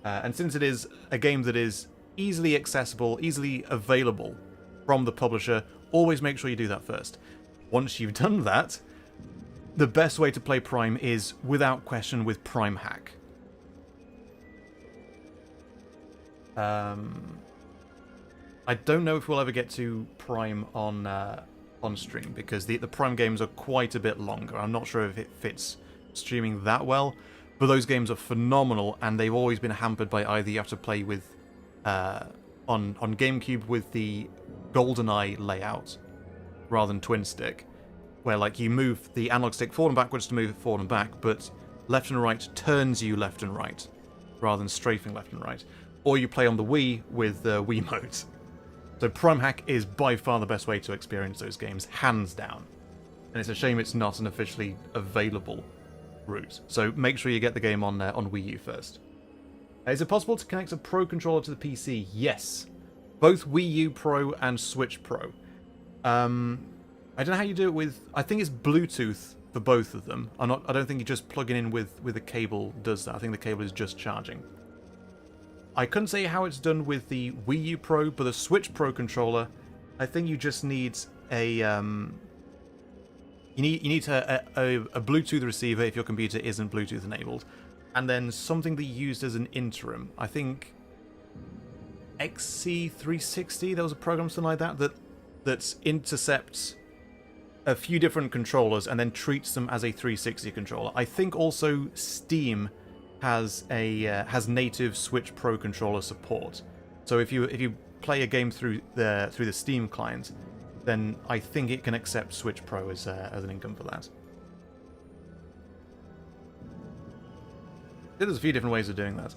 And since it is a game that is easily accessible, easily available from the publisher, always make sure you do that first. Once you've done that, the best way to play Prime is, without question, with Prime Hack. I don't know if we'll ever get to Prime on stream, because the Prime games are quite a bit longer. I'm not sure if it fits streaming that well, but those games are phenomenal, and they've always been hampered by either you have to play with on GameCube with the GoldenEye layout rather than twin stick, where like you move the analog stick forward and backwards to move it forward and back, but left and right turns you left and right rather than strafing left and right, or you play on the Wii with the Wii mode. So Prime Hack is by far the best way to experience those games, hands down. And it's a shame it's not an officially available route. So make sure you get the game on Wii U first. Is it possible to connect a Pro controller to the PC? Yes. Both Wii U Pro and Switch Pro. I don't know how you do it with... I think it's Bluetooth for both of them. I don't think you just plug it in with a cable does that. I think the cable is just charging. I couldn't say how it's done with the Wii U Pro, but the Switch Pro controller, I think you just need a you need a Bluetooth receiver if your computer isn't Bluetooth enabled, and then something that you used as an interim. I think XC360. There was a program something like that intercepts a few different controllers and then treats them as a 360 controller. I think also Steam has native Switch Pro controller support. So if you play a game through the Steam client, then I think it can accept Switch Pro as an income for that. There's a few different ways of doing that.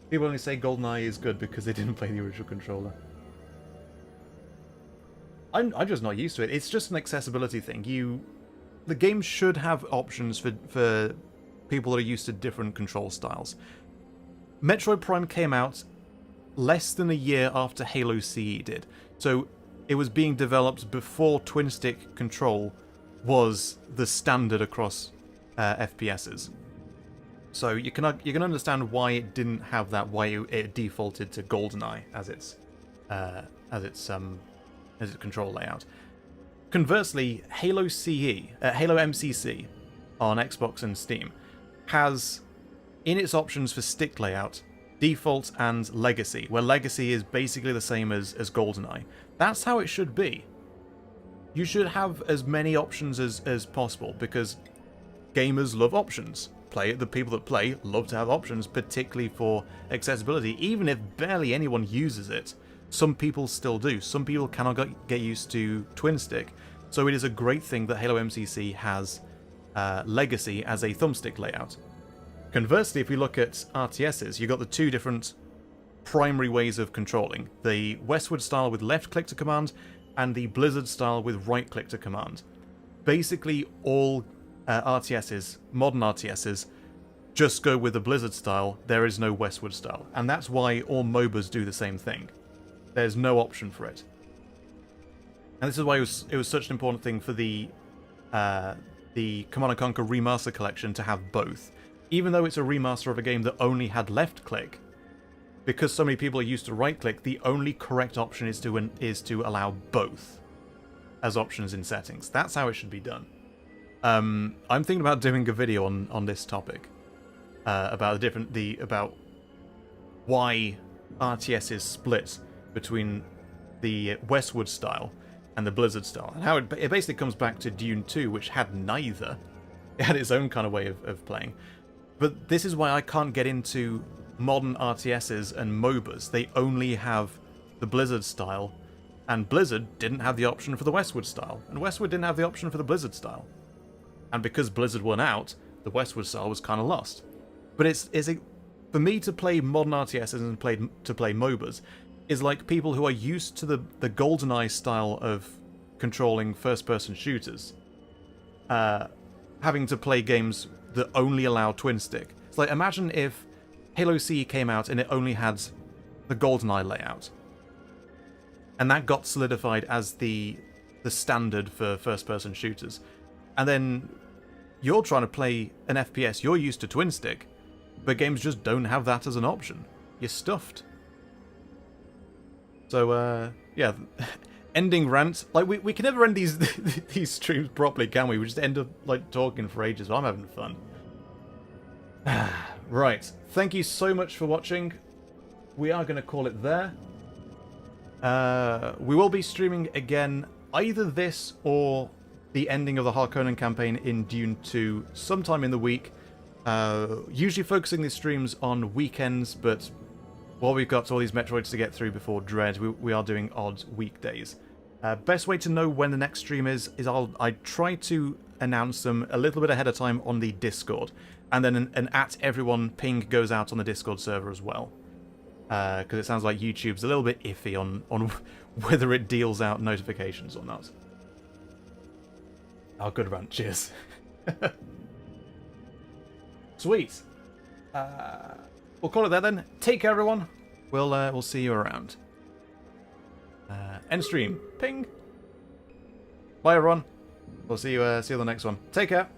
People only say GoldenEye is good because they didn't play the original controller. I'm just not used to it. It's just an accessibility thing. The game should have options for people that are used to different control styles. Metroid Prime came out less than a year after Halo CE did, so it was being developed before twin stick control was the standard across FPSs. So you can understand why it didn't have that, why it defaulted to GoldenEye as its control layout. Conversely, Halo MCC on Xbox and Steam has, in its options for stick layout, default and legacy, where legacy is basically the same as GoldenEye. That's how it should be. You should have as many options as possible, because gamers love options. The people that play love to have options, particularly for accessibility. Even if barely anyone uses it, some people still do. Some people cannot get used to twin stick, so it is a great thing that Halo MCC has Legacy as a thumbstick layout. Conversely, if we look at RTSs, you've got the two different primary ways of controlling. The Westward style with left click to command, and the Blizzard style with right click to command. Basically, all RTSs, modern RTSs, just go with the Blizzard style. There is no Westward style. And that's why all MOBAs do the same thing. There's no option for it. And this is why it was such an important thing for the Command & Conquer Remaster Collection to have both. Even though it's a remaster of a game that only had left click, because so many people are used to right click, the only correct option is to allow both as options in settings. That's how it should be done. I'm thinking about doing a video on this topic about about why RTS is split between the Westward style and the Blizzard style, and how it basically comes back to Dune 2, which had neither. It had its own kind of way of playing. But this is why I can't get into modern RTSs and MOBAs. They only have the Blizzard style, and Blizzard didn't have the option for the Westward style, and Westward didn't have the option for the Blizzard style. And because Blizzard won out, the Westward style was kind of lost. But for me to play modern RTSs and to play MOBAs is like people who are used to the GoldenEye style of controlling first-person shooters, having to play games that only allow twin stick. It's like, imagine if Halo C came out and it only had the GoldenEye layout, and that got solidified as the standard for first-person shooters. And then you're trying to play an FPS, you're used to twin stick, but games just don't have that as an option. You're stuffed. So, yeah, ending rant. Like, we can never end these streams properly, can we? We just end up, like, talking for ages, but I'm having fun. Right. Thank you so much for watching. We are going to call it there. We will be streaming again, either this or the ending of the Harkonnen campaign in Dune 2 sometime in the week. Usually focusing these streams on weekends, but while we've got all these Metroids to get through before Dread, we are doing odd weekdays. Best way to know when the next stream is I try to announce them a little bit ahead of time on the Discord, and then an @everyone ping goes out on the Discord server as well. Because it sounds like YouTube's a little bit iffy on whether it deals out notifications or not. Oh, good rant. Cheers. Sweet. We'll call it there then. Take care, everyone. We'll see you around. End stream. Ping. Bye, everyone. We'll see you on the next one. Take care.